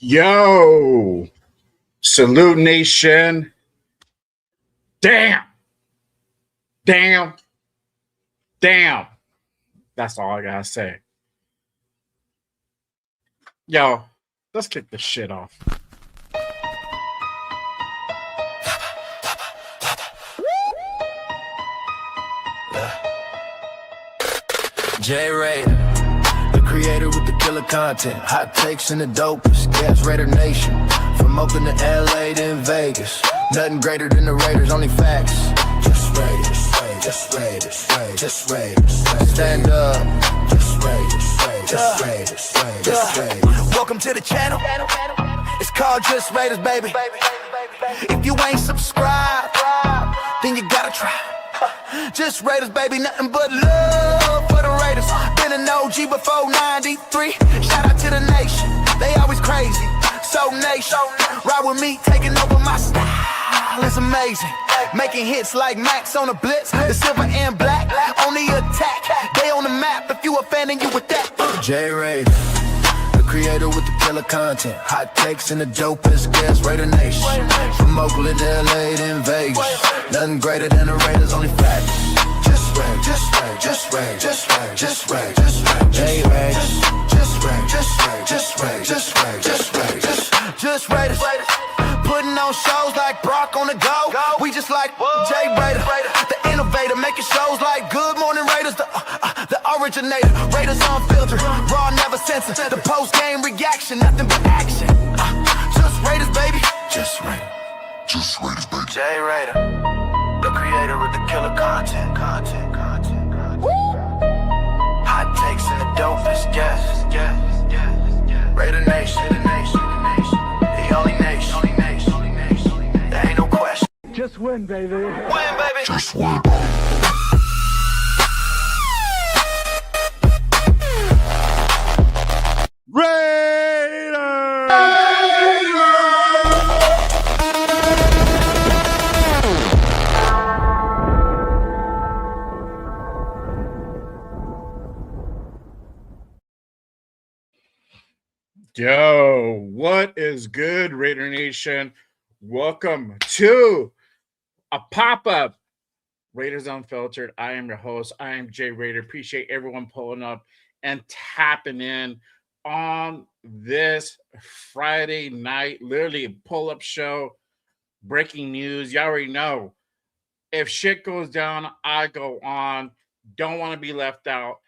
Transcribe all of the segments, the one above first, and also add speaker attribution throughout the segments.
Speaker 1: Yo, salute nation. Damn, damn, damn. That's all I gotta say. Yo, let's kick this shit off.
Speaker 2: J Raider, the creator with the killer content, hot takes and the dopest. Gas Raider Nation, from Oakland to LA to in Vegas. Nothing greater than the Raiders, only facts. Just Raiders, just Raiders, just Raiders. Stand up, just Raiders, just Raiders, just Raiders. Welcome to the channel. It's called Just Raiders, baby. If you ain't subscribed, then you gotta try. Just Raiders, baby, nothing but love for the Raiders. Been an OG before 93. Shout out to the nation, they always crazy. So nation, ride with me, taking over my style. It's amazing, making hits like Maxx on the blitz. The silver and black, on the attack. They on the map, if you a fan and you with that. J Raider, the creator with the killer content, hot takes and the dopest. Gas Raider Nation, from Oakland to LA to in Vegas. Nothing greater than the Raiders, only facts. Just Raiders, just Raiders, just Raiders, just Raiders, just Raiders, J Raiders, just Raiders, just Raiders, just Raiders, just Raiders, just Raiders. Putting on shows like Brock on the go. We just like J Raider, the innovator, making shows like Good Morning Raiders, the originator. Raiders unfiltered, raw, never censored. The post game reaction, nothing but action. Just Raiders, baby. Just Raiders. Just Raiders, baby. J Raider, the creator of the killer content. Hot takes and the dopest, yes. Raider Nation, the only nation. There ain't no question.
Speaker 3: Just win, baby.
Speaker 2: Win, baby.
Speaker 4: Just win.
Speaker 1: Yo, what is good, Raider Nation? Welcome to a pop-up Raiders Unfiltered. I am your host. I am Jay Raider. Appreciate everyone pulling up and tapping in on this Friday night. Literally a pull-up show. Breaking news. You already know. If shit goes down, I go on. Don't want to be left out.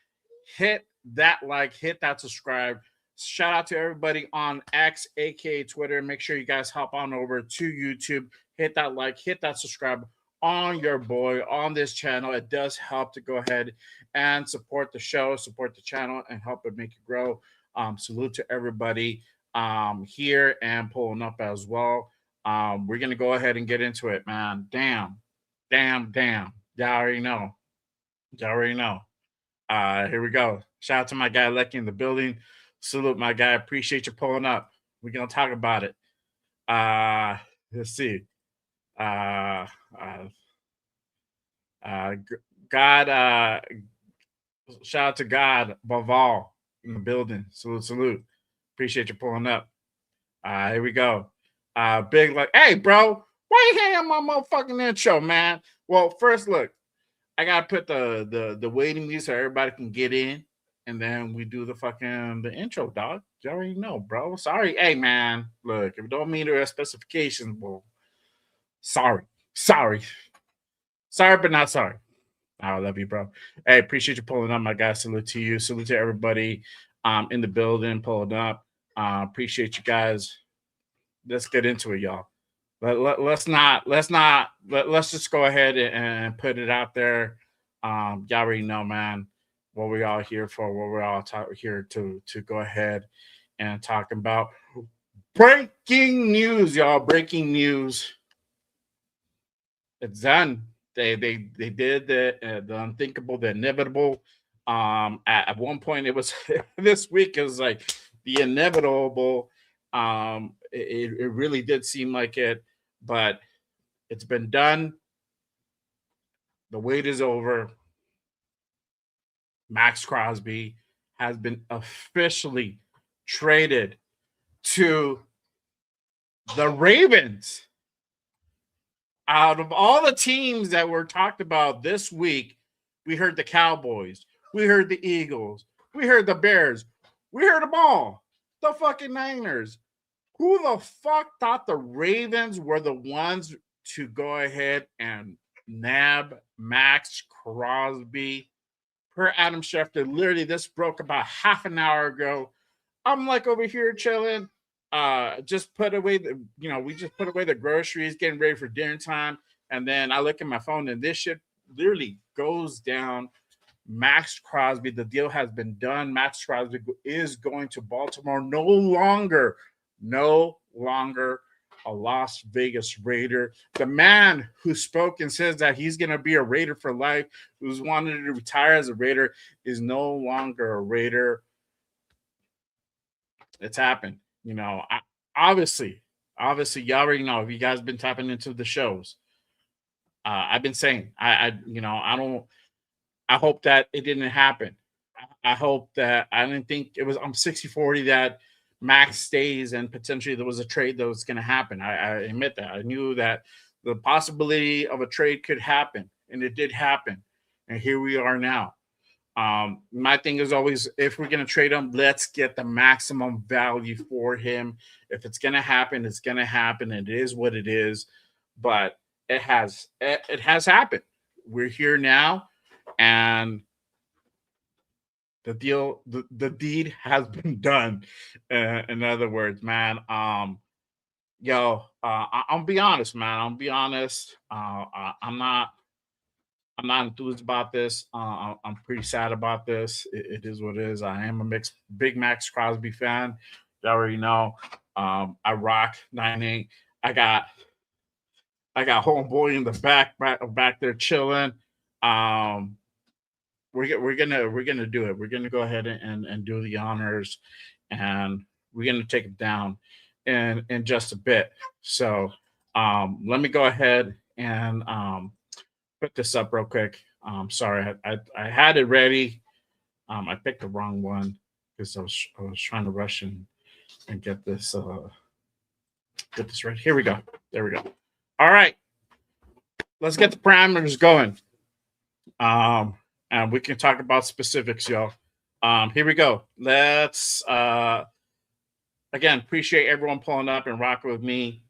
Speaker 1: Hit that like, hit that subscribe. Shout out to everybody on X, aka Twitter. Make sure you guys hop on over to YouTube. Hit that like, hit that subscribe on your boy on this channel. It does help to go ahead and support the show, support the channel, and help it make it grow. Salute to everybody here and pulling up as well. We're gonna go ahead and get into it, man. Damn. Y'all already know. Here we go. Shout out to my guy Lecky in the building. Salute, my guy. Appreciate you pulling up. We're gonna talk about it. Let's see. God. Shout out to God Baval in the building. Salute. Appreciate you pulling up. Here we go. Big like, hey, bro, why you hanging on my motherfucking intro, man? Well, first, look, I gotta put the waiting music so everybody can get in. And then we do the intro, dog. You already know, bro. Sorry. Hey, man. Look, if it don't meet our specifications, well, sorry. Sorry, but not sorry. I love you, bro. Hey, appreciate you pulling up, my guy. Salute to you. Salute to everybody in the building pulling up. Appreciate you guys. Let's get into it, y'all. Let's just go ahead and put it out there. Y'all already know, man, what we're all here for, what we're all here to go ahead and talk about. Breaking news, y'all. Breaking news. It's done. They did the unthinkable, the inevitable. At one point, it was this week. It was like the inevitable. It really did seem like it, but it's been done. The wait is over. Maxx Crosby has been officially traded to the Ravens. Out of all the teams that were talked about this week, we heard the Cowboys, we heard the Eagles, we heard the Bears, we heard them all. The fucking Niners. Who the fuck thought the Ravens were the ones to go ahead and nab Maxx Crosby? Per Adam Schefter, literally this broke about half an hour ago. I'm like over here chilling. Just put away we just put away the groceries, getting ready for dinner time. And then I look at my phone and this shit literally goes down. Maxx Crosby, the deal has been done. Maxx Crosby is going to Baltimore. No longer a Las Vegas Raider. The man who spoke and says that he's going to be a Raider for life, who's wanted to retire as a Raider, is no longer a Raider. It's happened. Obviously, you already know if you guys been tapping into the shows. I've been saying, I hope that it didn't happen. I hope that I didn't think it was. I'm 60-40 that Max stays and potentially there was a trade that was going to happen. I admit that. I knew that the possibility of a trade could happen, and it did happen. And here we are now. My thing is always, if we're going to trade him, let's get the maximum value for him. If it's going to happen, it's going to happen. It is what it is. But it has happened. We're here now, and the deed has been done. In other words, man, I'll be honest, man. I'm not enthused about this. I'm pretty sad about this. It is what it is. I am a big Maxx Crosby fan. You already know. I rock 9-8. I got homeboy in the back there chilling. We're gonna do it. We're gonna go ahead and do the honors, and we're gonna take it down in just a bit. So let me go ahead and put this up real quick. Sorry, I had it ready. I picked the wrong one because I was trying to rush and get this right. Here we go. There we go. All right, let's get the parameters going. And we can talk about specifics, y'all. Here we go. Let's again appreciate everyone pulling up and rocking with me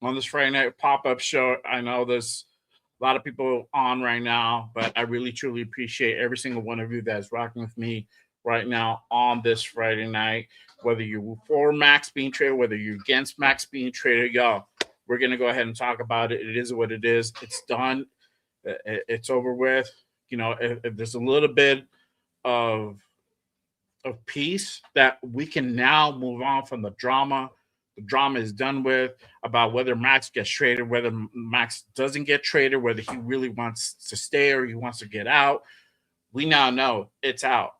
Speaker 1: on this Friday night pop-up show. I know there's a lot of people on right now, but I really truly appreciate every single one of you that's rocking with me right now on this Friday night. Whether you're for Max being traded, whether you're against Max being traded, y'all, we're gonna go ahead and talk about it. It is what it is. It's done. It's over with. If there's a little bit of peace, that we can now move on from the drama. The drama is done with about whether Max gets traded, whether Max doesn't get traded, whether he really wants to stay or he wants to get out. We now know it's out.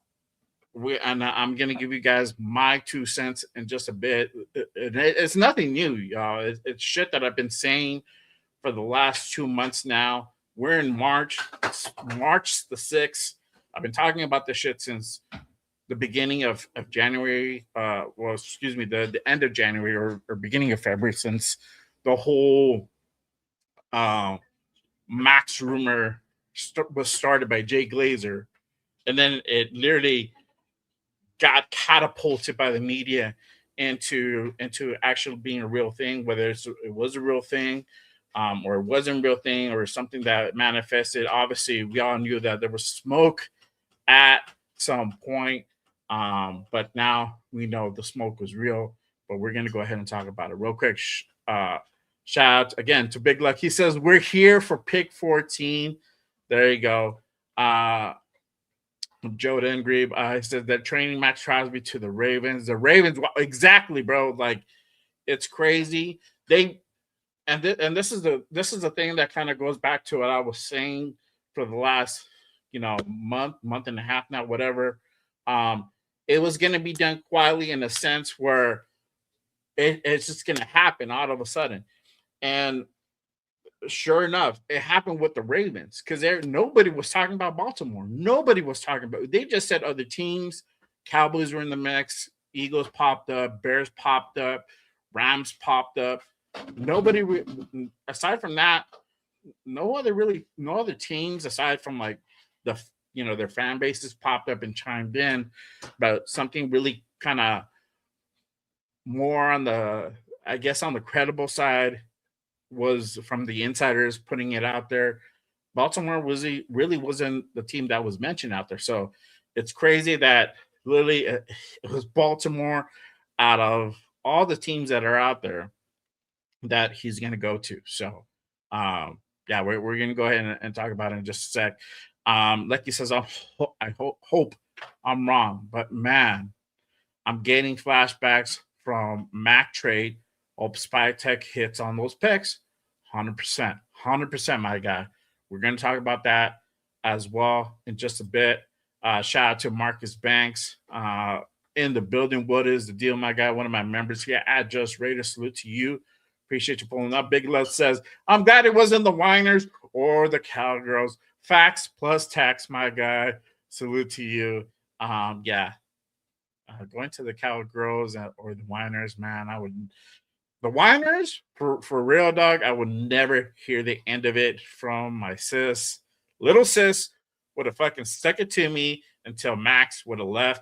Speaker 1: And I'm going to give you guys my 2 cents in just a bit. It's nothing new, y'all. It's shit that I've been saying for the last 2 months now. We're in March. It's March the 6th. I've been talking about this shit since the beginning of January. The end of January or beginning of February, since the whole Max rumor was started by Jay Glazer. And then it literally got catapulted by the media into actually being a real thing, whether it was a real thing, or it wasn't a real thing, or something that manifested. Obviously, we all knew that there was smoke at some point, but now we know the smoke was real. But we're going to go ahead and talk about it real quick. Shout out again to Big Luck. He says, we're here for pick 14. There you go. Joe Dengrebe, he says they're training Maxx Crosby to the Ravens. The Ravens, exactly, bro. Like, it's crazy. This is the thing that kind of goes back to what I was saying for the last month and a half now, whatever. It was going to be done quietly, in a sense where it's just going to happen all of a sudden. And sure enough, it happened with the Ravens, because nobody was talking about Baltimore. Nobody was talking about. They just said other teams. Cowboys were in the mix. Eagles popped up, Bears popped up, Rams popped up. Nobody, aside from that, no other teams aside from like their fan bases popped up and chimed in, but something really kind of more on the, I guess, on the credible side was from the insiders putting it out there. Baltimore really wasn't the team that was mentioned out there. So it's crazy that literally it was Baltimore out of all the teams that are out there that he's going to go to. So, yeah, we're going to go ahead and talk about it in just a sec. Lecky says, hope I'm wrong, but man, I'm getting flashbacks from Mac trade. Hope Spy Tech hits on those picks. 100%, my guy. We're going to talk about that as well in just a bit. Shout out to Marcus Banks in the building. What is the deal, my guy? One of my members here at Just Raider. Salute to you. Appreciate you pulling up. Big Love says, I'm glad it wasn't the Whiners or the Cowgirls. Facts plus tax, my guy. Salute to you. Yeah. Going to the Cowgirls or the Whiners, man, I would. The Whiners, for real, dog, I would never hear the end of it from my sis. Little sis would have fucking stuck it to me until Max would have left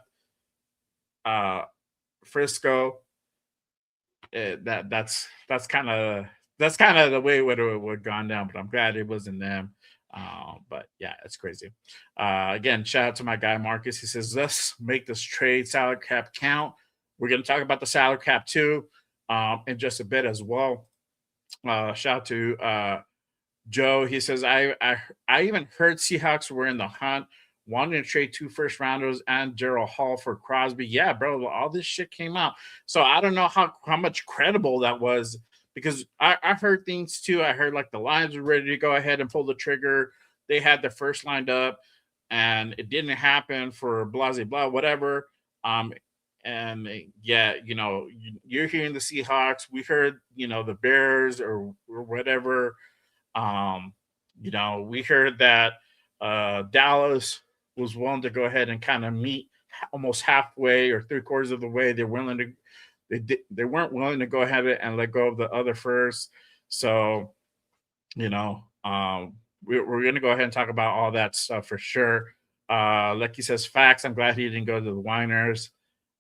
Speaker 1: Frisco. That's kind of the way it would have gone down, but I'm glad it wasn't them. But yeah, it's crazy. Again, shout out to my guy Marcus. He says, let's make this trade salary cap count. We're going to talk about the salary cap too in just a bit as well. Shout out to Joe. He says, I even heard Seahawks were in the hunt, wanting to trade 2 first rounders and Gerald Hall for Crosby. Yeah, bro, all this shit came out. So I don't know how much credible that was, because I heard things too. I heard like the Lions were ready to go ahead and pull the trigger. They had their first lined up and it didn't happen for blah, blah, whatever. And yeah, you're hearing the Seahawks. We heard, the Bears or whatever. We heard that Dallas was willing to go ahead and kind of meet almost halfway or 3/4 of the way. They weren't willing to go ahead and let go of the other first. So, we're going to go ahead and talk about all that stuff for sure. Lecky says, facts. I'm glad he didn't go to the Whiners.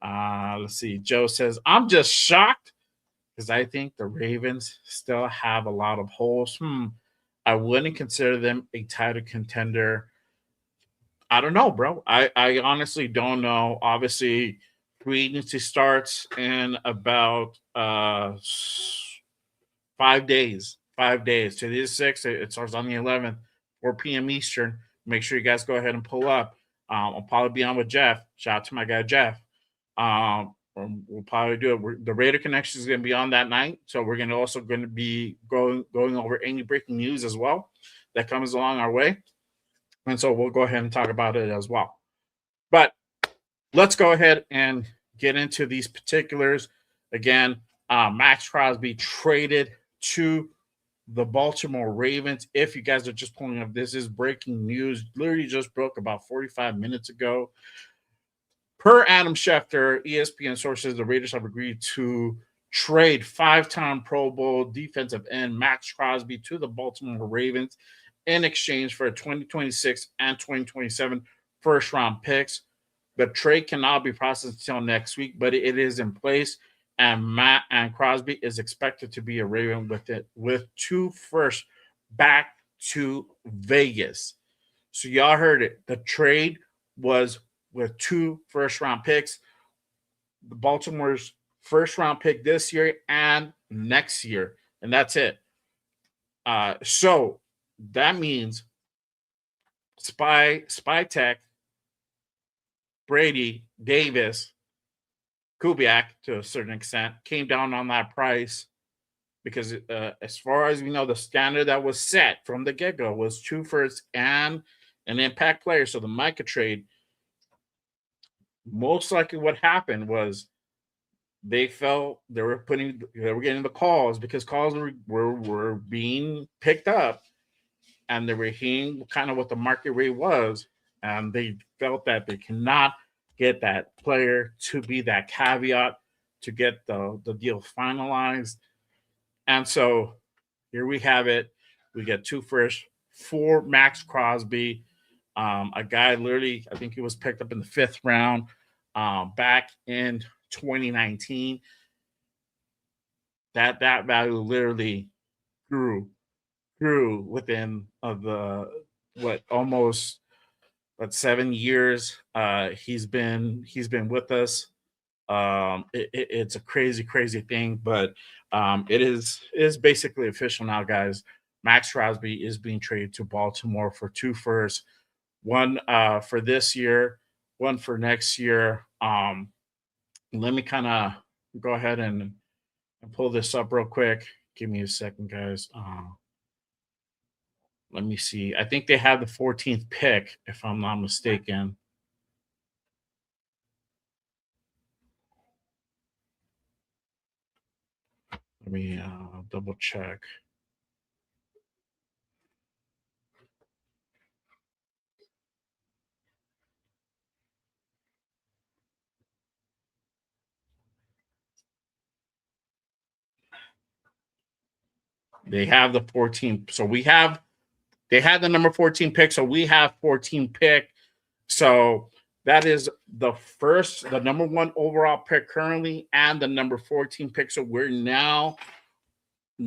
Speaker 1: Let's see. Joe says, I'm just shocked because I think the Ravens still have a lot of holes. I wouldn't consider them a title contender. I don't know, bro. I honestly don't know. Obviously, free agency starts in about 5 days. 5 days. Today is 6th. It starts on the 11th, 4 p.m. Eastern. Make sure you guys go ahead and pull up. I'll probably be on with Jeff. Shout out to my guy, Jeff. We'll probably do it. The Raider Connection is going to be on that night. So we're going to be going over any breaking news as well that comes along our way. And so we'll go ahead and talk about it as well. But let's go ahead and get into these particulars. Again, Maxx Crosby traded to the Baltimore Ravens. If you guys are just pulling up, this is breaking news. Literally just broke about 45 minutes ago. Per Adam Schefter, ESPN sources, the Raiders have agreed to trade 5-time Pro Bowl defensive end Maxx Crosby to the Baltimore Ravens in exchange for 2026 and 2027 first-round picks. The trade cannot be processed until next week, but it is in place, and Crosby is expected to be a Raven with 2 firsts back to Vegas. So y'all heard it. The trade was with 2 first-round picks. The Baltimore's first-round pick this year and next year, and that's it. So that means Spy Tech, Brady, Davis, Kubiak, to a certain extent, came down on that price because as far as we know, the standard that was set from the get-go was 2 firsts and an impact player. So the Micah trade, most likely what happened was they felt they were getting the calls because calls were being picked up, and they were hearing kind of what the market rate was, and they felt that they cannot get that player to be that caveat to get the deal finalized. And so here we have it. We get 2 firsts for Maxx Crosby, a guy literally, I think he was picked up in the 5th round back in 2019. That value literally grew within the almost 7 years. He's been with us. It's a crazy thing, but it is basically official now, guys. Maxx Crosby is being traded to Baltimore for 2 firsts, one for this year, one for next year. Let me kind of go ahead and pull this up real quick. Give me a second, guys. Let me see. I think they have the 14th pick, if I'm not mistaken. Let me double check. They have the 14. So they had the number 14 pick. So we have 14 pick. So that is the number 1 overall pick currently, and the number 14 pick. So we're now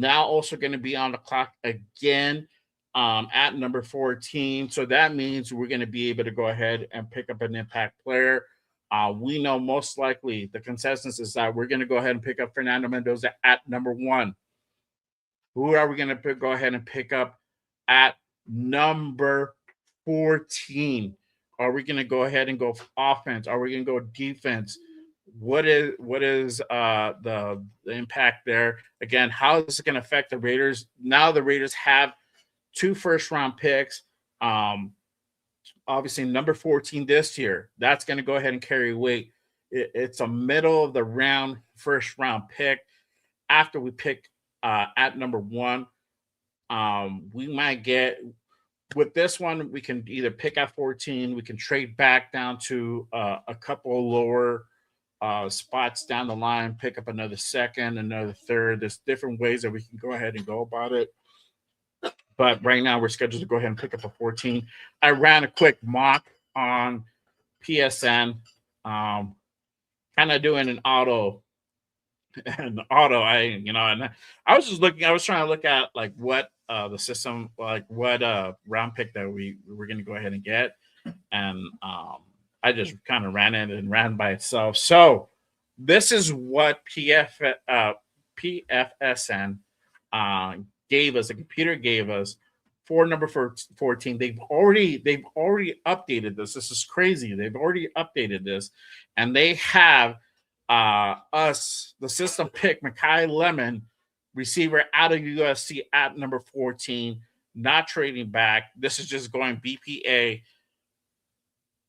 Speaker 1: also going to be on the clock again at number 14. So that means we're going to be able to go ahead and pick up an impact player. We know most likely the consensus is that we're going to go ahead and pick up Fernando Mendoza at number 1. Who are we going to go ahead and pick up at number 14? Are we going to go ahead and go offense? Are we going to go defense? What is the impact there? Again, how is it going to affect the Raiders? Now the Raiders have 2 first-round picks. Obviously, number 14 this year. That's going to go ahead and carry weight. It's a middle of the round first-round pick. After we pick at number 1, we might get with this one. We can either pick at 14. We can trade back down to a couple lower spots down the line, pick up another second, another third. There's different ways that we can go ahead and go about it. But right now we're scheduled to go ahead and pick up a 14. I ran a quick mock on PSN, kind of doing an auto. And and I was just looking. I was trying to look at like what the system, like what round pick that we were going to go ahead and get, and I just kind of ran it and ran by itself. So this is what PFSN gave us. The computer gave us for number 14. They've already updated this. This is crazy. They've already updated this, and they have the system pick Makai Lemon, receiver out of USC at number 14, not trading back. This is just going BPA.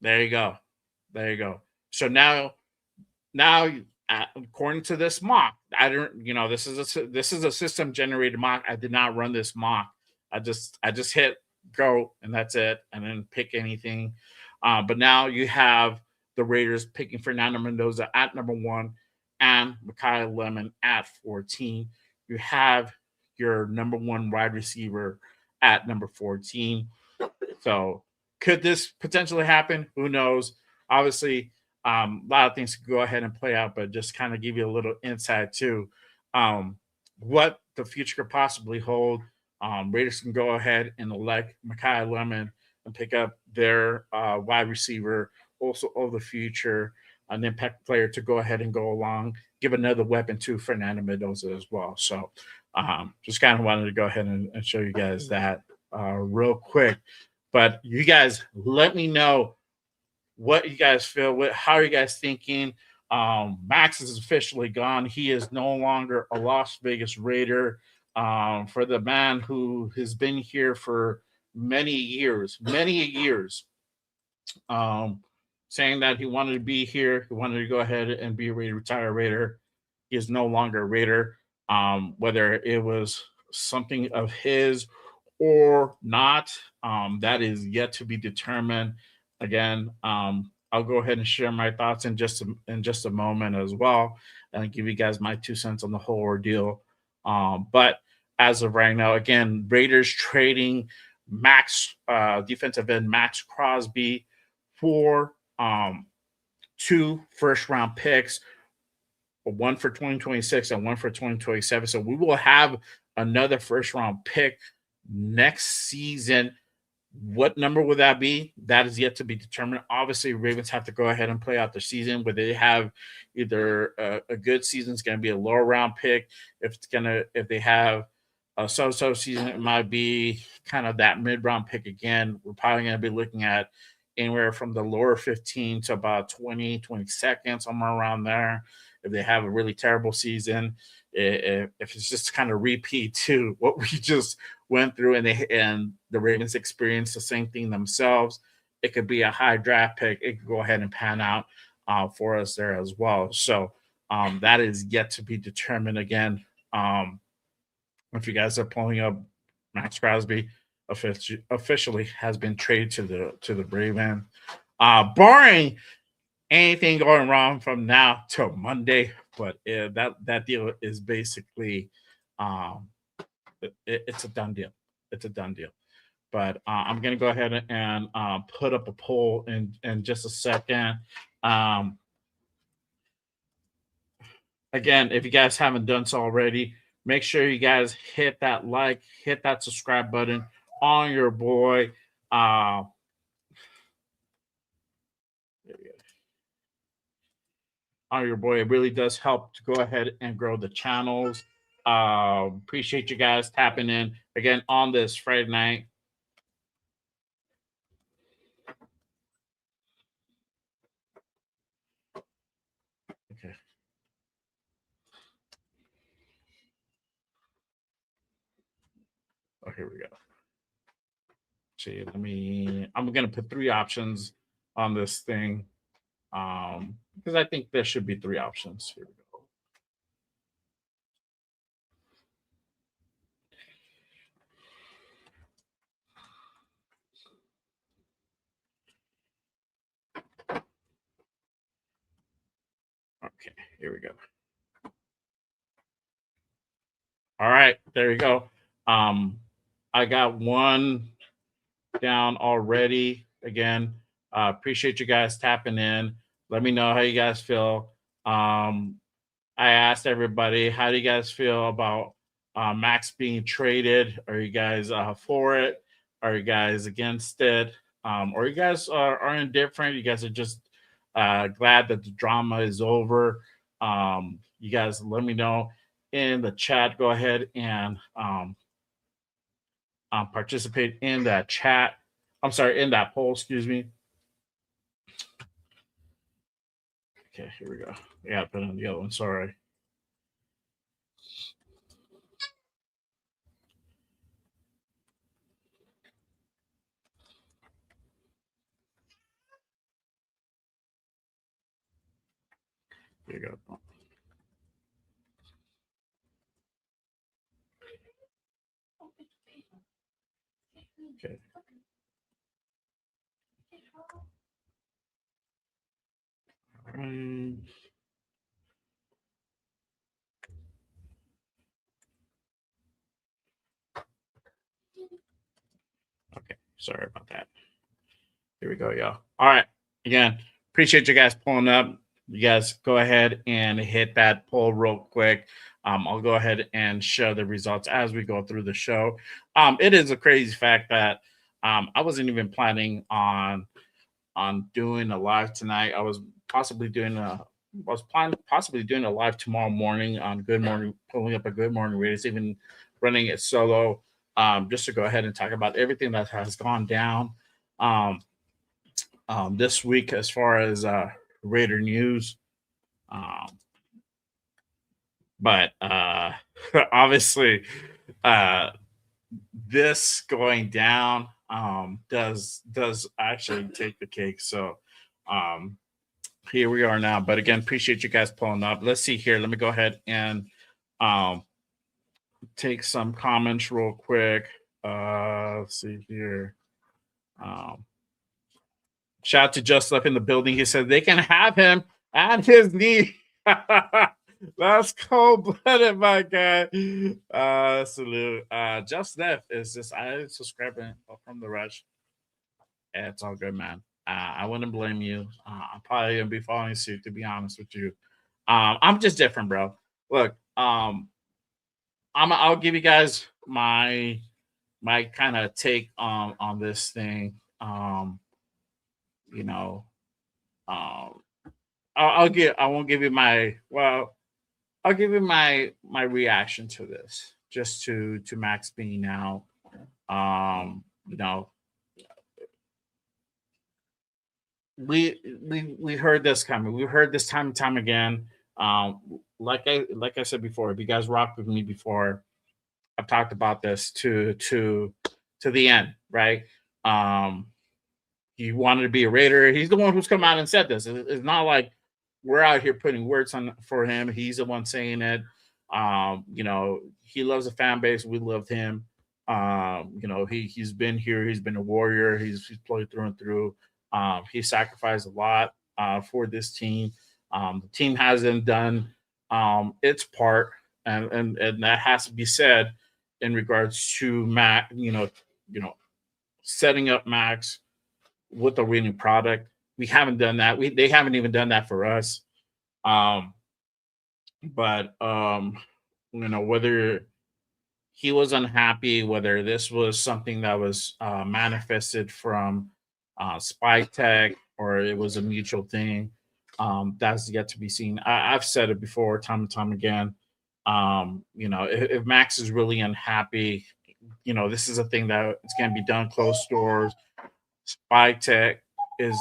Speaker 1: There you go. So now, according to this mock, I don't, this is a system generated mock. I did not run this mock. I just hit go and that's it, and then pick anything. But now you have the Raiders picking Fernando Mendoza at number 1 and Makai Lemon at 14. You have your number 1 wide receiver at number 14. So could this potentially happen? Who knows? Obviously, a lot of things could go ahead and play out, but just kind of give you a little insight to what the future could possibly hold. Raiders can go ahead and elect Makai Lemon and pick up their wide receiver, also of the future, an impact player to go ahead and go along, give another weapon to Fernando Mendoza as well. So just kind of wanted to go ahead and show you guys that real quick. But you guys, let me know what you guys feel. How are you guys thinking? Maxx is officially gone. He is no longer a Las Vegas Raider. For the man who has been here for many years, saying that he wanted to be here, he wanted to go ahead and be a retired Raider. He is no longer a Raider. Whether it was something of his or not, that is yet to be determined. Again, I'll go ahead and share my thoughts in just a moment as well, and give you guys my 2 cents on the whole ordeal. But as of right now, again, Raiders trading Max defensive end Maxx Crosby for 2 first-round picks, one for 2026 and one for 2027. So we will have another first-round pick next season. What number would that be? That is yet to be determined. Obviously, Ravens have to go ahead and play out their season. Where they have either a good season, it's going to be a lower round pick. If they have a so-so season, it might be kind of that mid-round pick again. We're probably going to be looking at anywhere from the lower 15 to about 20, 22nd, somewhere around there. If they have a really terrible season, if it's just kind of repeat to what we just went through, and the Ravens experienced the same thing themselves, it could be a high draft pick. It could go ahead and pan out for us there as well. So that is yet to be determined. Again, if you guys are pulling up, Maxx Crosby officially has been traded to the Ravens. Barring anything going wrong from now till Monday, but that deal is basically it's a done deal. It's a done deal. But I'm gonna go ahead and put up a poll in just a second. Again, if you guys haven't done so already, make sure you guys hit that like, hit that subscribe button on your boy. On your boy. It really does help to go ahead and grow the channels. Appreciate you guys tapping in again on this Friday night. Okay. Oh, here we go. See, I'm gonna put 3 options on this thing. Because I think there should be 3 options. Here we go. Okay, here we go. All right, there you go. I got one down already. Again, appreciate you guys tapping in. Let me know how you guys feel. I asked everybody, how do you guys feel about Max being traded? Are you guys for it? Are you guys against it? Or you guys are indifferent? You guys are just glad that the drama is over? You guys let me know in the chat. Go ahead and participate in that chat. I'm sorry, in that poll, excuse me. Okay, here we go. Yeah, put on the other one. Sorry. Here you go. Okay. Okay, sorry about that. Here we go, y'all. All right. Again, appreciate you guys pulling up. You guys go ahead and hit that poll real quick. I'll go ahead and show the results as we go through the show. It is a crazy fact that I wasn't even planning on doing a live tonight. I was possibly doing a live tomorrow morning on Good Morning, pulling up a Good Morning Raiders, even running it solo, just to go ahead and talk about everything that has gone down this week as far as Raider news. But obviously, this going down does actually take the cake. So here we are now. But again, appreciate you guys pulling up. Let's see here. Let me go ahead and take some comments real quick. Let's see here. Shout out to Just Left in the building. He said they can have him at his knee. That's cold blooded, my guy. Salute. Just Left is just I subscribing from the rush. Yeah, it's all good, man. I wouldn't blame you. I'm probably gonna be following suit, to be honest with you. I'm just different, bro. Look, I'll give you guys my kind of take on this thing. You know, um, I won't give you my well. I'll give you my reaction to this, just to Max being out. You know, we heard this coming. We heard this time and time again. Like I said before, if you guys rocked with me before, I've talked about this to the end, right? Um, he wanted to be a Raider. He's the one who's come out and said this. It's not like we're out here putting words on for him. He's the one saying it. He loves the fan base. We loved him. He's been here. He's been a warrior. He's played through and through. He sacrificed a lot for this team. The team hasn't done its part, and that has to be said in regards to Matt. Setting up Max with a winning product. We haven't done that. They haven't even done that for us. Um, but whether he was unhappy, whether this was something that was manifested from spy tech or it was a mutual thing, that's yet to be seen. I've said it before, time and time again. If Max is really unhappy, this is a thing that it's going to be done closed doors. Spy tech is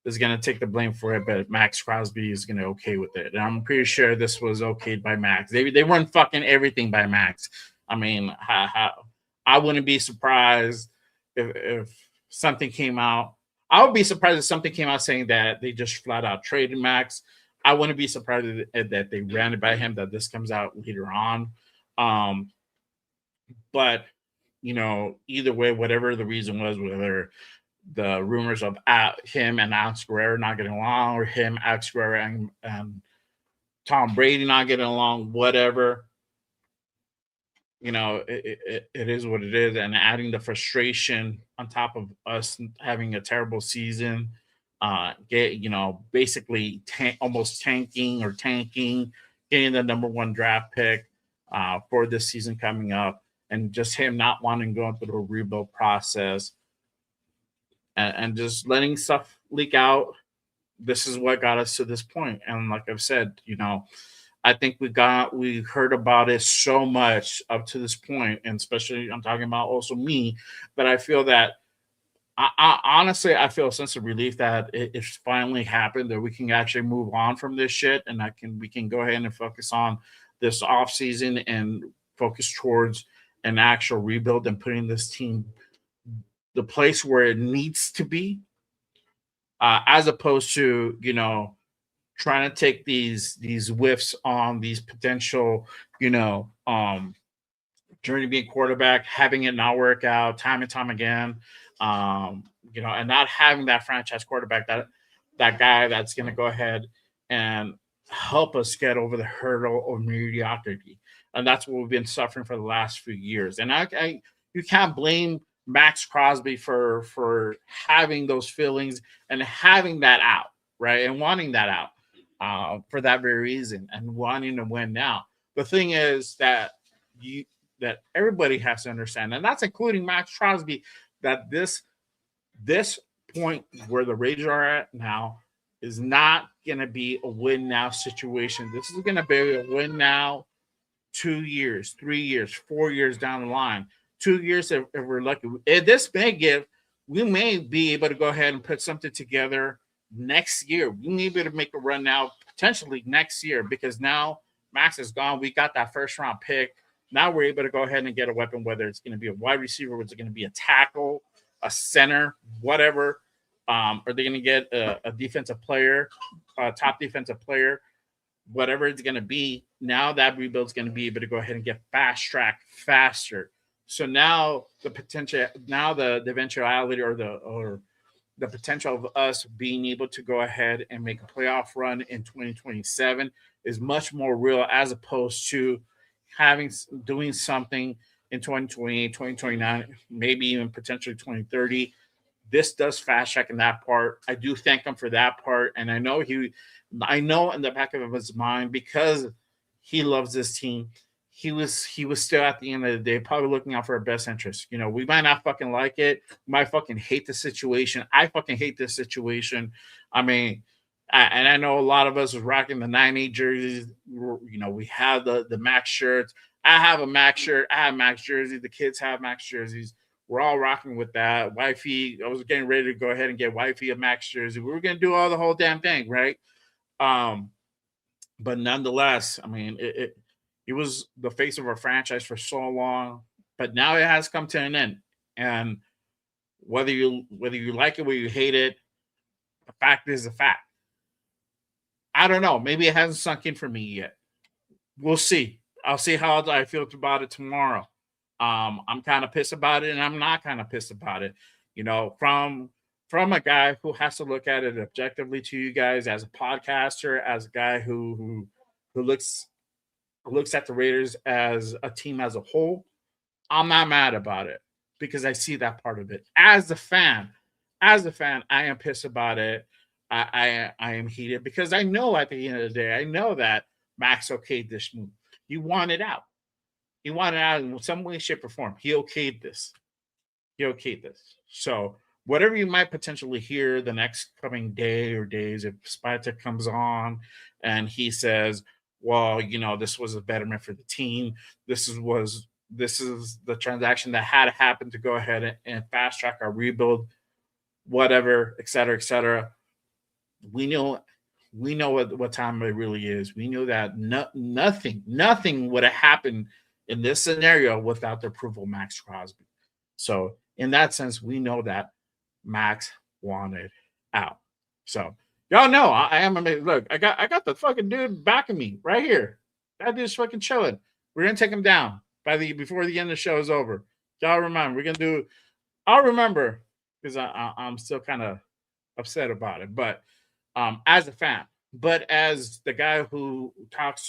Speaker 1: going to take the blame for it, but Maxx Crosby is going to okay with it. And I'm pretty sure this was okayed by Max. They run fucking everything by Max. I mean, I wouldn't be surprised if something came out. I would be surprised if something came out saying that they just flat out traded Max. I wouldn't be surprised that they ran it by him, that this comes out later on. But either way, whatever the reason was, whether the rumors of him and Alex Guerrero not getting along, or him, Alex Guerrero, and Tom Brady not getting along, whatever, it is what it is. And adding the frustration on top of us having a terrible season, basically almost tanking, getting the number one draft pick for this season coming up, and just him not wanting to go through the rebuild process and just letting stuff leak out. This is what got us to this point. And like I've said, I think we heard about it so much up to this point, and especially I'm talking about also me, that I feel that I honestly I feel a sense of relief that it's finally happened, that we can actually move on from this shit, and we can go ahead and focus on this off season and focus towards an actual rebuild and putting this team the place where it needs to be, as opposed to trying to take these whiffs on these potential journey being quarterback, having it not work out time and time again, and not having that franchise quarterback, that guy that's going to go ahead and help us get over the hurdle of mediocrity. And that's what we've been suffering for the last few years. And you can't blame Maxx Crosby for having those feelings and having that out, right? And wanting that out for that very reason, and wanting to win now. The thing is that everybody has to understand, and that's including Maxx Crosby, that this point where the Raiders are at now is not going to be a win now situation. This is going to be a win now 2 years, 3 years, 4 years down the line. 2 years if we're lucky. This may give, we may be able to go ahead and put something together next year. We may be able to make a run now, potentially next year, because now Max is gone. We got that first round pick. Now we're able to go ahead and get a weapon, whether it's going to be a wide receiver, whether it's going to be a tackle, a center, whatever. Are they going to get a defensive player, a top defensive player, whatever it's going to be? Now that rebuild's going to be able to go ahead and get fast track faster. So now the potential, now the eventuality or the potential of us being able to go ahead and make a playoff run in 2027 is much more real, as opposed to doing something in 2028, 2029, maybe even potentially 2030. This does fast track in that part. I do thank him for that part, and I know in the back of his mind, because he loves this team. He was still, at the end of the day, probably looking out for our best interest. We might not fucking like it. We might fucking hate the situation. I fucking hate this situation. I mean, and I know a lot of us was rocking the 98 jerseys. We have the Maxx shirts. I have a Maxx shirt. I have Maxx jersey. The kids have Maxx jerseys. We're all rocking with that. Wifey, I was getting ready to go ahead and get wifey a Maxx jersey. We were going to do all the whole damn thing, right? But nonetheless, I mean, it was the face of our franchise for so long, but now it has come to an end. And whether you like it or you hate it, the fact is the fact. I don't know. Maybe it hasn't sunk in for me yet. We'll see. I'll see how I feel about it tomorrow. I'm kind of pissed about it, and I'm not kind of pissed about it. From a guy who has to look at it objectively, to you guys as a podcaster, as a guy who looks at the Raiders as a team as a whole, I'm not mad about it, because I see that part of it. As a fan, I am pissed about it. I am heated, because I know at the end of the day, I know that Maxx okayed this move. He wanted out. He wanted out in some way, shape, or form. He okayed this. So whatever you might potentially hear the next coming day or days, if Spytek comes on and he says, well, this was a betterment for the team. This is the transaction that had to happen to go ahead and fast track our rebuild, whatever, et cetera, et cetera. We know what time it really is. We knew that nothing would have happened in this scenario without the approval of Maxx Crosby. So in that sense, we know that Maxx wanted out. So y'all know I am amazing. Look, I got the fucking dude backing me right here. That dude's fucking chilling. We're gonna take him down before the end of the show is over. Y'all remember, I'll remember, because I'm still kind of upset about it. But as a fan, but as the guy who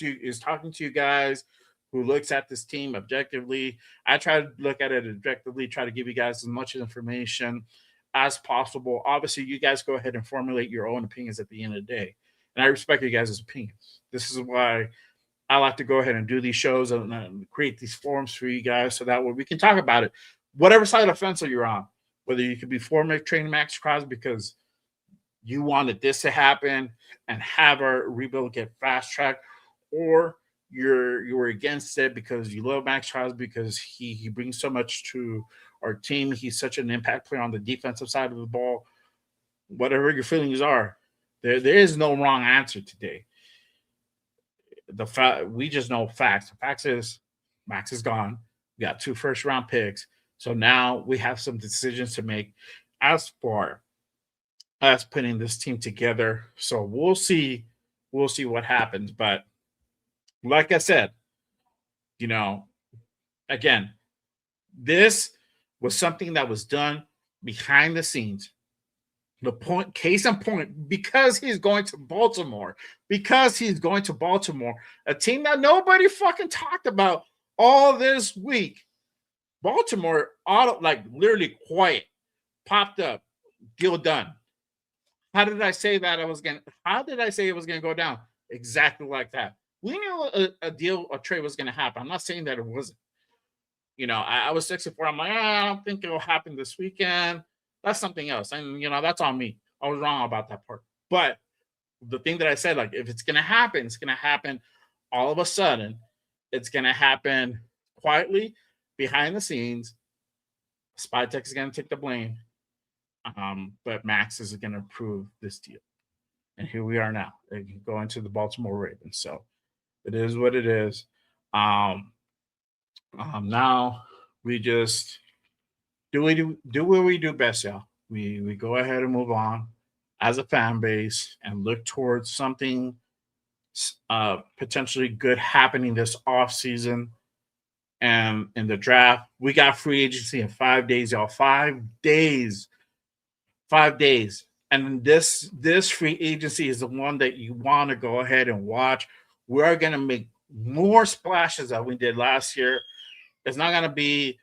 Speaker 1: is talking to you guys, who looks at this team objectively, I try to look at it objectively, try to give you guys as much information as possible. Obviously, you guys go ahead and formulate your own opinions at the end of the day. And I respect you guys' opinions. This is why I like to go ahead and do these shows and create these forums for you guys, so that way we can talk about it. Whatever side of the fence you're on, whether you could be for training Maxx Crosby because you wanted this to happen and have our rebuild get fast tracked, or you were against it because you love Maxx Crosby because he brings so much to our team. He's such an impact player on the defensive side of the ball. Whatever your feelings are, there is no wrong answer today. We just know facts. The facts is Maxx is gone. We got 2 first-round picks. So now we have some decisions to make as far as putting this team together. So we'll see what happens. But like I said, again, this was something that was done behind the scenes. Case in point, because he's going to Baltimore, a team that nobody fucking talked about all this week. Baltimore, literally quiet, popped up, deal done. How did I say it was going to go down? Exactly like that. We knew a trade was going to happen. I'm not saying that it wasn't. I was 64. I'm like, I don't think it'll happen this weekend. That's something else. And, that's on me. I was wrong about that part. But the thing that I said, if it's going to happen, it's going to happen all of a sudden. It's going to happen quietly, behind the scenes. Spytek is going to take the blame. But Maxx is going to approve this deal. And here we are now. They can go into the Baltimore Ravens. So it is what it is. Now we just do what we do best, y'all. We go ahead and move on as a fan base and look towards something potentially good happening this offseason. And in the draft, we got free agency in 5 days, y'all. 5 days. 5 days. And this free agency is the one that you want to go ahead and watch. We're gonna make more splashes than we did last year. It's not gonna be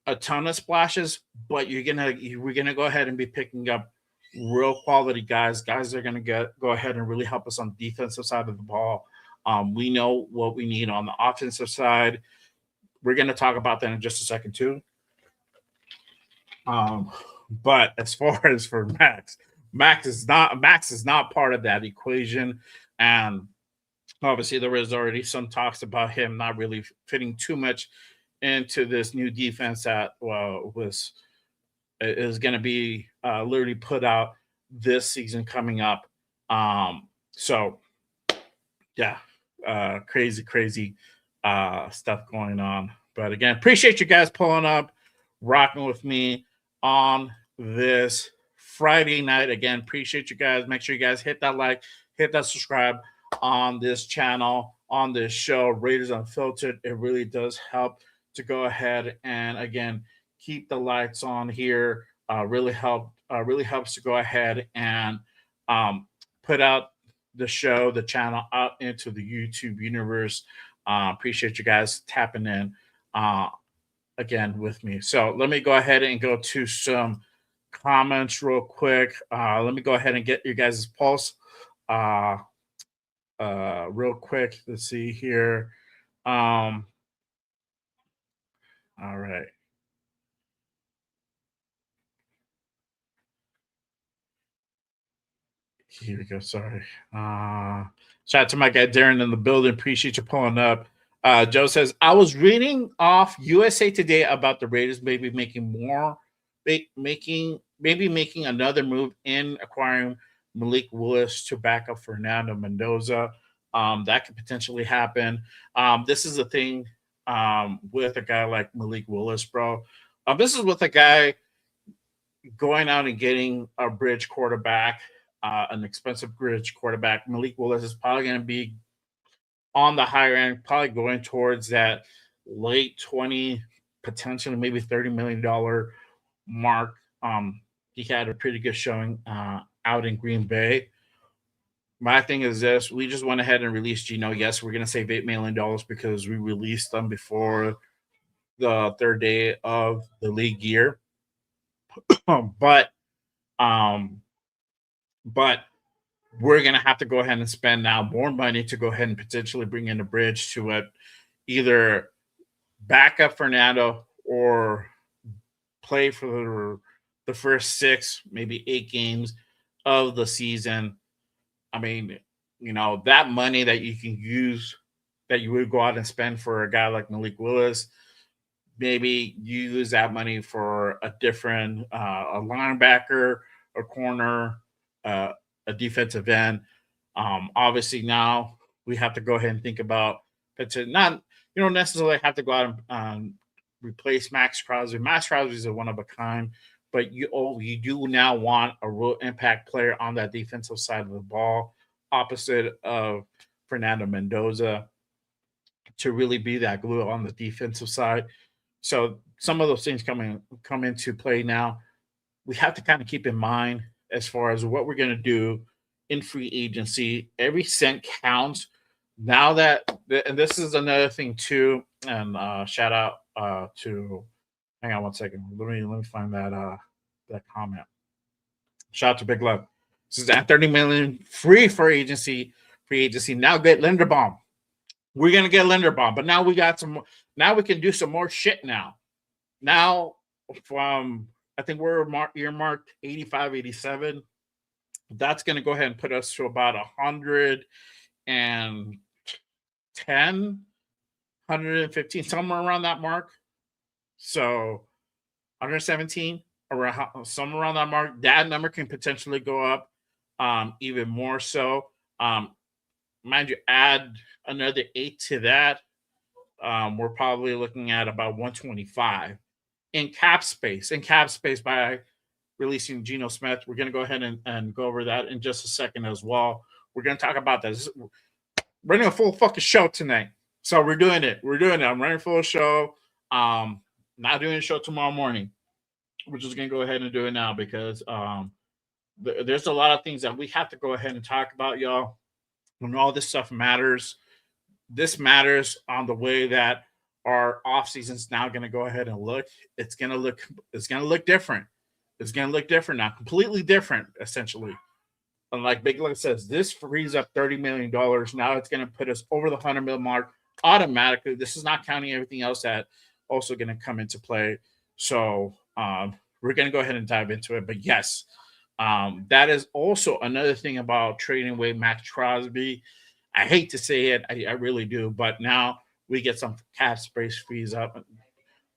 Speaker 1: a ton of splashes, but we're gonna go ahead and be picking up real quality guys. Guys that are gonna go ahead and really help us on the defensive side of the ball. We know what we need on the offensive side. We're gonna talk about that in just a second too. But as far as for Maxx is not part of that equation, and obviously there was already some talks about him not really fitting too much into this new defense that is going to be literally put out this season coming up. So yeah, crazy stuff going on. But again, appreciate you guys pulling up, rocking with me on this Friday night. Again, appreciate you guys. Make sure you guys hit that like, hit that subscribe on this channel, on this show, Raiders Unfiltered. It really does help to go ahead and again keep the lights on here. Really helps to go ahead and put out the show, the channel out into the YouTube universe. Appreciate you guys tapping in again with me. So let me go ahead and go to some comments real quick. Let me go ahead and get you guys' pulse real quick. Let's see here. All right. Here we go. Sorry. Shout out to my guy Darren in the building. Appreciate you pulling up. Joe says, I was reading off USA Today about the Raiders maybe making another move in acquiring Malik Willis to back up Fernando Mendoza. That could potentially happen. This is the thing with a guy like Malik Willis, bro. This is with a guy going out and getting a bridge quarterback, an expensive bridge quarterback. Malik Willis is probably going to be on the higher end, probably going towards that late 20, potentially maybe $30 million mark. He had a pretty good showing out in Green Bay. My thing is this: we just went ahead and released Gino. Yes, we're going to save $8 million because we released them before the third day of the league year. but we're going to have to go ahead and spend now more money to go ahead and potentially bring in a bridge to either back up Fernando or play for the first 6, maybe 8 games of the season. I mean, that money that you can use, that you would go out and spend for a guy like Malik Willis, maybe use that money for a different a linebacker, a corner, a defensive end. Obviously, now we have to go ahead and think about not necessarily have to go out and replace Maxx Crosby. Maxx Crosby is a one of a kind, but you do now want a real impact player on that defensive side of the ball, opposite of Fernando Mendoza, to really be that glue on the defensive side. So some of those things come into play now. We have to kind of keep in mind as far as what we're going to do in free agency. Every cent counts. Now and this is another thing too, and shout out to, hang on one second. Let me find that comment. Shout out to Big Love. This is at $30 million free agency. Now get Linderbaum. We're gonna get Linderbaum, but now we got some. Now we can do some more shit. Now from, I think we're earmarked 85, 87. That's gonna go ahead and put us to about 110, 115, somewhere around that mark. So 117, somewhere around that mark. That number can potentially go up even more so. Mind you, add another 8 to that. We're probably looking at about 125 in cap space. By releasing Geno Smith. We're going to go ahead and go over that in just a second as well. We're going to talk about this. We're running a full fucking show tonight. So we're doing it. I'm running a full show. Not doing a show tomorrow morning. we're just gonna go ahead and do it now because there's a lot of things that we have to go ahead and talk about, y'all. When all this stuff matters, this matters on the way that our off season's now going to go ahead and look. It's going to look different. It's going to look different now, completely different, essentially. And like Big Luck says, this frees up $30 million. Now it's going to put us over the 100 mil mark automatically. This is not counting everything else that also going to come into play. So we're going to go ahead and dive into it. But yes, that is also another thing about trading away Maxx Crosby. I hate to say it, I really do, but now we get some cap space frees up.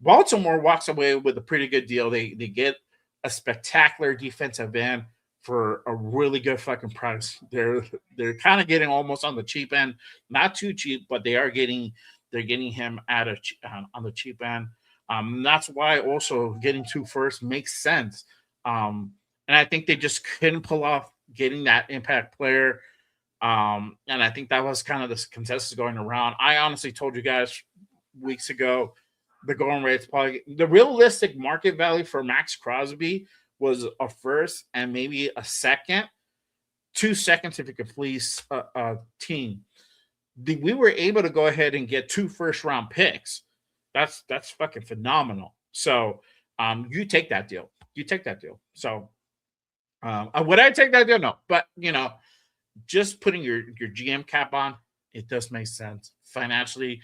Speaker 1: Baltimore walks away with a pretty good deal. They get a spectacular defensive end for a really good fucking price. They're kind of getting almost on the cheap end, not too cheap, but they're getting him at on the cheap end. That's why also getting 2 first makes sense. And I think they just couldn't pull off getting that impact player. And I think that was kind of the consensus going around. I honestly told you guys weeks ago the going rate's probably the realistic market value for Maxx Crosby was a first and maybe a second, 2 seconds if you could fleece a team. We were able to go ahead and get 2 first-round picks. That's fucking phenomenal. So you take that deal. You take that deal. So would I take that deal? No, but just putting your GM cap on, it does make sense financially,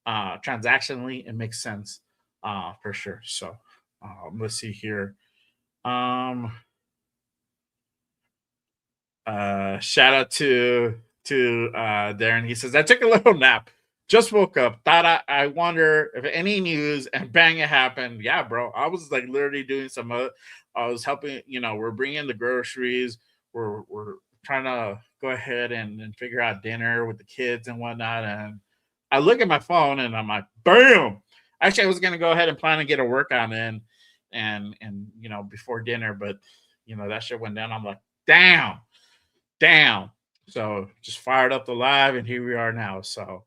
Speaker 1: transactionally, it makes sense for sure. So let's see here. Shout out to Darren. He says, I took a little nap, just woke up, thought I wonder if any news, and bang, it happened. Yeah, bro, I was like literally doing I was helping, we're bringing the groceries, we're trying to go ahead and figure out dinner with the kids and whatnot. And I look at my phone and I'm like, bam. Actually, I was going to go ahead and plan to get a workout in and before dinner, but that shit went down. I'm like, damn. So just fired up the live and here we are now. So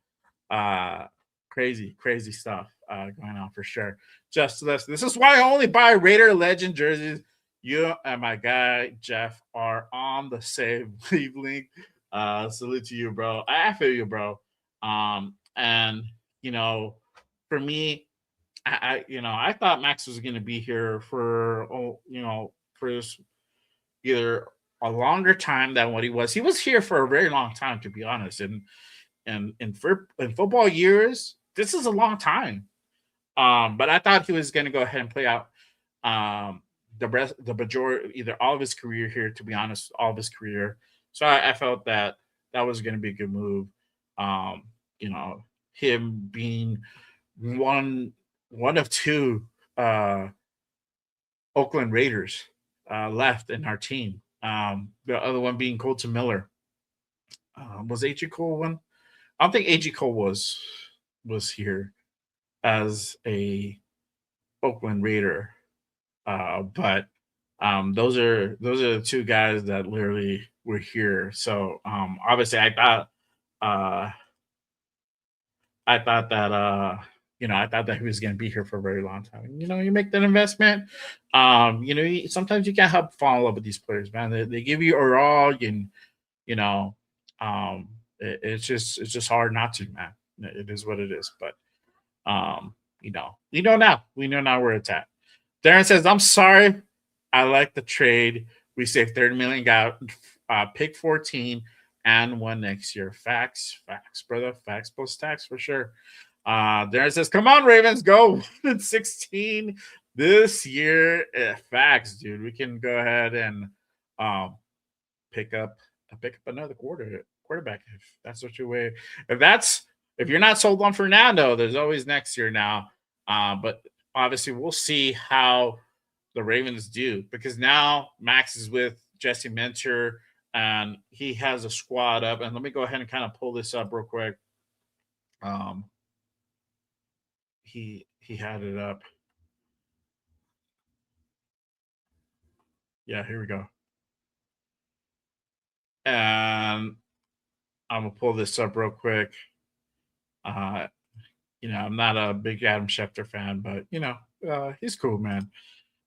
Speaker 1: crazy stuff going on for sure. Just listen. This is why I only buy Raider Legend jerseys. You and my guy Jeff are on the same wavelength. Salute to you, bro. I feel you, bro. And for me, I thought Maxx was going to be here for for either a longer time than what he was. He was here for a very long time, to be honest. And in football years, this is a long time. But I thought he was going to go ahead and play out the majority, either all of his career here, to be honest, all of his career. So I felt that was going to be a good move. Him being one of 2 Oakland Raiders left in our team. The other one being Colton Miller. Was A.J. Cole one? I don't think A.J. Cole was here as a Oakland Raider. But those are the 2 guys that literally were here. So obviously I thought that I thought that he was going to be here for a very long time. You make that investment. Sometimes you can't help fall in love with these players, man. They give you a all, and it's just hard not to, man. It is what it is. But now we know now where it's at. Darren says, I'm sorry. I like the trade. We saved $30 million, got pick 14 and 1 next year. Facts, brother. Facts plus tax for sure. Darren says, come on, Ravens, go 16 this year. Facts, dude. We can go ahead and pick up another quarterback if that's what you weigh. If you're not sold on Fernando, there's always next year now. But obviously, we'll see how the Ravens do, because now Maxx is with Jesse Minter and he has a squad up. And let me go ahead and kind of pull this up real quick. He had it up. Yeah, here we go. And I'm gonna pull this up real quick. I'm not a big Adam Schefter fan, but he's cool, man.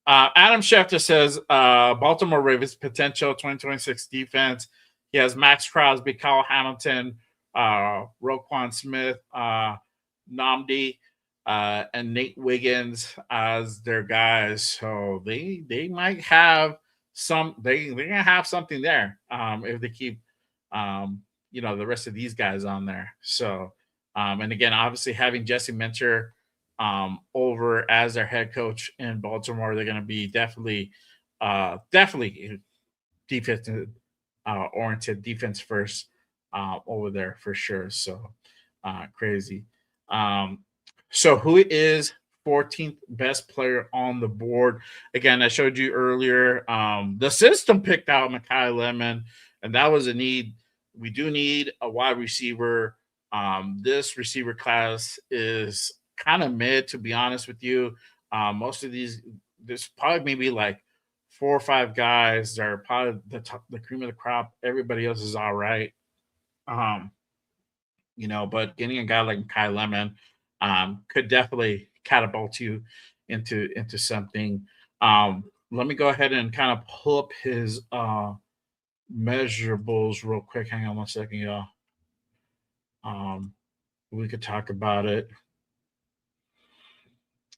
Speaker 1: Adam Schefter says Baltimore Ravens potential 2026 defense. He has Maxx Crosby, Kyle Hamilton, Roquan Smith, Namdi, and Nate Wiggins as their guys. So they might have some. They're gonna have something there if they keep the rest of these guys on there. So and again, obviously having Jesse Minter over as their head coach in Baltimore, they're going to be definitely defensive oriented, defense first over there for sure. So crazy. Um, so who is 14th best player on the board? Again, I showed you earlier. The system picked out Makai Lemon, and that was a need. We do need a wide receiver. This receiver class is kind of mid, to be honest with you. Most of these, there's probably maybe like 4 or 5 guys that are probably the cream of the crop. Everybody else is all right. Um, but getting a guy like Kai Lemon could definitely catapult you into something. Let me go ahead and kind of pull up his measurables real quick. Hang on one second, y'all. We could talk about it.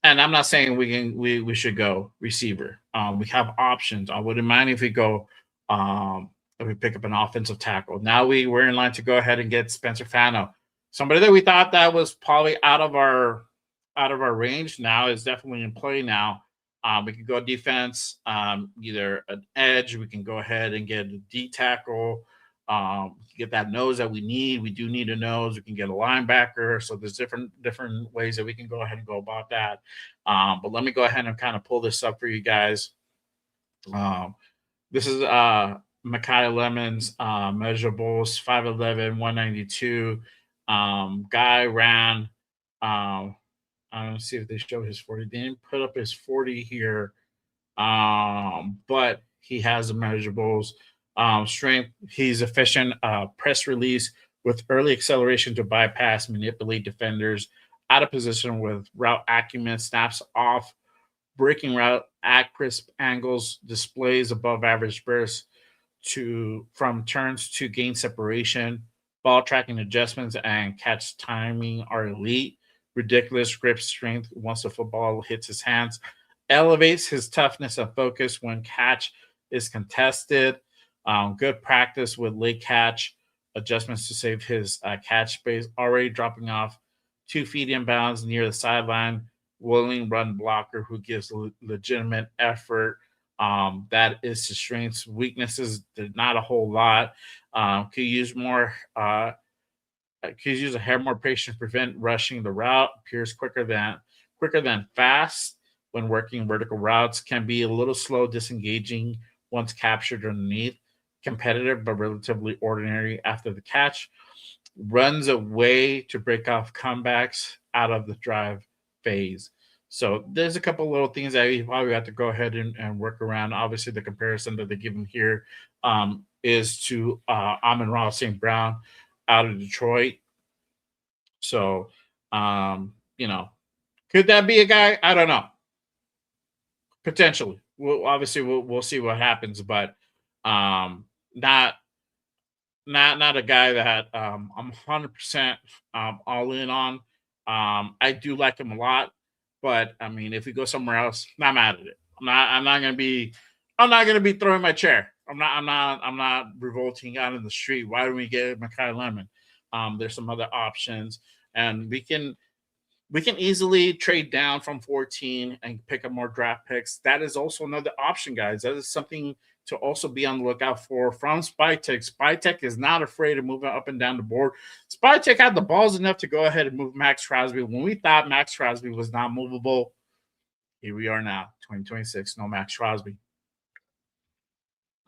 Speaker 1: And I'm not saying we should go receiver. We have options. I wouldn't mind if we go if we pick up an offensive tackle. Now we're in line to go ahead and get Spencer Fano, somebody that we thought that was probably out of our range. Now is definitely in play now. We can go defense, either an edge. We can go ahead and get a D tackle. Get that nose that we need. We do need a nose. We can get a linebacker. So there's different ways that we can go ahead and go about that. But let me go ahead and kind of pull this up for you guys. This is Makai Lemon's measurables: 5'11", 192. Guy ran. I don't see if they show his 40. They didn't put up his 40 here, but he has the measurables. Strength, he's efficient, press release with early acceleration to bypass, manipulate defenders, out of position with route acumen, snaps off, breaking route at crisp angles, displays above average bursts from turns to gain separation, ball tracking adjustments and catch timing are elite. Ridiculous grip strength once the football hits his hands, elevates his toughness and focus when catch is contested. Good practice with late catch adjustments to save his catch space. Already dropping off 2 feet inbounds near the sideline. Willing run blocker who gives legitimate effort. That is his strengths. Weaknesses, not a whole lot. Could use more. Could use a hair more patience, prevent rushing the route. Appears quicker than fast when working vertical routes. Can be a little slow disengaging once captured underneath. Competitive but relatively ordinary after the catch. Runs away to break off comebacks out of the drive phase. So there's a couple little things that you probably have to go ahead and work around. Obviously, the comparison that they give him here is to Amon-Ra St. Brown out of Detroit. So, could that be a guy? I don't know. Potentially. We'll see what happens, but not a guy that I'm 100% all in on. I do like him a lot, but I mean, if we go somewhere else, I'm mad at it. I'm not gonna be throwing my chair. I'm not revolting out in the street. Why don't we get Makai Lemon? There's some other options, and we can easily trade down from 14 and pick up more draft picks. That is also another option, guys. That is something to also be on the lookout for from SpyTech. SpyTech is not afraid of moving up and down the board. SpyTech had the balls enough to go ahead and move Maxx Crosby when we thought Maxx Crosby was not movable. Here we are now, 2026, no Maxx Crosby.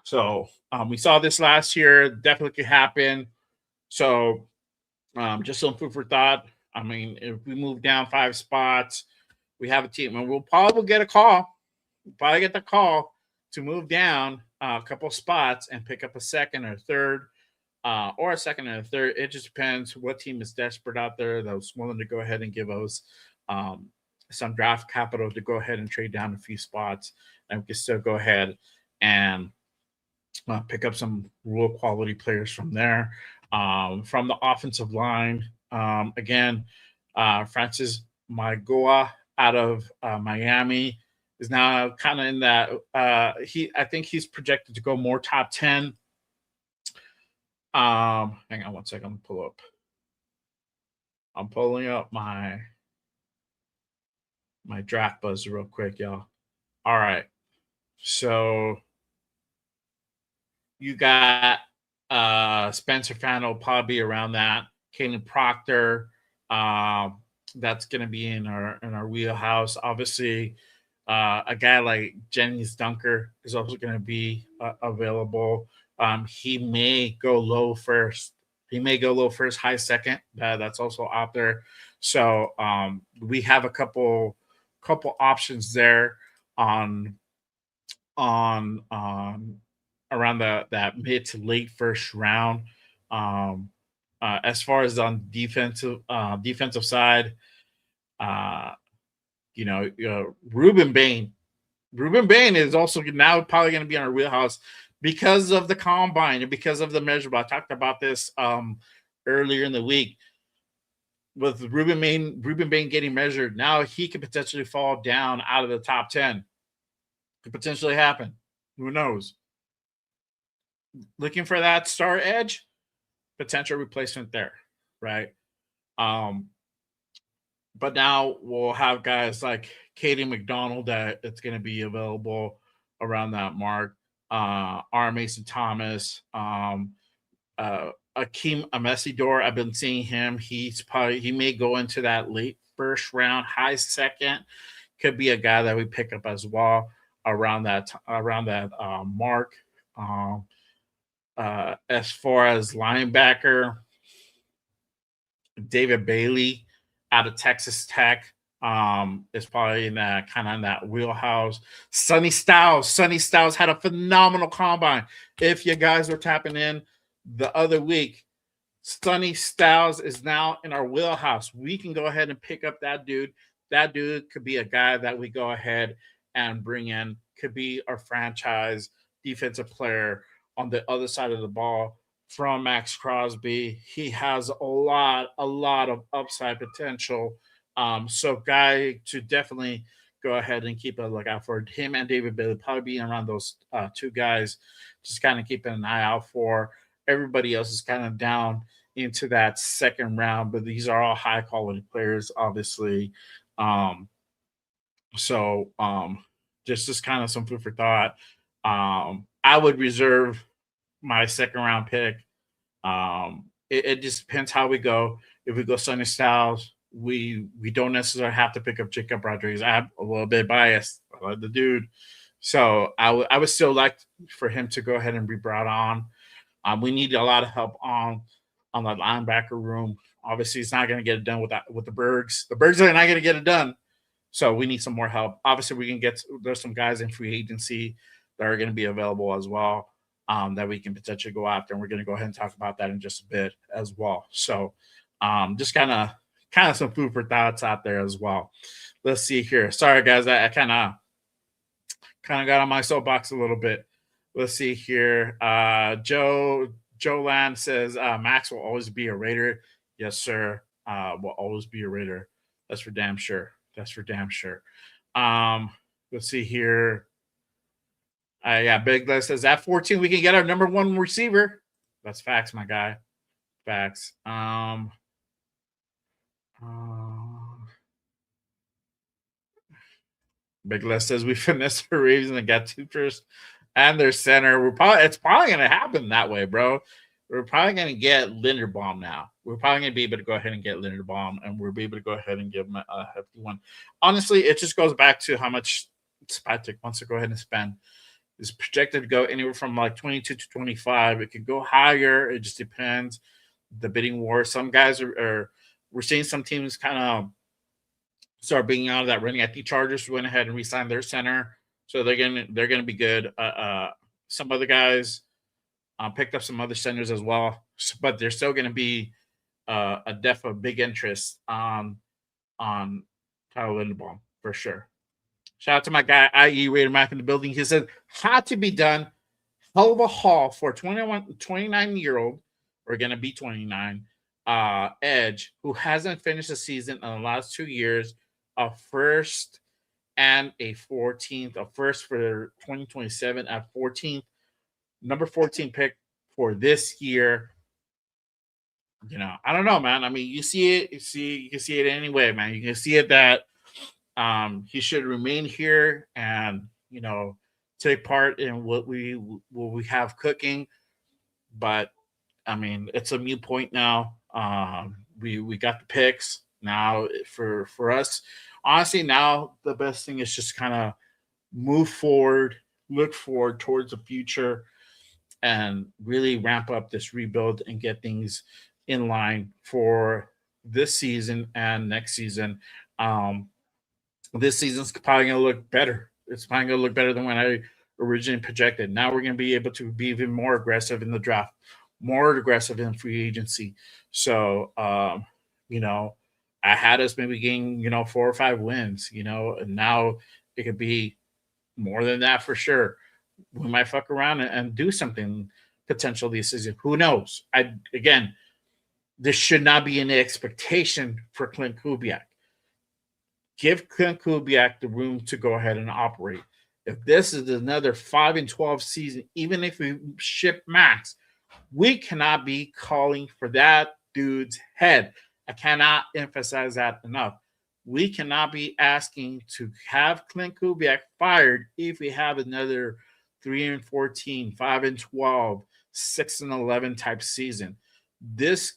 Speaker 1: So we saw this last year. Definitely could happen. So just some food for thought. I mean, if we move down 5 spots, we have a team, and we'll probably get a call. We'll probably get the call to move down a couple spots and pick up a second or third, or a second and a third. It just depends what team is desperate out there that's willing to go ahead and give us some draft capital to go ahead and trade down a few spots, and we can still go ahead and pick up some real quality players from there. From the offensive line, again, Francis Maigoa out of Miami is now kind of in that. I think he's projected to go more top 10. Hang on one second. I'm pulling up my draft buzzer real quick, y'all. All right. So you got Spencer Fan will probably be around that. Kaden Proctor, that's going to be in our wheelhouse. Obviously, a guy like Jennings Dunker is also going to be available. He may go low first. High second. That's also out there. So we have a couple options there on around that mid to late first round. As far as on defensive side, Ruben Bain. Ruben Bain is also now probably going to be in our wheelhouse because of the combine and because of the measurable. I talked about this earlier in the week with Ruben Bain getting measured. Now he could potentially fall down out of the top 10. Could potentially happen. Who knows? Looking for that star edge, potential replacement there, right? But now we'll have guys like Katie McDonald that it's going to be available around that mark. R. Mason Thomas, Akeem Amesidor. I've been seeing him. He may go into that late first round, high second. Could be a guy that we pick up as well around that mark. As far as linebacker, David Bailey out of Texas Tech is probably in that wheelhouse. Sonny Styles had a phenomenal combine. If you guys were tapping in the other week, Sonny Styles is now in our wheelhouse. We can go ahead and pick up that dude. That dude could be a guy that we go ahead and bring in. Could be our franchise defensive player on the other side of the ball from Maxx Crosby. He has a lot of upside potential. So guy to definitely go ahead and keep a lookout for him and David Bailey, probably being around those two guys, just kind of keeping an eye out for. Everybody else is kind of down into that second round, but these are all high quality players, obviously. Just kind of some food for thought. I would reserve my second round pick. It just depends how we go. If we go Sonny Styles, we don't necessarily have to pick up Jacob Rodriguez. I'm a little bit biased. I like the dude. So I would still like for him to go ahead and be brought on. We need a lot of help on the linebacker room. Obviously, it's not going to get it done with the Bergs. The Bergs are not going to get it done. So we need some more help. Obviously, there's some guys in free agency that are going to be available as well that we can potentially go after. And we're going to go ahead and talk about that in just a bit as well. So just kind of some food for thoughts out there as well. Let's see here. Sorry, guys. I kind of got on my soapbox a little bit. Let's see here. Joe Land says Maxx will always be a Raider. Yes, sir. Will always be a Raider. That's for damn sure. Let's see here. Big Les says at 14 we can get our number one receiver. That's facts, my guy. Facts. Big Les says we finessed the Ravens and got 2 first and their center. It's probably gonna happen that way, bro. We're probably gonna get Linderbaum now. We're probably gonna be able to go ahead and get Linderbaum, and we'll be able to go ahead and give him a hefty one. Honestly, it just goes back to how much Spatic wants to go ahead and spend. It's projected to go anywhere from like 22 to 25. It could go higher. It just depends. The bidding war. Some guys we're seeing some teams kind of start being out of that running. I think Chargers went ahead and re-signed their center, so they're gonna be good. Some other guys picked up some other centers as well, but there's still gonna be a big interest on Tyler Linderbaum, for sure. Shout out to my guy, IE Raider Mac in the building. He said, had to be done. Hell of a haul for 29-year-old, or going to be 29, Edge, who hasn't finished the season in the last 2 years, a first and a 14th, a first for 2027 at 14th, number 14 pick for this year. You know, I don't know, man. I mean, you see it, you can see it anyway, man. You can see it that he should remain here and, you know, take part in what we have cooking. But I mean, it's a mute point now. We got the picks now for us. Honestly, now the best thing is just kind of move forward, look forward towards the future, and really ramp up this rebuild and get things in line for this season and next season. This season's probably going to look better. It's probably going to look better than when I originally projected. Now we're going to be able to be even more aggressive in the draft, more aggressive in free agency. So, you know, I had us maybe getting, you know, 4 or 5 wins, you know, and now it could be more than that for sure. We might fuck around and do something potential this season. Who knows? Again, this should not be an expectation for Clint Kubiak. Give Clint Kubiak the room to go ahead and operate. If this is another 5-12 season, even if we ship Maxx, we cannot be calling for that dude's head. I cannot emphasize that enough. We cannot be asking to have Clint Kubiak fired if we have another 3-14, 5-12, 6-11 type season. This,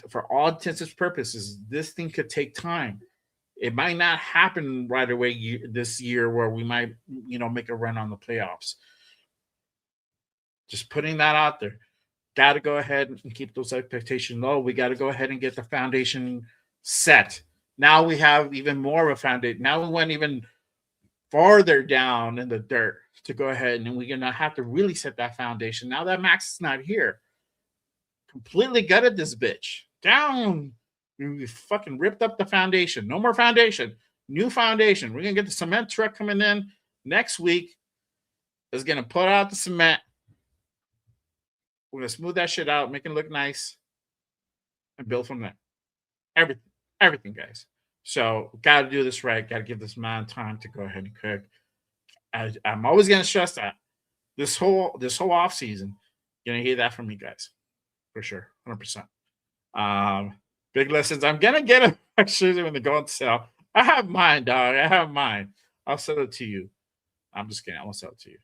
Speaker 1: for all intents and purposes, this thing could take time. It might not happen right away this year where we might, you know, make a run on the playoffs. Just putting that out there. Got to go ahead and keep those expectations low. We got to go ahead and get the foundation set. Now we have even more of a foundation. Now we went even farther down in the dirt to go ahead, and we're going to have to really set that foundation. Now that Maxx is not here, completely gutted this bitch. Down. We fucking ripped up the foundation. No more foundation. New foundation. We're going to get the cement truck coming in next week. It's going to put out the cement. We're going to smooth that shit out, make it look nice, and build from there. Everything, guys. So, got to do this right. Got to give this man time to go ahead and cook. I'm always going to stress that. This whole off season, you're going to hear that from me, guys. For sure. 100%. Big lessons. I'm going to get them actually when they go on sale. I have mine, dog. I have mine. I'll sell it to you. I'm just kidding. I won't sell it to you.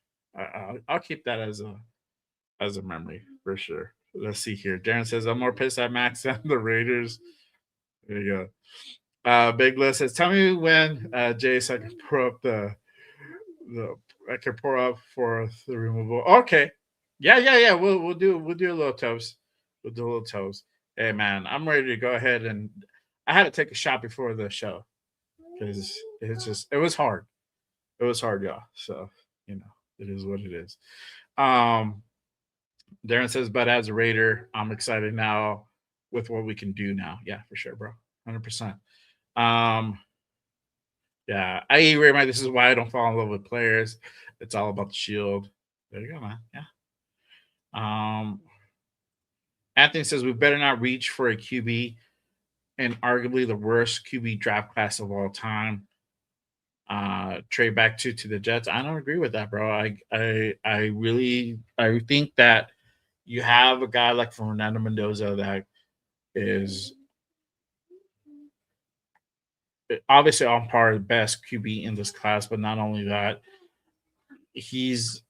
Speaker 1: I'll keep that as a memory for sure. Let's see here. Darren says, I'm more pissed at Maxx than the Raiders. There you go. Big List says, tell me when, Jay, so I can pour up I can pour up for the removal. Okay. Yeah. We'll do a little toast. We'll do a little toast. Hey man, I'm ready to go ahead, and I had to take a shot before the show because it was hard. It was hard, y'all. So, you know, it is what it is. Darren says, but as a Raider, I'm excited now with what we can do now. Yeah, for sure, bro. 100%. Yeah, I agree, man. This is why I don't fall in love with players. It's all about the shield. There you go, man. Yeah. Anthony says we better not reach for a QB and arguably the worst QB draft class of all time. Trade back to the Jets. I don't agree with that, bro. I think that you have a guy like Fernando Mendoza that is obviously on par the best QB in this class, but not only that, he's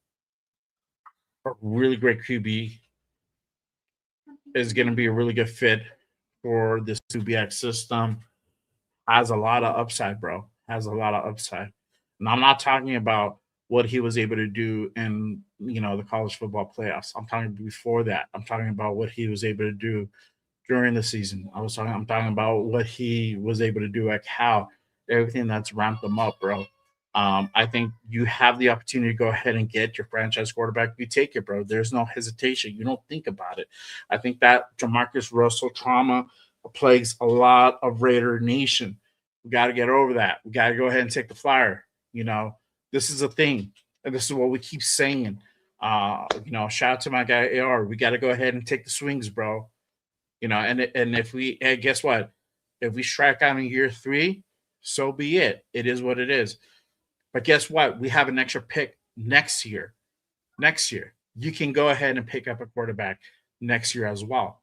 Speaker 1: a really great QB. Is going to be a really good fit for this 2BX system. Has a lot of upside, bro. Has a lot of upside. And I'm not talking about what he was able to do in, you know, the college football playoffs. I'm talking before that. I'm talking about what he was able to do during the season. I'm talking about what he was able to do at Cal. Everything that's ramped them up, bro. I think you have the opportunity to go ahead and get your franchise quarterback. You take it, bro. There's no hesitation. You don't think about it. I think that Jamarcus Russell trauma plagues a lot of Raider Nation. We got to get over that. We got to go ahead and take the flyer. This is a thing, and this is what we keep saying. Shout out to my guy AR. We got to go ahead and take the swings, bro. And if we, hey, guess what? If we strike out in year 3, so be it. It is what it is. But guess what? We have an extra pick next year. Next year, you can go ahead and pick up a quarterback next year as well.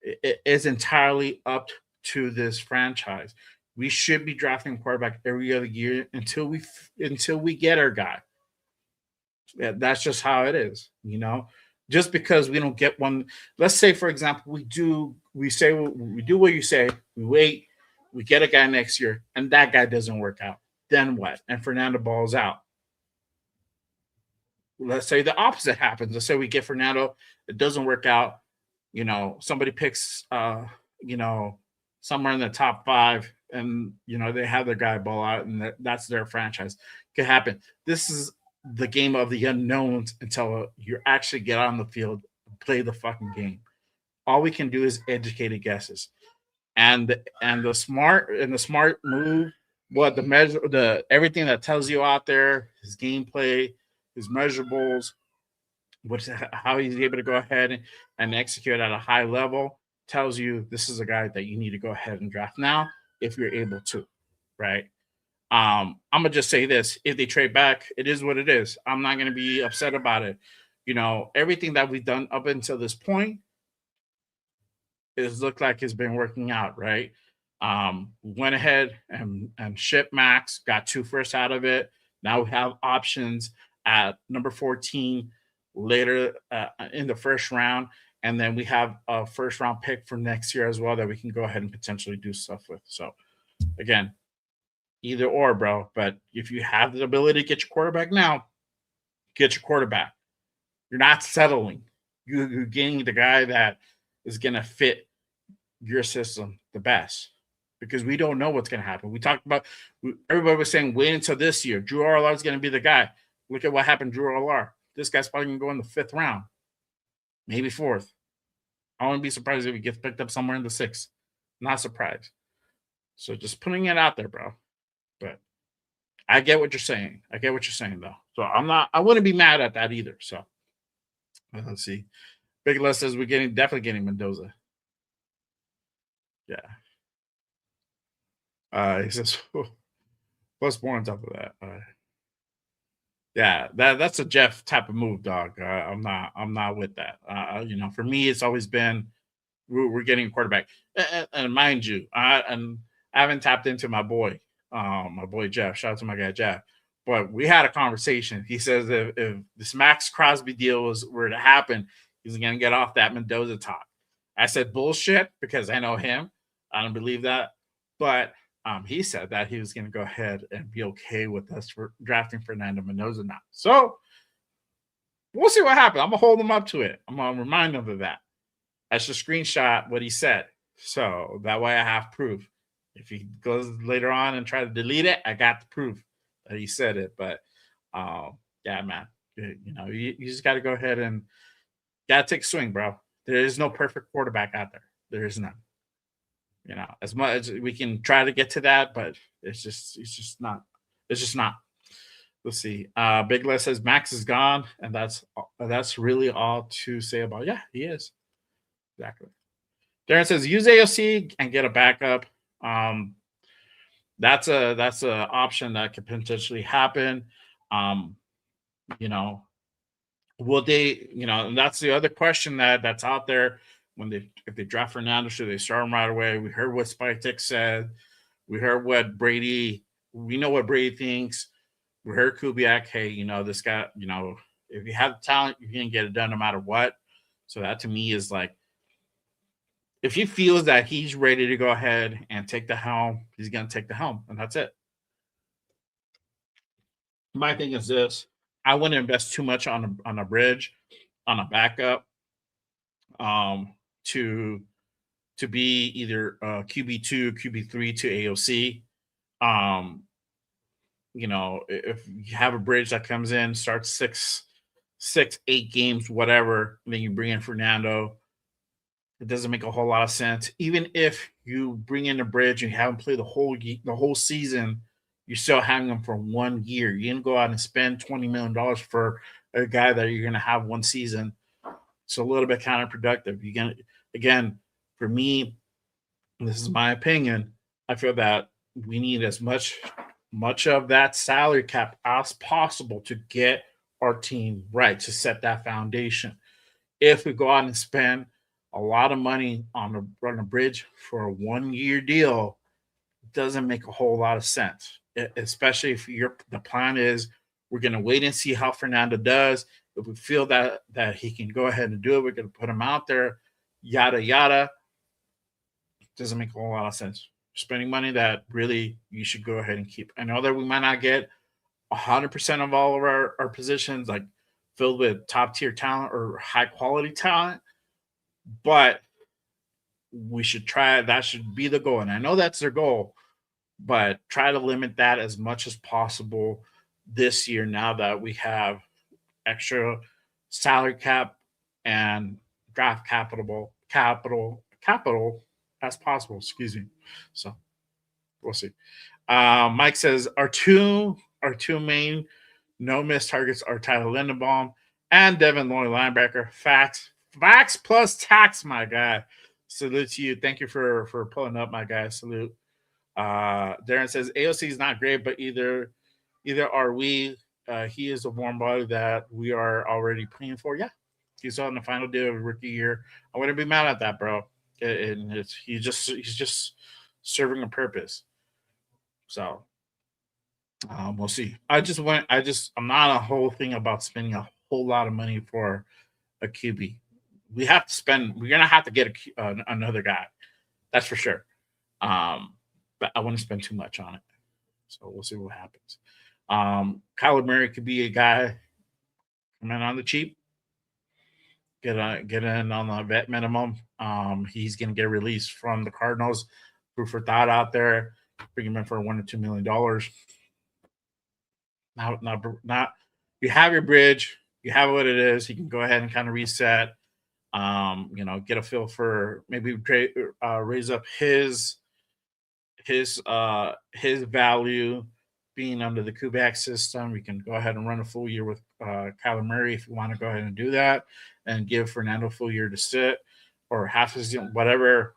Speaker 1: It is entirely up to this franchise. We should be drafting a quarterback every other year until we get our guy. Yeah, that's just how it is. Just because we don't get one. Let's say, for example, we do what you say. We wait, we get a guy next year, and that guy doesn't work out. Then what? And Fernando balls out. Let's say the opposite happens. Let's say we get Fernando, it doesn't work out. Somebody picks, somewhere in the top 5, and they have their guy ball out, and that's their franchise. Could happen. This is the game of the unknowns until you actually get on the field and play the fucking game. All we can do is educated guesses, and the smart move, what the measure, everything that tells you out there, his gameplay, his measurables, how he's able to go ahead and execute at a high level, tells you this is a guy that you need to go ahead and draft now if you're able to, right? I'm gonna just say this: if they trade back, it is what it is. I'm not gonna be upset about it. Everything that we've done up until this point is looked like it's been working out, right? We went ahead and shipped Maxx, got 2 firsts out of it. Now we have options at number 14 later in the first round, and then we have a first round pick for next year as well that we can go ahead and potentially do stuff with. So again, either or, bro. But if you have the ability to get your quarterback now, get your quarterback. You're not settling. You're getting the guy that is going to fit your system the best, because we don't know what's going to happen. We talked about, everybody was saying wait until this year. Drew RLR is going to be the guy. Look at what happened to Drew RLR. This guy's probably going to go in the 5th round, maybe 4th. I wouldn't be surprised if he gets picked up somewhere in the 6th. Not surprised. So just putting it out there, bro. But I get what you're saying. I get what you're saying, though. So I wouldn't be mad at that either. So let's see. Big Les says we're definitely getting Mendoza. Yeah. He says, what's more on top of that? Yeah, that's a Jeff type of move, dog. I'm not with that. For me, it's always been we're getting a quarterback, and mind you, I haven't tapped into my boy Jeff. Shout out to my guy Jeff. But we had a conversation. He says if this Maxx Crosby deal were to happen, he's gonna get off that Mendoza talk. I said bullshit because I know him. I don't believe that. But he said that he was going to go ahead and be okay with us for drafting Fernando Mendoza now. So we'll see what happens. I'm going to hold him up to it. I'm going to remind him of that. I should screenshot what he said. So that way I have proof. If he goes later on and try to delete it, I got the proof that he said it. But yeah, man, you just got to go ahead and got to take a swing, bro. There is no perfect quarterback out there. There is none. As much as we can try to get to that, but it's just not. Let's see. Big Les says Maxx is gone, and that's really all to say about it. Yeah, he is. Exactly. Darren says use AOC and get a backup. That's a option that could potentially happen. Will they, and that's the other question that's out there. If they draft Fernando, should they start him right away? We heard what Spytek said. We heard what Brady. We know what Brady thinks. We heard Kubiak. Hey, this guy. If you have the talent, you can get it done no matter what. So that to me is like, if he feels that he's ready to go ahead and take the helm, he's going to take the helm, and that's it. My thing is this: I wouldn't invest too much on a bridge, on a backup. To be either QB2, QB3 to AOC. If you have a bridge that comes in, starts 6, 8 games, whatever, and then you bring in Fernando, It doesn't make a whole lot of sense. Even if you bring in a bridge and you haven't played the whole season, you're still having them for 1 year. You didn't go out and spend $20 million for a guy that you're going to have one season. It's a little bit counterproductive. You can again, for me, this is my opinion. I feel that we need as much of that salary cap as possible to get our team right, to set that foundation. If we go out and spend a lot of money on a bridge for a 1 year deal, it doesn't make a whole lot of sense. Especially if the plan is we're going to wait and see how Fernando does. If we feel that he can go ahead and do it, we're going to put him out there. Yada yada. Doesn't make a whole lot of sense. Spending money that really you should go ahead and keep. I know that we might not get 100% of all of our positions like filled with top tier talent or high quality talent, but we should try. That should be the goal. And I know that's their goal, but try to limit that as much as possible this year now that we have extra salary cap and draft capital as possible. Excuse me. So we'll see. Mike says our two main no miss targets are Tyler Lindenbaum and Devin Lloyd linebacker. Facts plus tax, my guy. Salute to you. Thank you for pulling up, my guy. Salute. Darren says AOC is not great, but either are we. He is a warm body that we are already paying for. Yeah, he's on the final day of rookie year. I wouldn't be mad at that, bro. He's just serving a purpose. So we'll see. I'm not a whole thing about spending a whole lot of money for a QB. We're gonna have to get another guy. That's for sure. But I wouldn't spend too much on it. So we'll see what happens. Kyler Murray could be a guy coming on the cheap, get in on the vet minimum. He's gonna get released from the Cardinals. Proof for thought out there. Bring him in for $1 or $2 million. Not. You have your bridge. You have what it is. You can go ahead and kind of reset. Get a feel for maybe raise up his value being under the Kubiak system. We can go ahead and run a full year with Kyler Murray if you want to go ahead and do that, and give Fernando a full year to sit or half his whatever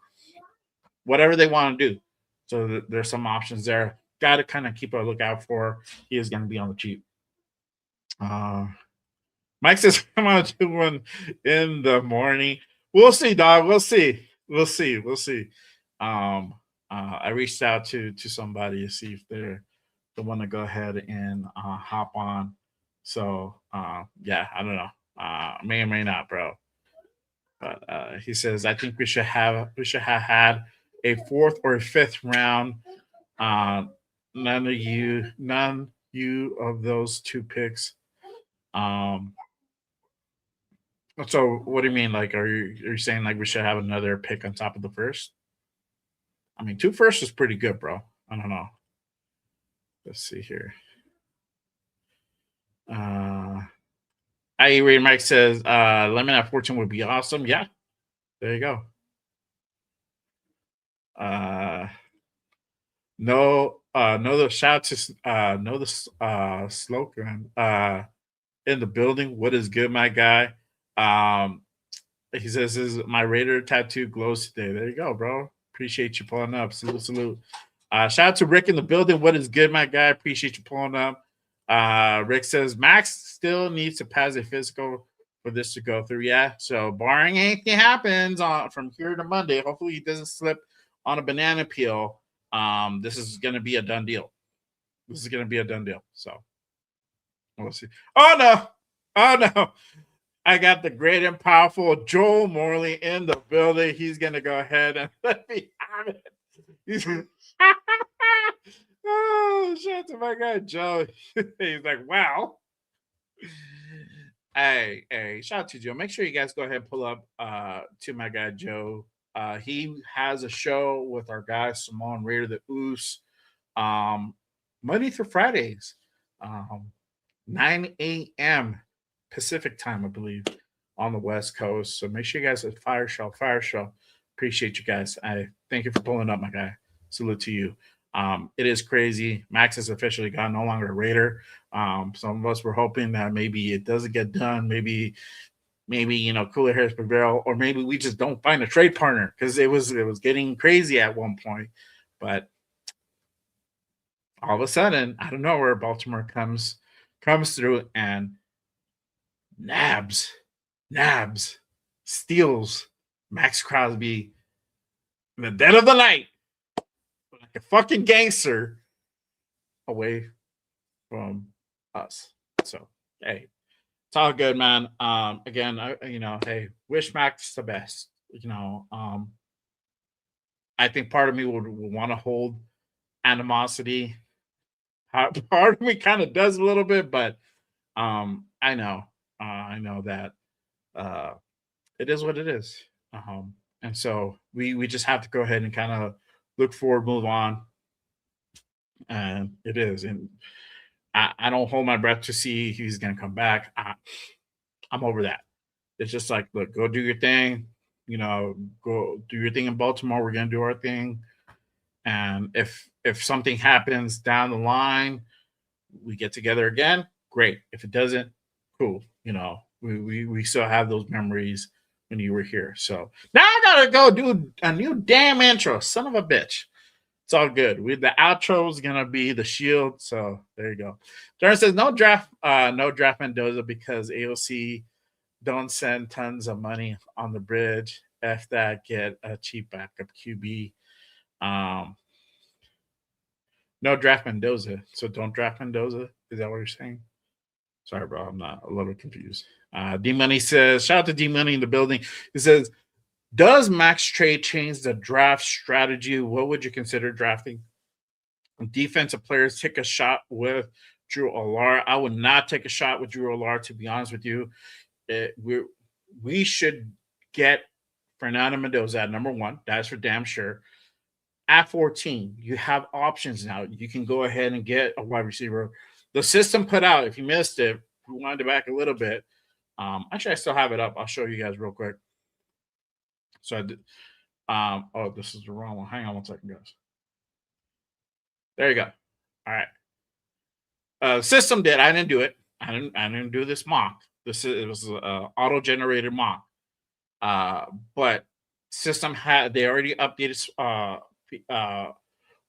Speaker 1: they want to do. So there's some options there. Got to kind of keep a lookout for. He is going to be on the cheap. Mike says, "Come on, 2-1 in the morning." We'll see, dog. We'll see. I reached out to somebody to see if they want to go ahead and hop on. So yeah, I don't know. May or may not, bro. But he says, "I think we should have had a fourth or a fifth round. None of those two picks." So what do you mean? Like, are you saying like we should have another pick on top of the first? I mean, 2 firsts is pretty good, bro. I don't know. Let's see here. IE Ray Mike says, Lemon at 14 would be awesome. Yeah. There you go. The shout to Slogan in the building. What is good, my guy? He says, "Is my Raider tattoo glows today?" There you go, bro. Appreciate you pulling up. Salute. Shout out to Rick in the building. What is good, my guy? Appreciate you pulling up. Rick says Maxx still needs to pass a physical for this to go through. Yeah. So barring anything happens from here to Monday, hopefully he doesn't slip on a banana peel. This is gonna be a done deal. So we'll see. Oh no. I got the great and powerful Joel Morley in the building. He's gonna go ahead and let me have it. Oh, shout out to my guy Joe. He's like, wow. Hey, shout out to Joe. Make sure you guys go ahead and pull up to my guy Joe. He has a show with our guy Simone Raider the Oos, Monday through Fridays, 9 a.m. Pacific time, I believe, on the West Coast. So make sure you guys at Fire Show. Appreciate you guys. I thank you for pulling up, my guy. Salute to you. It is crazy. Maxx is officially gone, no longer a Raider. Some of us were hoping that maybe it doesn't get done. Maybe Cooler Harris Bavero, or maybe we just don't find a trade partner, because it was getting crazy at one point. But all of a sudden, I don't know where Baltimore comes through and nabs steals Maxx Crosby in the dead of the night like a fucking gangster away from us. So hey, it's all good, man. Again, hey, wish Maxx the best. I think part of me would want to hold animosity. Part of me kind of does a little bit, but I know that it is what it is. And so we just have to go ahead and kind of look forward, move on. And it is. And I don't hold my breath to see if he's going to come back. I'm over that. It's just like, look, go do your thing. Go do your thing in Baltimore. We're going to do our thing. And if something happens down the line, we get together again, great. If it doesn't, cool. We still have those memories when you were here. So now I gotta go do a new damn intro. Son of a bitch. It's all good. The outro is gonna be the Shield. So there you go. Darren says no draft Mendoza because AOC don't send tons of money on the bridge. F that, get a cheap backup QB. No draft Mendoza. So don't draft Mendoza. Is that what you're saying? Sorry, bro. I'm not a little confused. D Money says, shout out to D Money in the building. He says, does Maxx trade change the draft strategy? What would you consider drafting? Defensive players, take a shot with Drew Allar. I would not take a shot with Drew Allar, to be honest with you. We should get Fernando Mendoza at number 1. That's for damn sure. At 14, you have options now. You can go ahead and get a wide receiver. The system put out, if you missed it, rewind it back a little bit. Actually, I still have it up. I'll show you guys real quick. So I did. Oh, this is the wrong one. Hang on one second, guys. There you go. All right. System did. I didn't do it. I didn't do this mock. It was an auto-generated mock. But system they already updated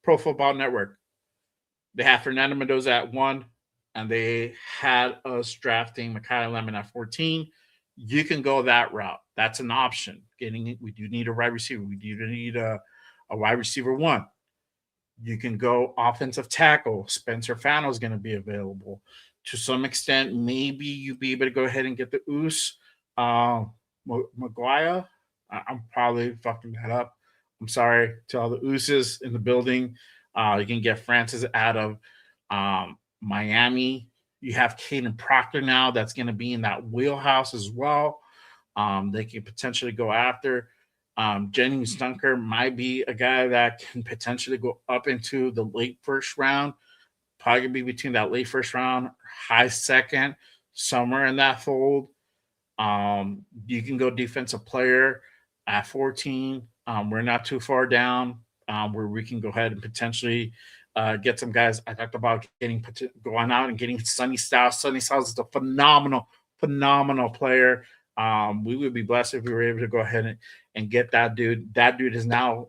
Speaker 1: Pro Football Network. They had Fernando Mendoza at 1, and they had us drafting Mekhi Lemon at 14. You can go that route. That's an option. We do need a wide receiver. We do need a wide receiver 1. You can go offensive tackle. Spencer Fano is going to be available. To some extent, maybe you'll be able to go ahead and get the Oos Maguire. I'm probably fucking that up. I'm sorry to all the Ooses in the building. You can get Francis out of Miami. You have Caden Proctor now that's going to be in that wheelhouse as well. They can potentially go after. Jennings Dunker might be a guy that can potentially go up into the late first round. Probably be between that late first round, high second, somewhere in that fold. You can go defensive player at 14. We're not too far down where we can go ahead and potentially get some guys. I talked about going out and getting Sonny Styles. Sonny Styles is a phenomenal player. We would be blessed if we were able to go ahead and get that dude. That dude is now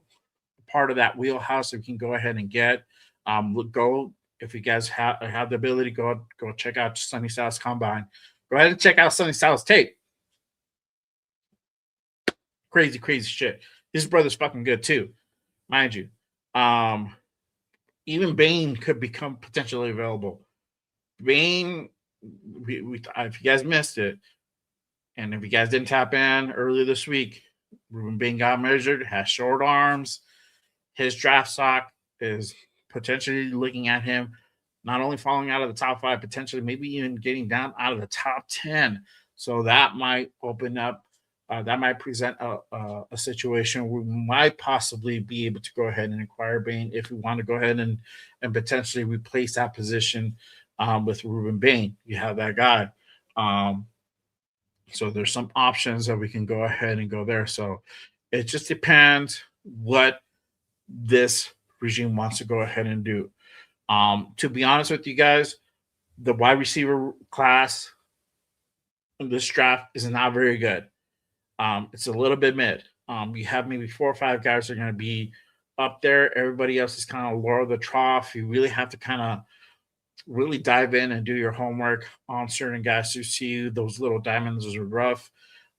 Speaker 1: part of that wheelhouse that we can go ahead and get. Go if you guys have the ability, go check out Sonny Styles Combine. Go ahead and check out Sonny Styles tape. Crazy shit. His brother's fucking good too, mind you. Even Bane could become potentially available. Bane, if you guys missed it, and if you guys didn't tap in earlier this week, Ruben Bane got measured, has short arms. His draft stock is potentially looking at him not only falling out of the top 5, potentially maybe even getting down out of the top 10. So that might open up. That might present a situation where we might possibly be able to go ahead and acquire Bane if we want to go ahead and potentially replace that position with Ruben Bane. You have that guy. So there's some options that we can go ahead and go there. So it just depends what this regime wants to go ahead and do. To be honest with you guys, the wide receiver class in this draft is not very good. It's a little bit mid. You have maybe 4 or 5 guys that are going to be up there. Everybody else is kind of lower the trough. You really have to kind of really dive in and do your homework on certain guys to see those little diamonds are rough.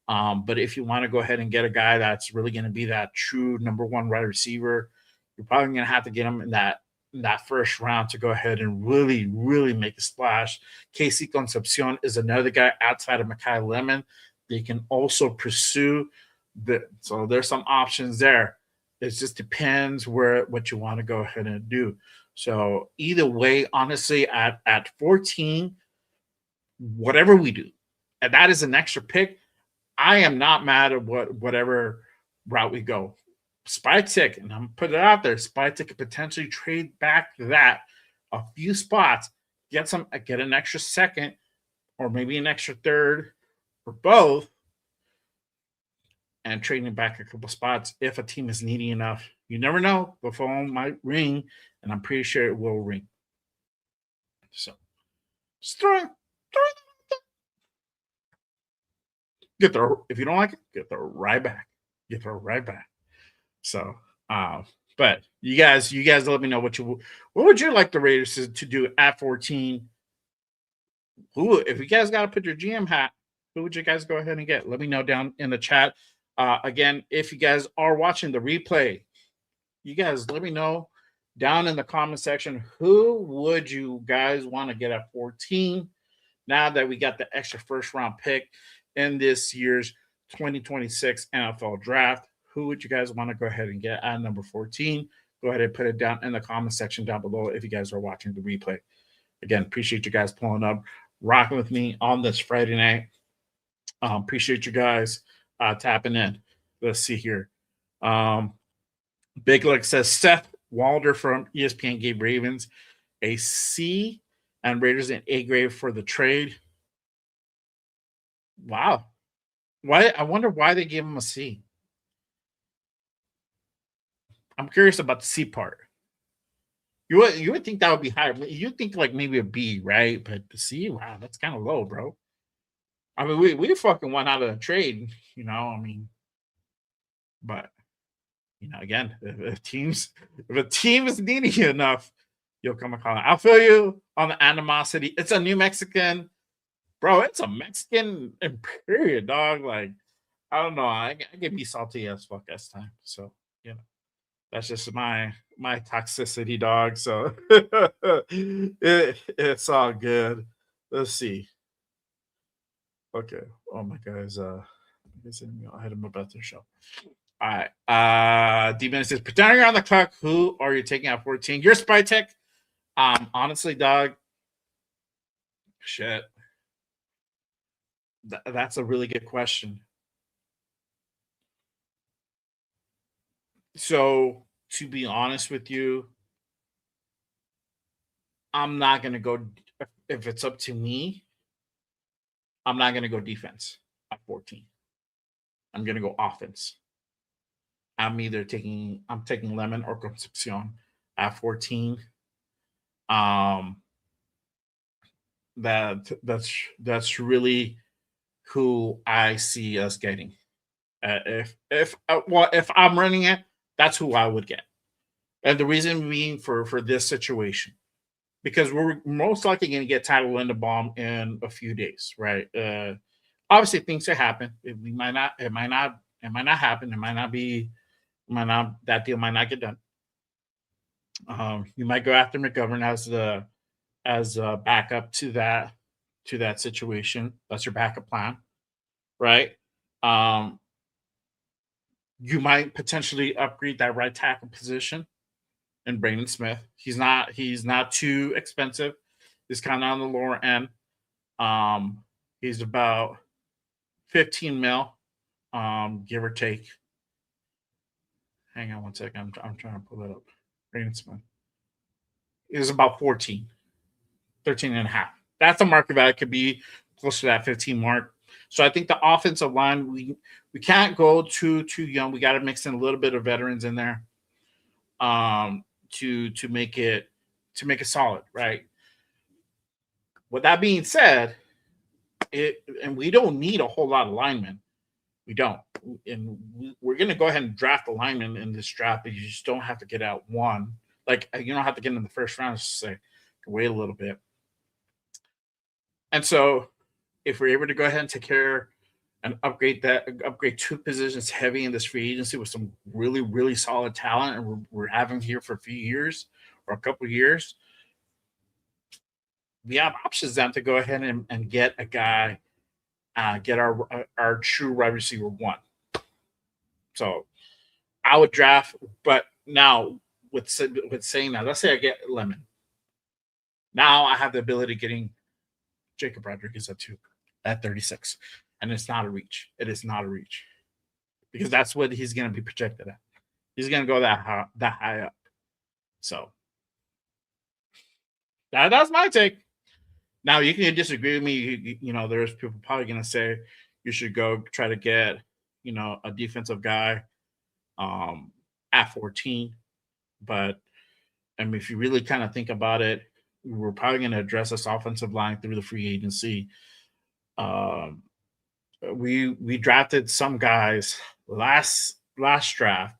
Speaker 1: But if you want to go ahead and get a guy that's really going to be that true number one wide receiver, you're probably going to have to get him in that first round to go ahead and really, really make a splash. Casey Concepcion is another guy outside of Makai Lemon. They can also pursue so there's some options there. It just depends what you want to go ahead and do. So either way, honestly, at 14, whatever we do, and that is an extra pick, I am not mad at whatever route we go. Spytek, and I'm putting it out there, Spytek could potentially trade back that a few spots, get an extra second, or maybe an extra third, or both, and trading back a couple spots if a team is needy enough. You never know. The phone might ring, and I'm pretty sure it will ring. So, just throw it. If you don't like it, get the right back. Get the right back. So, but you guys let me know what would you like the Raiders to do at 14? If you guys got to put your GM hat, who would you guys go ahead and get? Let me know down in the chat. Again, if you guys are watching the replay, you guys let me know down in the comment section, who would you guys want to get at 14 now that we got the extra first round pick in this year's 2026 NFL draft? Who would you guys want to go ahead and get at number 14? Go ahead and put it down in the comment section down below if you guys are watching the replay. Again, appreciate you guys pulling up, rocking with me on this Friday night. Appreciate you guys tapping in. Let's see here. Big Luck says Seth Walder from ESPN gave Ravens a C and Raiders an A grade for the trade. Wow. Why? I wonder why they gave him a C. I'm curious about the C part. You would think that would be higher. You'd think like maybe a B, right? But the C, wow, that's kind of low, bro. I mean, we fucking won out of the trade, you know. I mean, but you know, again, if a team is needy enough, you'll come and call it. I'll feel you on the animosity. It's a New Mexican, bro. It's a Mexican period, dog. Like, I don't know. I can be salty as fuck this time. So, you know, that's just my toxicity, dog. So it's all good. Let's see. Okay. Oh my guys. I had him about their show. All right. D-Man says, pretending you're on the clock, who are you taking at 14? You're Spytek. Honestly, dog. Shit. That's a really good question. So, to be honest with you, I'm not going to go, if it's up to me, I'm not going to go defense at 14. I'm going to go offense. I'm taking Lemon or Concepcion at 14. That's really who I see us getting. If I'm running it, that's who I would get. And the reason being for this situation, because we're most likely going to get Tyler Linderbaum in a few days, right? Obviously, things could happen. It might not happen. It might not be. That deal might not get done. You might go after McGovern as a backup to that situation. That's your backup plan, right? You might potentially upgrade that right tackle position in Braden Smith. He's not too expensive. He's kind of on the lower end. He's about 15 mil, give or take. Hang on one second. I'm trying to pull it up. Braden Smith is about 13 and a half. That's a market value. Could be close to that 15 mark. So I think the offensive line, we can't go too young. We got to mix in a little bit of veterans in there, to make it solid, right? With that being said, and we don't need a whole lot of linemen. We don't, and we're going to go ahead and draft a lineman in this draft, but you just don't have to get out one. Like, you don't have to get in the first round. Just say wait a little bit. And so, if we're able to go ahead and take care and upgrade two positions heavy in this free agency with some really solid talent, and we're having here for a few years or a couple of years, we have options then to go ahead and get a guy, get our true wide receiver one. So I would draft, but now with saying that, let's say I get Lemon. Now I have the ability of getting Jacob Rodriguez at 36, and it's not a reach. It is not a reach because that's what he's going to be projected at. He's going to go that high up. So that's my take. Now you can disagree with me. You know, there's people probably going to say you should go try to get, you know, a defensive guy at 14. But I mean, if you really kind of think about it, we're probably going to address this offensive line through the free agency. We drafted some guys last draft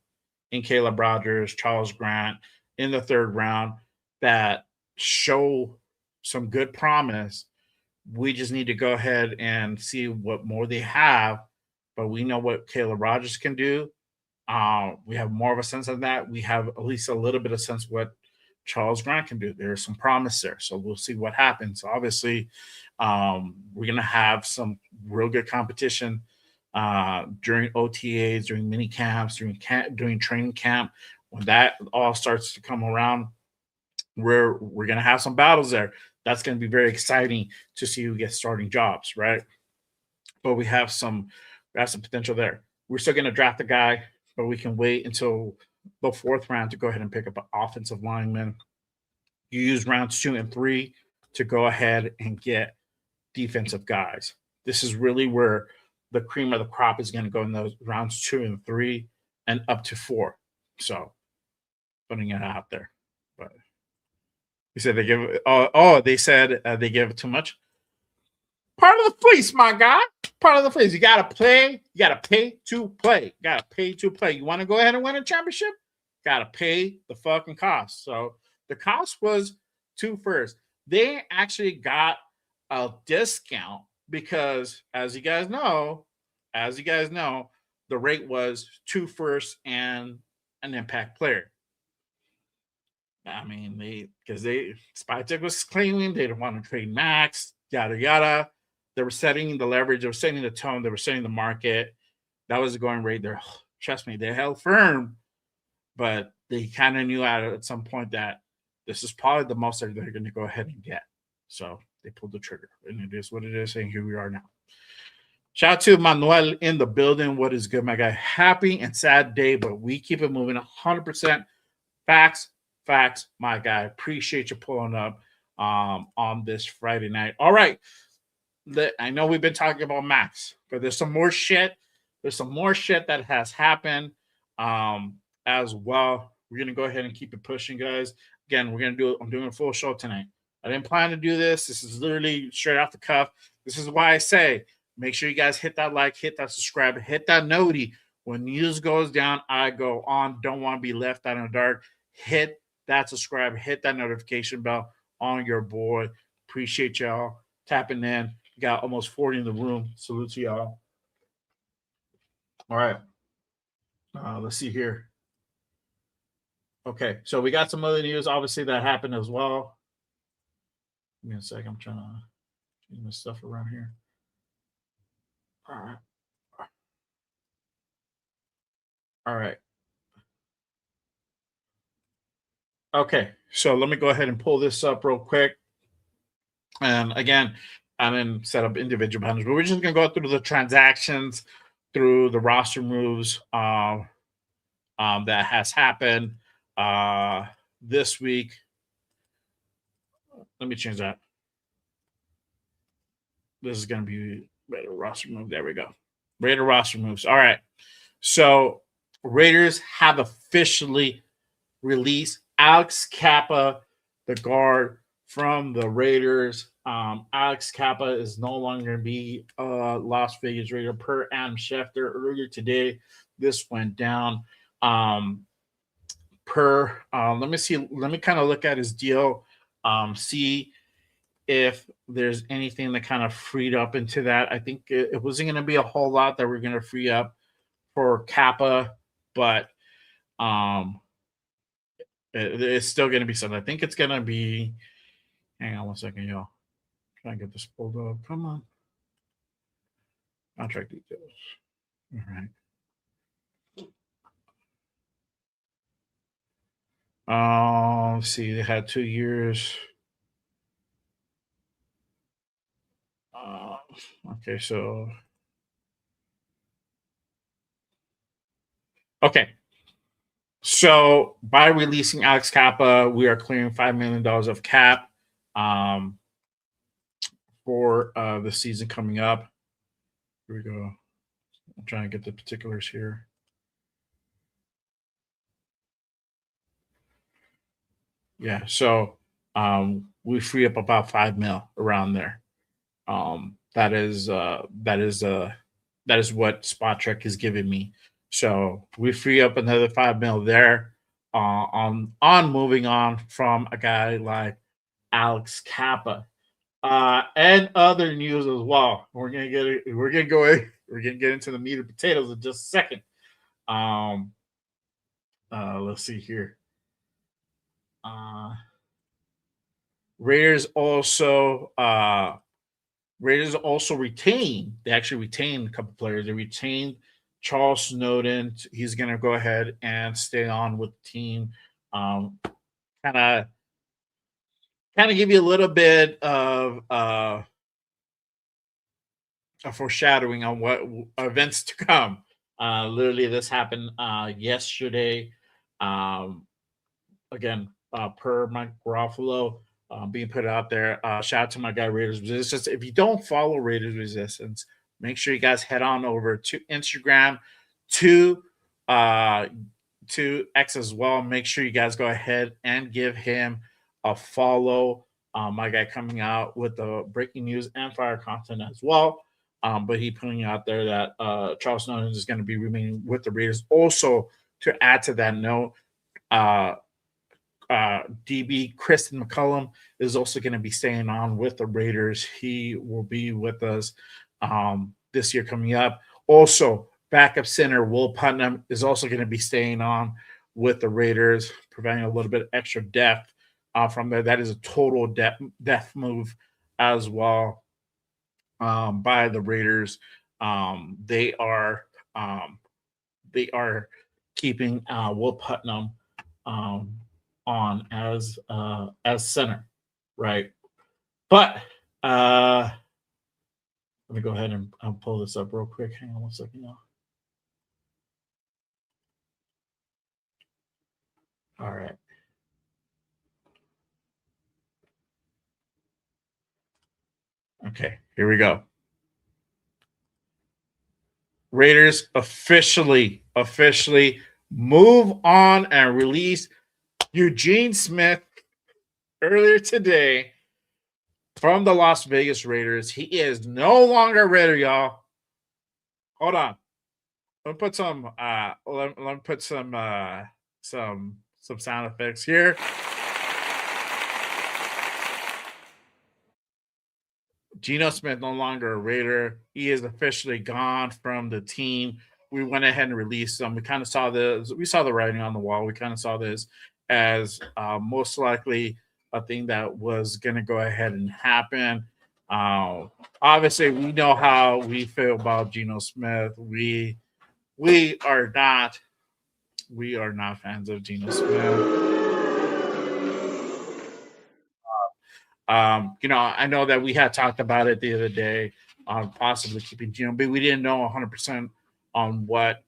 Speaker 1: in Caleb Rogers, Charles Grant in the 3rd round that show some good promise. We just need to go ahead and see what more they have, but we know what Caleb Rogers can do. We have more of a sense of that. We have at least a little bit of sense what Charles Grant can do. There's some promise there, so we'll see what happens. Obviously, we're going to have some real good competition during OTAs, during mini camps, during training camp. When that all starts to come around, we're going to have some battles there. That's going to be very exciting to see who gets starting jobs, right? But we have some potential there. We're still going to draft a guy, but we can wait until the 4th round to go ahead and pick up an offensive lineman. You use rounds 2 and 3 to go ahead and get defensive guys. This is really where the cream of the crop is going to go in those rounds 2 and 3 and up to 4. So putting it out there. But you said they give they said they give too much. Part of the fleece, my guy. Part of the fleece. You gotta play. You gotta pay to play. You gotta pay to play. You want to go ahead and win a championship? Gotta pay the fucking cost. So the cost was 2 firsts. They actually got a discount because, as you guys know, the rate was 2 firsts and an impact player. I mean, Spytech was claiming they didn't want to trade Maxx, yada yada. They were setting the leverage, they were setting the tone, they were setting the market. That was the going rate there. Trust me, they held firm, but they kind of knew at some point that this is probably the most that they're going to go ahead and get. So they pulled the trigger, and it is what it is. And here we are now. Shout out to Manuel in the building. What is good, my guy? Happy and sad day, but we keep it moving 100%. Facts, my guy. Appreciate you pulling up on this Friday night. All right. I know we've been talking about Maxx, but there's some more shit. There's some more shit that has happened as well. We're going to go ahead and keep it pushing, guys. Again, I'm doing a full show tonight. I didn't plan to do this. This is literally straight off the cuff. This is why I say, make sure you guys hit that like, hit that subscribe, hit that noti. When news goes down, I go on. Don't want to be left out in the dark. Hit that subscribe, hit that notification bell on your boy. Appreciate y'all tapping in. Got almost 40 in the room. Salute to y'all. All right. Let's see here. Okay, so we got some other news, obviously, that happened as well. Give me a sec. I'm trying to change my stuff around here. All right. All right. Okay, so let me go ahead and pull this up real quick. And again, I didn't set up individual banners, but we're just going to go through the transactions, through the roster moves that has happened this week. Let me change that. This is going to be Raider roster move. There we go. Raider roster moves. All right. So Raiders have officially released Alex Kappa, the guard from the Raiders. Alex Kappa is no longer going to be Las Vegas Raider per Adam Schefter earlier today. This went down. Let me see. Let me kind of look at his deal. See if there's anything that kind of freed up into that. I think it wasn't going to be a whole lot that we're going to free up for Kappa, but it's still going to be something. I think it's going to be. Hang on one second, y'all. Try and get this pulled up. Come on. Contract details. All right. Let's see. They had 2 years. Okay, so okay. So by releasing Alex Kappa, we are clearing $5 million of cap for the season coming up. Here we go. I'm trying to get the particulars here. Yeah, so we free up about 5 mil around there. That is what Spot Trek is giving me. So we free up another 5 mil there on moving on from a guy like Alex Kappa. And other news as well. We're gonna get into the meat and potatoes in just a second. Let's see here. Raiders also retain. They actually retained a couple players. They retained Charles Snowden. He's going to go ahead and stay on with the team. Kind of give you a little bit of a foreshadowing on what events to come. Literally, this happened yesterday. Again, per Mike Garofalo being put out there. Shout out to my guy Raiders Resistance. If you don't follow Raiders Resistance, make sure you guys head on over to Instagram, to X as well. Make sure you guys go ahead and give him a follow. My guy coming out with the breaking news and fire content as well. But he putting out there that Charles Snowden is going to be remaining with the Raiders. Also, to add to that note, DB Kristen McCullum is also going to be staying on with the Raiders. He will be with us this year coming up. Also, backup center Will Putnam is also going to be staying on with the Raiders, providing a little bit of extra depth from there. That is a total depth move as well by the Raiders. They are keeping Will Putnam on as center, right? But let me go ahead and pull this up real quick. Hang on one second now. All right. Okay, here we go. Raiders officially move on and release Eugene Smith earlier today from the Las Vegas Raiders. He is no longer a Raider, y'all. Hold on. Let me put some some sound effects here. Geno Smith no longer a Raider. He is officially gone from the team. We went ahead and released him. We kind of saw we saw the writing on the wall. We kind of saw this as most likely a thing that was going to go ahead and happen. Obviously, we know how we feel about Geno Smith. We are not fans of Geno Smith. I know that we had talked about it the other day on possibly keeping Geno, but we didn't know 100% on what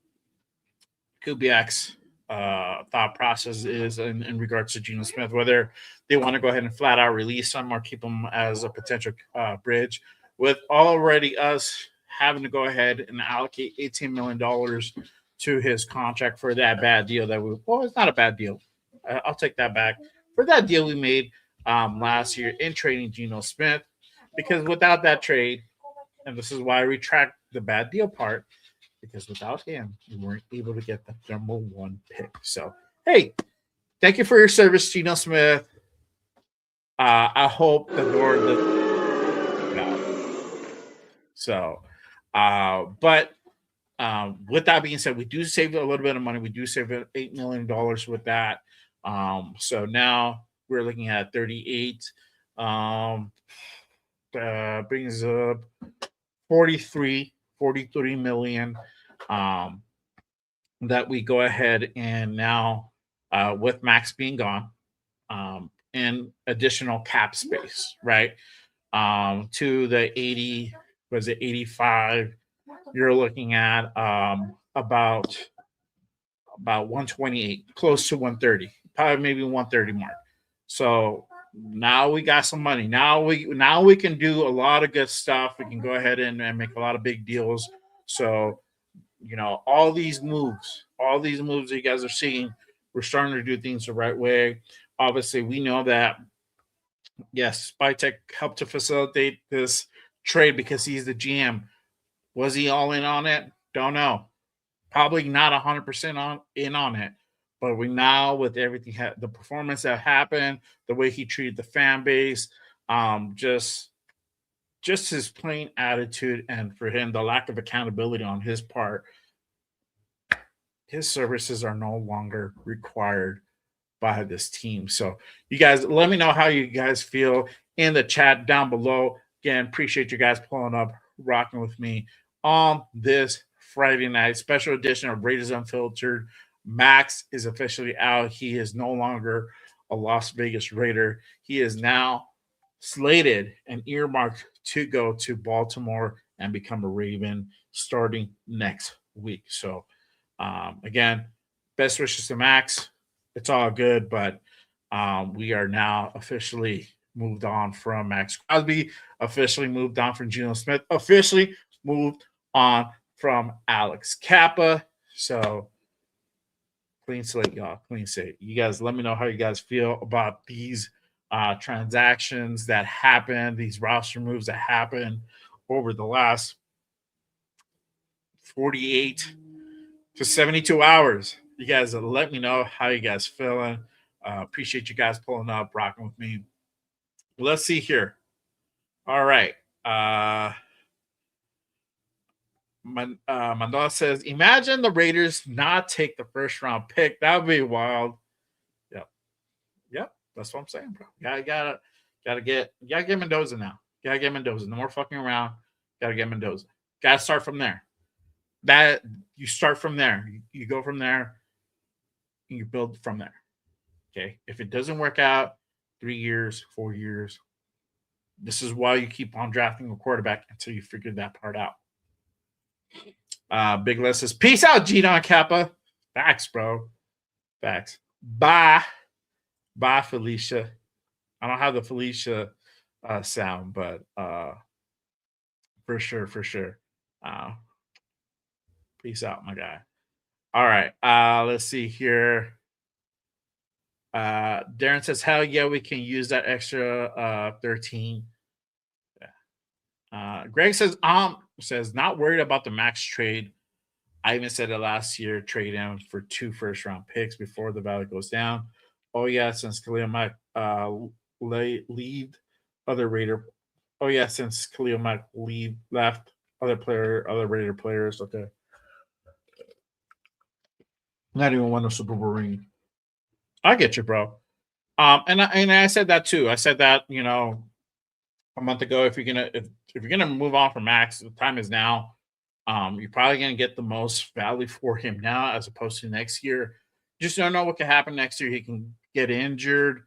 Speaker 1: Kubiak's thought process is in regards to Geno Smith, whether they want to go ahead and flat out release him or keep him as a potential bridge. With already us having to go ahead and allocate $18 million to his contract for that bad deal it's not a bad deal. I'll take that back. For that deal we made last year in trading Geno Smith, because without that trade, and this is why I retract the bad deal part, because without him, we weren't able to get the number 1 pick. So, hey, thank you for your service, Geno Smith. I hope the door So, but with that being said, we do save a little bit of money. We do save $8 million with that. So now we're looking at 38. Brings up 43 million. That we go ahead and now, with Maxx being gone, and additional cap space, right? To the 80, was it 85? You're looking at about 128, close to 130, probably maybe 130 mark. So now we got some money. Now we can do a lot of good stuff. We can go ahead and make a lot of big deals. So, all these moves that you guys are seeing, we're starting to do things the right way. Obviously, we know that, yes, Spytech helped to facilitate this trade because he's the GM. Was he all in on it? Don't know. Probably not 100% in on it. But we now, with everything, the performance that happened, the way he treated the fan base, just his plain attitude, and for him, the lack of accountability on his part, his services are no longer required by this team. So you guys, let me know how you guys feel in the chat down below. Again, appreciate you guys pulling up, rocking with me on this Friday night special edition of Raiders Unfiltered. Maxx is officially out. He is no longer a Las Vegas Raider. He is now slated and earmarked to go to Baltimore and become a Raven starting next week. So again, best wishes to Maxx. It's all good, but we are now officially moved on from Maxx Crosby, officially moved on from Geno Smith, officially moved on from Alex Kappa. So clean slate, y'all. Clean slate. You guys, let me know how you guys feel about these transactions that happened, these roster moves that happened over the last 48 to 72 hours. You guys, let me know how you guys feeling. Appreciate you guys pulling up, rocking with me. Let's see here. All right. Mandela says, imagine the Raiders not take the first round pick. That would be wild. Yep. That's what I'm saying, bro. Gotta get Mendoza now. Gotta get Mendoza. No more fucking around. Gotta get Mendoza. Gotta start from there. That you start from there. You go from there. And you build from there. Okay. If it doesn't work out, 3 years, 4 years, this is why you keep on drafting a quarterback until you figure that part out. Big Les says, peace out, Geno and Kappa. Facts, bro. Facts. Bye, Felicia. I don't have the Felicia sound, but for sure. Peace out, my guy. All right. Let's see here. Darren says, hell yeah, we can use that extra 13. Yeah. Greg says, not worried about the Maxx trade. I even said it last year, trade him for 2 first-round picks before the value goes down. Oh, yeah, since Khalil Mack leave other Raider. Oh, yeah, since Khalil Mack left other Raider players. Okay. Not even won a Super Bowl ring. I get you, bro. And I said that too. I said that, a month ago. If you're gonna move on from Maxx, the time is now. You're probably gonna get the most value for him now as opposed to next year. Just don't know what could happen next year. He can get injured,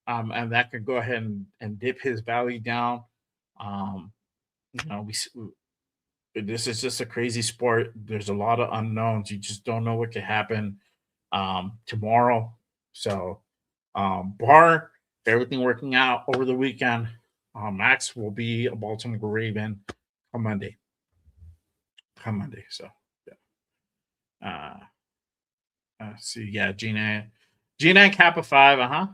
Speaker 1: and that could go ahead and dip his value down. This is just a crazy sport. There's a lot of unknowns. You just don't know what could happen tomorrow. So, bar everything working out over the weekend, Maxx will be a Baltimore Raven on Monday. come Monday. So yeah. See, yeah, Gina and Kappa 5,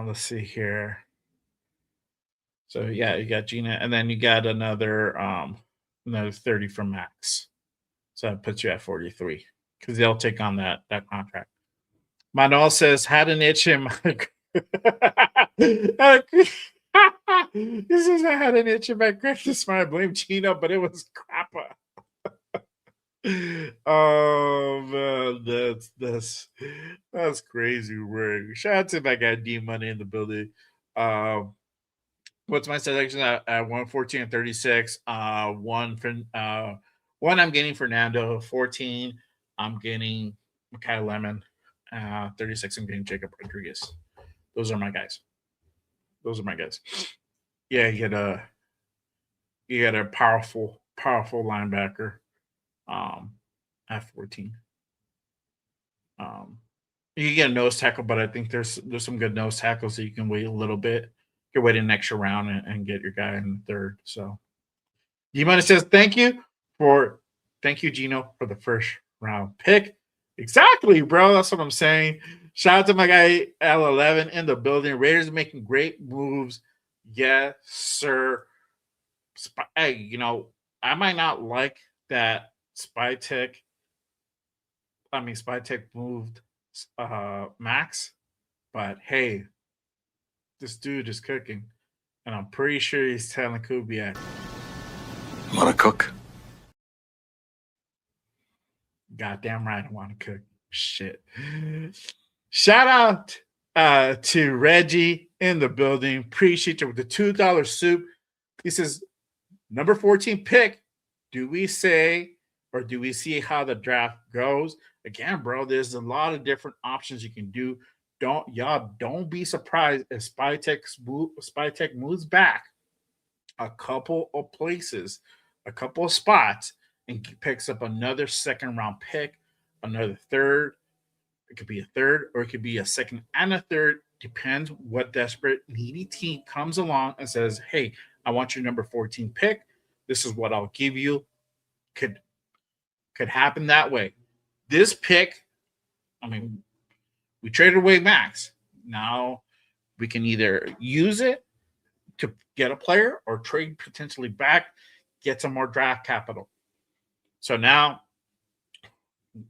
Speaker 1: let's see here. So yeah, you got Gina, and then you got another 30 from Maxx. So that puts you at 43 because they'll take on that contract. Manuel says, had an itch in my he says I had an itch in my Christmas. I blame Gino, but it was crappa. Oh man, that's crazy work. Shout out to my guy D Money in the building. What's my selection at 114 and 36? One I'm getting Fernando. 14, I'm getting Makai Lemon. 36, I'm getting Jacob Rodriguez. Those are my guys. Yeah, you get a powerful linebacker at 14. You get a nose tackle, but I think there's some good nose tackles that you can wait a little bit. You can wait an extra round and get your guy in the third. So Gimana says thank you, Gino, for the first round pick. Exactly, bro. That's what I'm saying. Shout out to my guy L11 in the building. Raiders making great moves. Yes, sir. Hey, I might not like that Spytech moved Maxx, but hey, this dude is cooking, and I'm pretty sure he's telling Kubiak.
Speaker 2: Want to cook?
Speaker 1: Goddamn right, I want to cook. Shit. Shout out to Reggie in the building. Appreciate you with the $2 soup. He says, number 14 pick. Do we say or do we see how the draft goes? Again, bro, there's a lot of different options you can do. Don't be surprised if Spytech moves back a couple of places, a couple of spots, and picks up another second round pick, another third. It could be a third, or it could be a second and a third. Depends what desperate needy team comes along and says, "Hey, I want your number 14 pick. This is what I'll give you." Could happen that way. This pick, we traded away Maxx. Now we can either use it to get a player or trade potentially back, get some more draft capital. So now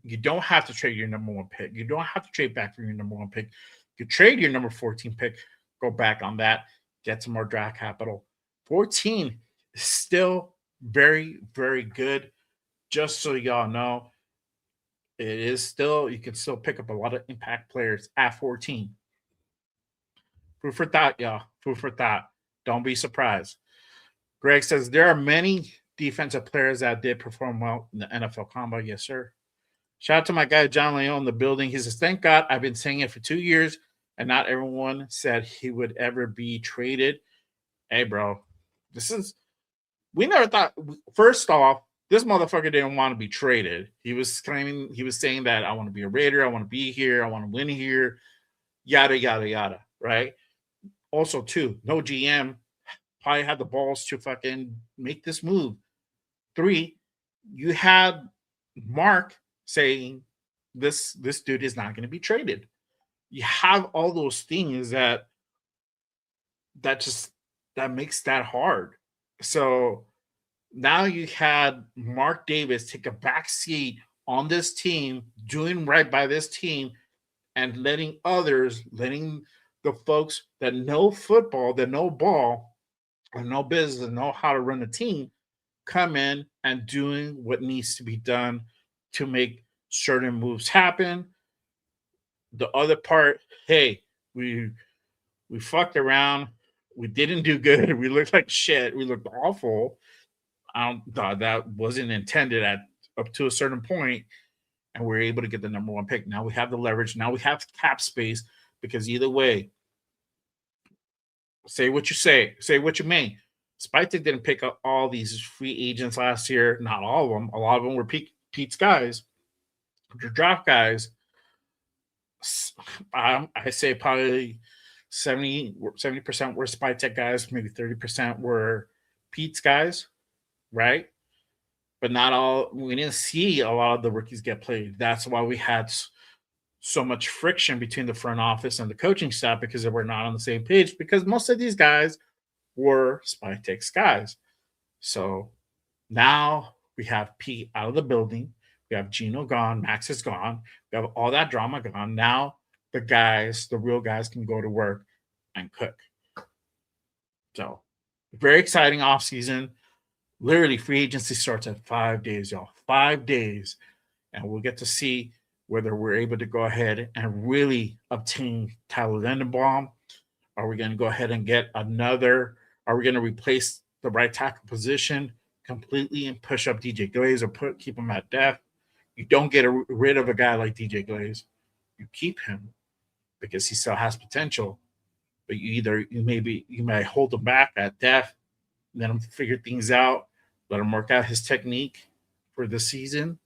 Speaker 1: you don't have to trade your number one pick. You don't have to trade back for your number one pick. You trade your number 14 pick, go back on that, get some more draft capital. 14 is still very, very good. Just so y'all know, it is still, you can still pick up a lot of impact players at 14. Food for thought, y'all. Food for thought. Don't be surprised. Greg says there are many defensive players that did perform well in the NFL Combine. Yes, sir. Shout out to my guy John Leon in the building. He says, thank God I've been saying it for 2 years, and not everyone said he would ever be traded. Hey, bro, we never thought, first off, this motherfucker didn't want to be traded. He was saying that I want to be a Raider, I want to be here, I want to win here, yada, yada, yada, right? Also, too, no GM probably had the balls to fucking make this move. 3, you had Mark saying this dude is not going to be traded. You have all those things that makes that hard. So now you had Mark Davis take a back seat on this team, doing right by this team, and letting the folks that know football, that know ball, and know business, and know how to run a team, come in and doing what needs to be done to make certain moves happen. The other part, hey, we fucked around. We didn't do good. We looked like shit. We looked awful. That wasn't intended up to a certain point, and we're able to get the number one pick. Now we have the leverage. Now we have cap space, because either way, say what you may. Spytek didn't pick up all these free agents last year. Not all of them. A lot of them were Pete's guys, draft guys. I say probably 70% were Spytek guys. Maybe 30% were Pete's guys. right? But not all. We didn't see a lot of the rookies get played. That's why we had so much friction between the front office and the coaching staff because they were not on the same page. Because most of these guys were Spike Takes guys. So now we have Pete out of the building. We have Gino gone. Max is gone. We have all that drama gone. Now the guys, the real guys, can go to work and cook. So very exciting off season. Literally, free agency starts at 5 days, y'all. 5 days. And we'll get to see whether we're able to go ahead and really obtain Tyler Lindenbaum. Are we going to go ahead and get another? Are we going to replace the right tackle position completely and push up DJ Glaze or keep him at depth? You don't get rid of a guy like DJ Glaze. You keep him because he still has potential. But you might hold him back at depth, let him figure things out, let him work out his technique for the season,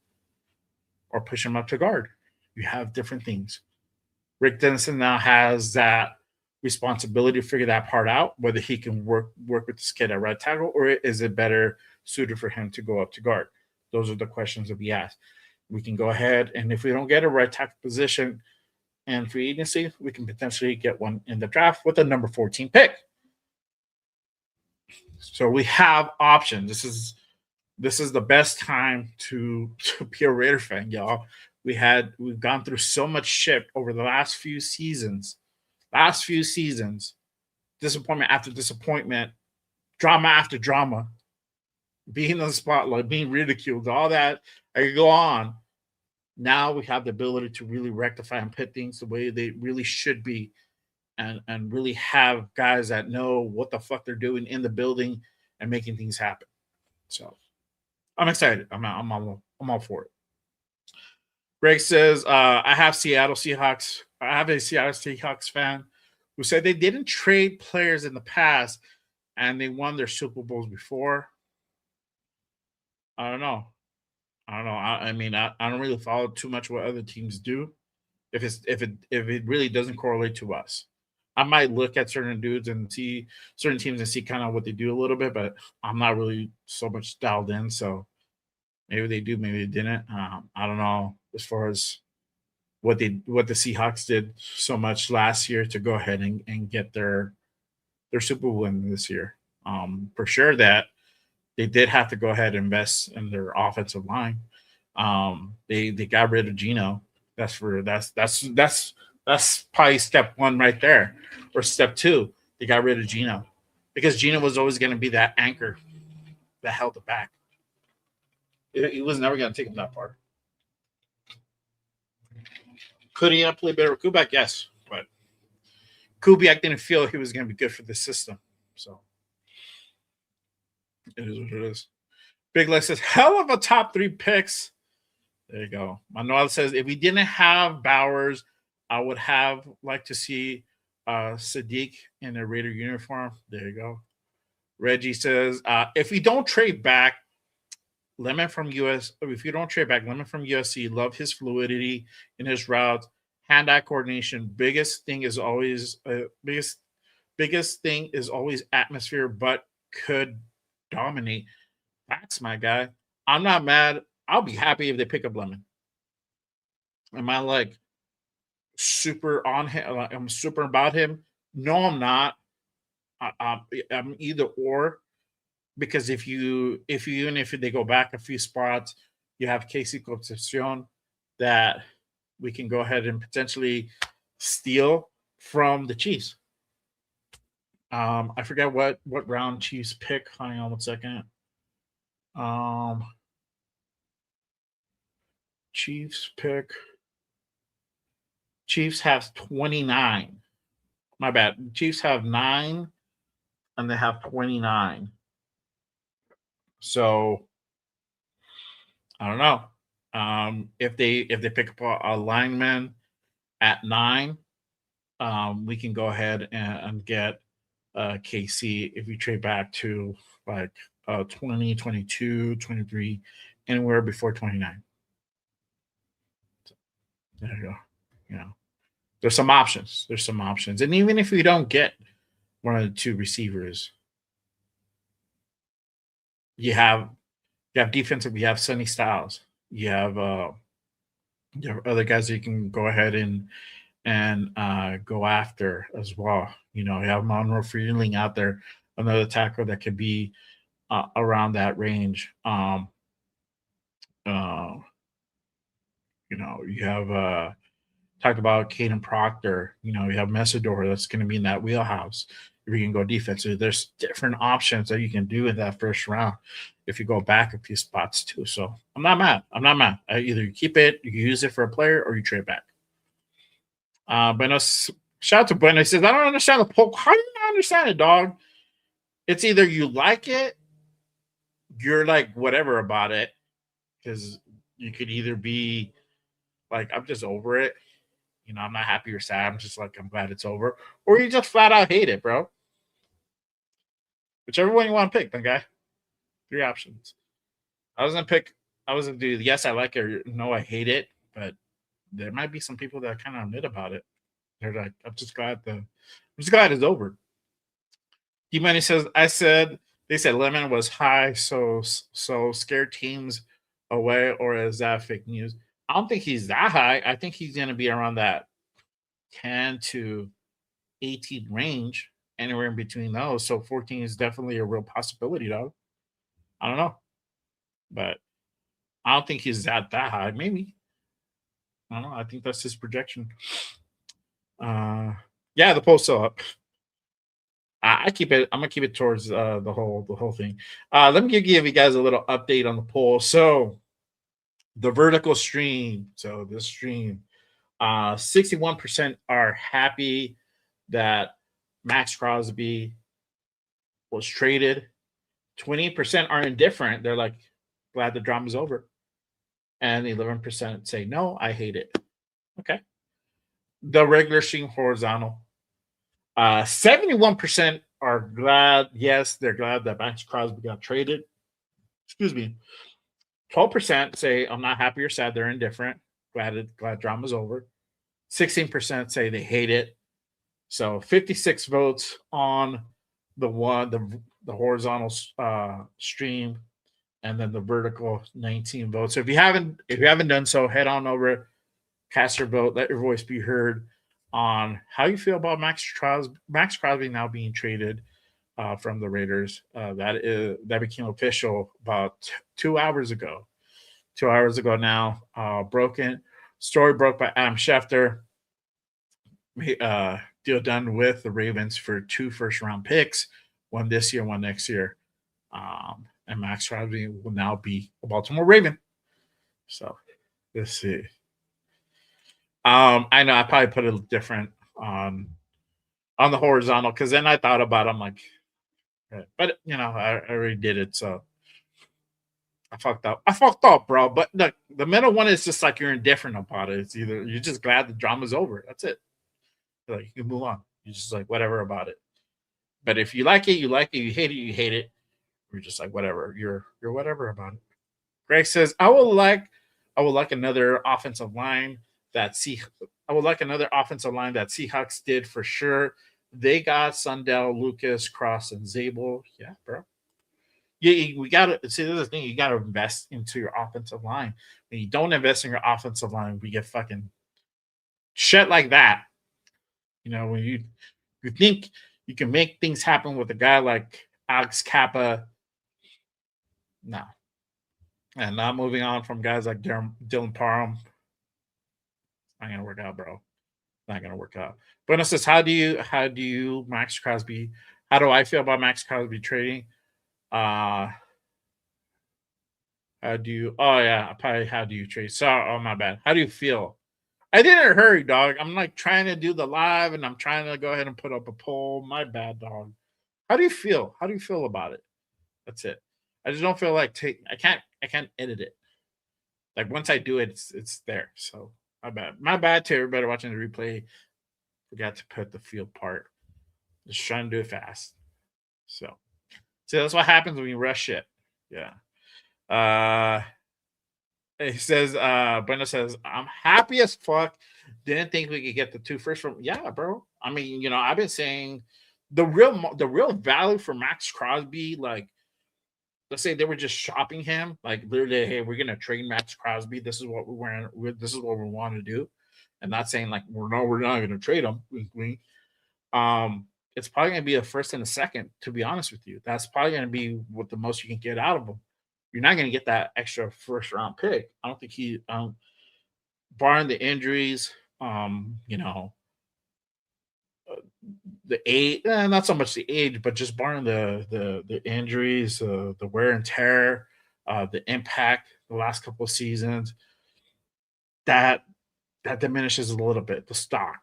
Speaker 1: or push him up to guard. You have different things. Rick Dennison now has that responsibility to figure that part out, whether he can work with this kid at right tackle, or is it better suited for him to go up to guard? Those are the questions that we ask. We can go ahead, and if we don't get a right tackle position and free agency, we can potentially get one in the draft with a number 14 pick. So we have options. This is the best time to be a Raider fan, y'all. We've gone through so much shit over the last few seasons, disappointment after disappointment, drama after drama, being in the spotlight, being ridiculed, all that. I could go on. Now we have the ability to really rectify and put things the way they really should be, and really have guys that know what the fuck they're doing in the building and making things happen. So I'm excited. I'm all for it. Greg says, I have a Seattle Seahawks fan who said they didn't trade players in the past and they won their Super Bowls before. I don't know. I mean, I don't really follow too much what other teams do. If it really doesn't correlate to us, I might look at certain dudes and see certain teams and see kind of what they do a little bit, but I'm not really so much dialed in. So maybe they do, maybe they didn't. I don't know as far as what the Seahawks did so much last year to go ahead and get their Super Bowl win this year. For sure that they did have to go ahead and invest in their offensive line. They got rid of Gino. That's probably step one right there, or step two. They got rid of Gino because Gino was always going to be that anchor that held it back. He was never going to take him that far. Could he have played better with Kubiak? Yes, but Kubiak didn't feel he was going to be good for the system. So it is what it is. Big Lex says, hell of a top 3 picks. There you go. Manuel says, if we didn't have Bowers, I would have liked to see Sadiq in a Raider uniform. There you go. Reggie says, if we don't trade back, Lemon from USC, love his fluidity in his routes, hand-eye coordination. Biggest thing is always atmosphere, but could dominate. That's my guy. I'm not mad. I'll be happy if they pick up Lemon. Am I like super on him? I'm super about him? No, I'm not. I'm either or. Because if they go back a few spots, you have Casey Concepcion that we can go ahead and potentially steal from the Chiefs. I forget what round Chiefs pick. Hang on 1 second. Chiefs pick. Chiefs have 29. My bad. Chiefs have 9, and they have 29. So I don't know. If they pick up a lineman at 9, we can go ahead and get KC if we trade back to like 20, 22, 23, anywhere before 29. So, there you go. You know, there's some options. And even if we don't get one of the 2 receivers, You have defensive. You have Sonny Styles. You have other guys that you can go ahead and go after as well. You know, you have Monroe Freeling out there, another tackle that could be around that range. Uh, you know, you have talk about Caden Proctor. You know, you have Messidor that's going to be in that wheelhouse. If you can go defensive, there's different options that you can do in that first round. If you go back a few spots too, so I'm not mad. I'm not mad. Either you keep it, you use it for a player, or you trade back. Buenos, shout out to Bueno. He says, I don't understand the poll. How do you not understand it, dog? It's either you like it, you're like whatever about it, because you could either be like, I'm just over it. You know, I'm not happy or sad. I'm just like, I'm glad it's over. Or you just flat out hate it, bro. Whichever one you want to pick, then guy. 3 options. I was gonna do yes, I like it, or no, I hate it, but there might be some people that kind of admit about it. They're like, I'm just glad it's over. D-Money says, they said Lemon was high, so scared teams away, or is that fake news? I don't think he's that high. I think he's gonna be around that 10 to 18 range, anywhere in between those. So 14 is definitely a real possibility, though. I don't know. But I don't think he's that high. Maybe. I don't know. I think that's his projection. Yeah, the poll's still up. I keep it. I'm gonna keep it towards the whole thing. Let me give you guys a little update on the poll. So the vertical stream. So this stream, 61% are happy that Maxx Crosby was traded. 20% are indifferent. They're like, glad the drama's over. And 11% say, no, I hate it. Okay. The regular stream horizontal. 71% are glad. Yes, they're glad that Maxx Crosby got traded. Excuse me. 12% say, I'm not happy or sad. They're indifferent. Glad drama's over. 16% say they hate it. So 56 votes on the horizontal stream, and then the vertical 19 votes. So if you haven't done so, head on over, cast your vote, let your voice be heard on how you feel about Maxx Crosby now being traded from the Raiders. That became official about 2 hours ago. 2 hours ago now. Story broke by Adam Schefter. Deal done with the Ravens for 2 first-round picks, one this year, one next year. And Maxx Crosby will now be a Baltimore Raven. So let's see. I know I probably put it different on the horizontal, because then I thought about it, I'm like, but you know, I already did it, so I fucked up, bro. But the middle one is just like you're indifferent about it. It's either you're just glad the drama's over. That's it. Like, you can move on. You're just like whatever about it. But if you like it, you like it. You hate it, you hate it. You're just like whatever. You're whatever about it. Greg says, I would like another offensive line that Seahawks did for sure. They got Sundell, Lucas, Cross, and Zabel. Yeah, bro. Yeah, we gotta see. This is the thing. You gotta invest into your offensive line. When you don't invest in your offensive line, we get fucking shit like that. You know, when you think you can make things happen with a guy like Alex Kappa, no. And not moving on from guys like Dylan Parham. Not gonna work out, bro. Not gonna work out. But it says, how do you Maxx Crosby? How do I feel about Maxx Crosby trading? How do you? Oh yeah, probably how do you trade? Sorry, oh my bad. How do you feel? I didn't hurry, dog. I'm like trying to do the live, and I'm trying to go ahead and put up a poll. My bad, dog. How do you feel? How do you feel about it? That's it. I just don't feel like I can't edit it. Like once I do it, it's there. So my bad. My bad to everybody watching the replay. Forgot to put the field part. Just trying to do it fast. So that's what happens when you rush it. Yeah. He says, Brenda says, I'm happy as fuck. Didn't think we could get the 2 first from. Yeah, bro. I mean, you know, I've been saying the real value for Maxx Crosby, like let's say they were just shopping him, like literally, hey, we're gonna trade Maxx Crosby. This is what this is what we want to do, and not saying like we're not gonna trade him. Wink, wink. It's probably gonna be a first and a second. To be honest with you, that's probably gonna be what the most you can get out of him. You're not gonna get that extra first round pick. I don't think barring the injuries, you know, the age, not so much the age, but just barring the injuries, the wear and tear, the impact the last couple of seasons, that that diminishes a little bit the stock.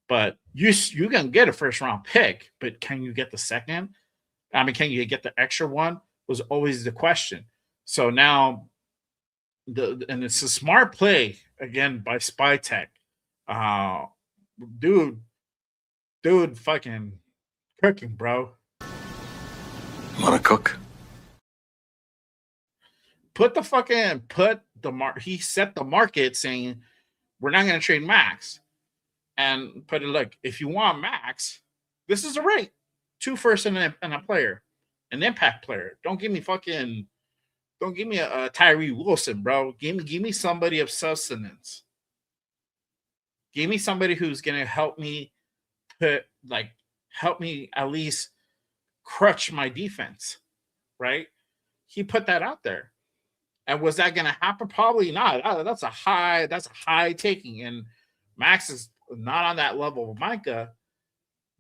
Speaker 1: But you can get a first round pick, but can you get the second? I mean, can you get the extra one? Was always the question. So now and it's a smart play again by Spy Tech. Uh, dude, fucking cooking, bro.
Speaker 2: Wanna cook?
Speaker 1: Put the mark. He set the market saying we're not going to trade Max, and put it like if you want Max, this is a rate, 2 first and a player, an impact player. Don't give me a Tyree Wilson, bro. Give me somebody of substance. Give me somebody who's going to help me help me at least crutch my defense, right? He put that out there. And was that going to happen? Probably not. That's a high taking. And Max is not on that level of Micah,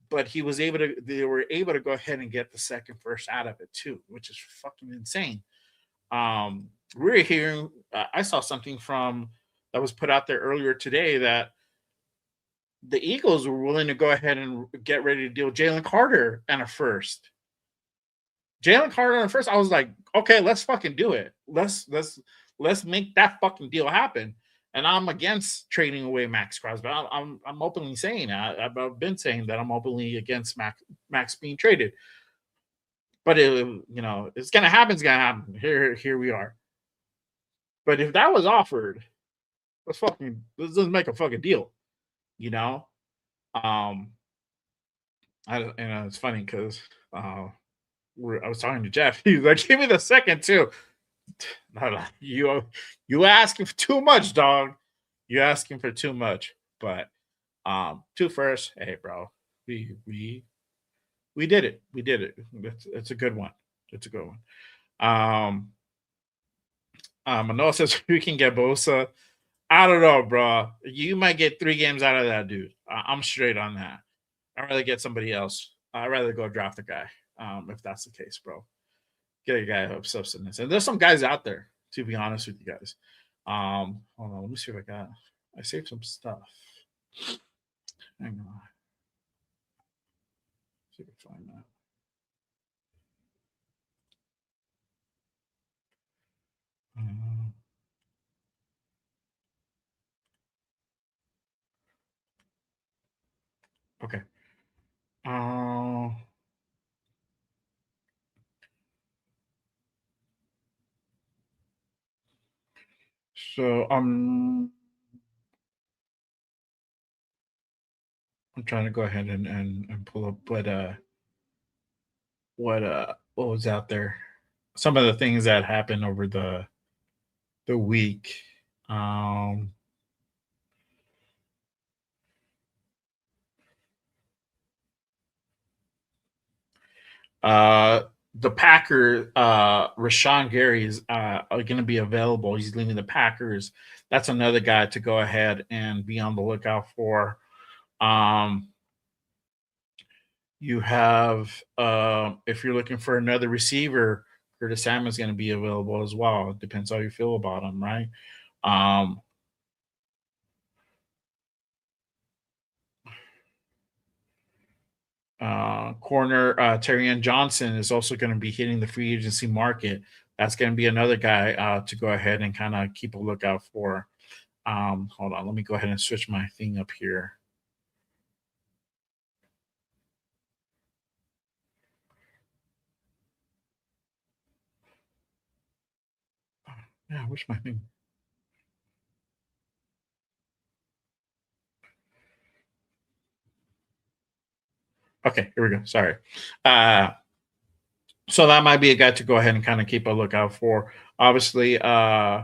Speaker 1: but they were able to go ahead and get the second first out of it too, which is fucking insane. We're hearing, I saw something that was put out there earlier today that the Eagles were willing to go ahead and get ready to deal Jalen Carter and a first. Jalen Carter and a first. I was like, okay, let's fucking do it. Let's make that fucking deal happen. And I'm against trading away Maxx Crosby. I'm openly saying that. I've been saying that I'm openly against Max being traded. But it's gonna happen. It's gonna happen. Here we are. But if that was offered, let's make a fucking deal. You know, it's funny because I was talking to Jeff. He's like, "Give me the second too." No, you asking for too much, dog. You asking for too much. But 2 first. Hey, bro, we did it. We did it. It's a good one. It's a good one. Manoa says we can get Bosa. I don't know, bro. You might get 3 games out of that dude. I'm straight on that. I'd rather get somebody else. I'd rather go draft a guy, if that's the case, bro. Get a guy of substance. And there's some guys out there, to be honest with you guys. Hold on, let me see if I saved some stuff. Hang on. See if I can find that. Okay. So I'm trying to go ahead and pull up what was out there. Some of the things that happened over the week. The Packers, Rashawn Gary is are going to be available. He's leaving the Packers. That's another guy to go ahead and be on the lookout for. You have, if you're looking for another receiver, Curtis Samuel's going to be available as well. It depends how you feel about him, right? Corner Terrian Johnson is also going to be hitting the free agency market. That's going to be another guy to go ahead and kind of keep a lookout for. Hold on, let me go ahead and switch my thing up here. Yeah, where's my thing? Okay, here we go. Sorry. So that might be a guy to go ahead and kind of keep a lookout for. Obviously, uh,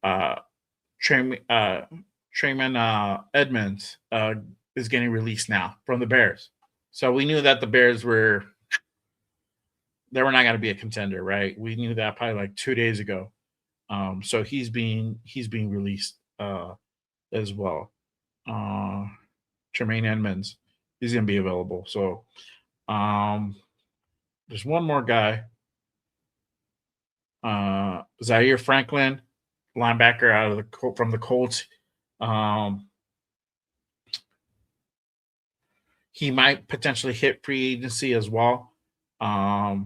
Speaker 1: uh, Trayman Edmonds is getting released now from the Bears. So we knew that the Bears were not going to be a contender, right? We knew that probably like 2 days ago. So he's being released as well. Tremaine Edmonds, he's going to be available. So there's one more guy, Zaire Franklin, linebacker out of from the Colts. He might potentially hit free agency as well. I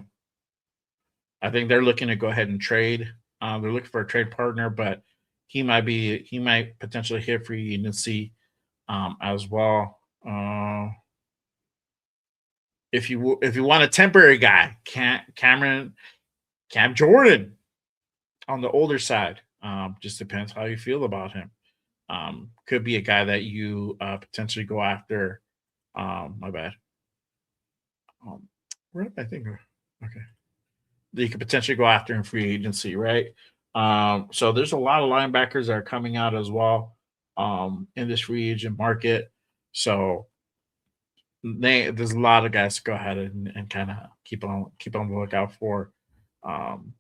Speaker 1: think they're looking to go ahead and trade. They're looking for a trade partner, but he might potentially hit free agency as well. If you want a temporary guy, Cam Jordan on the older side. Just depends how you feel about him. Could be a guy that you potentially go after. My bad. Where did I think? Okay, that you could potentially go after in free agency, right? So there's a lot of linebackers that are coming out as well in this free agent market. So there's a lot of guys to go ahead and kind of keep on the lookout for um,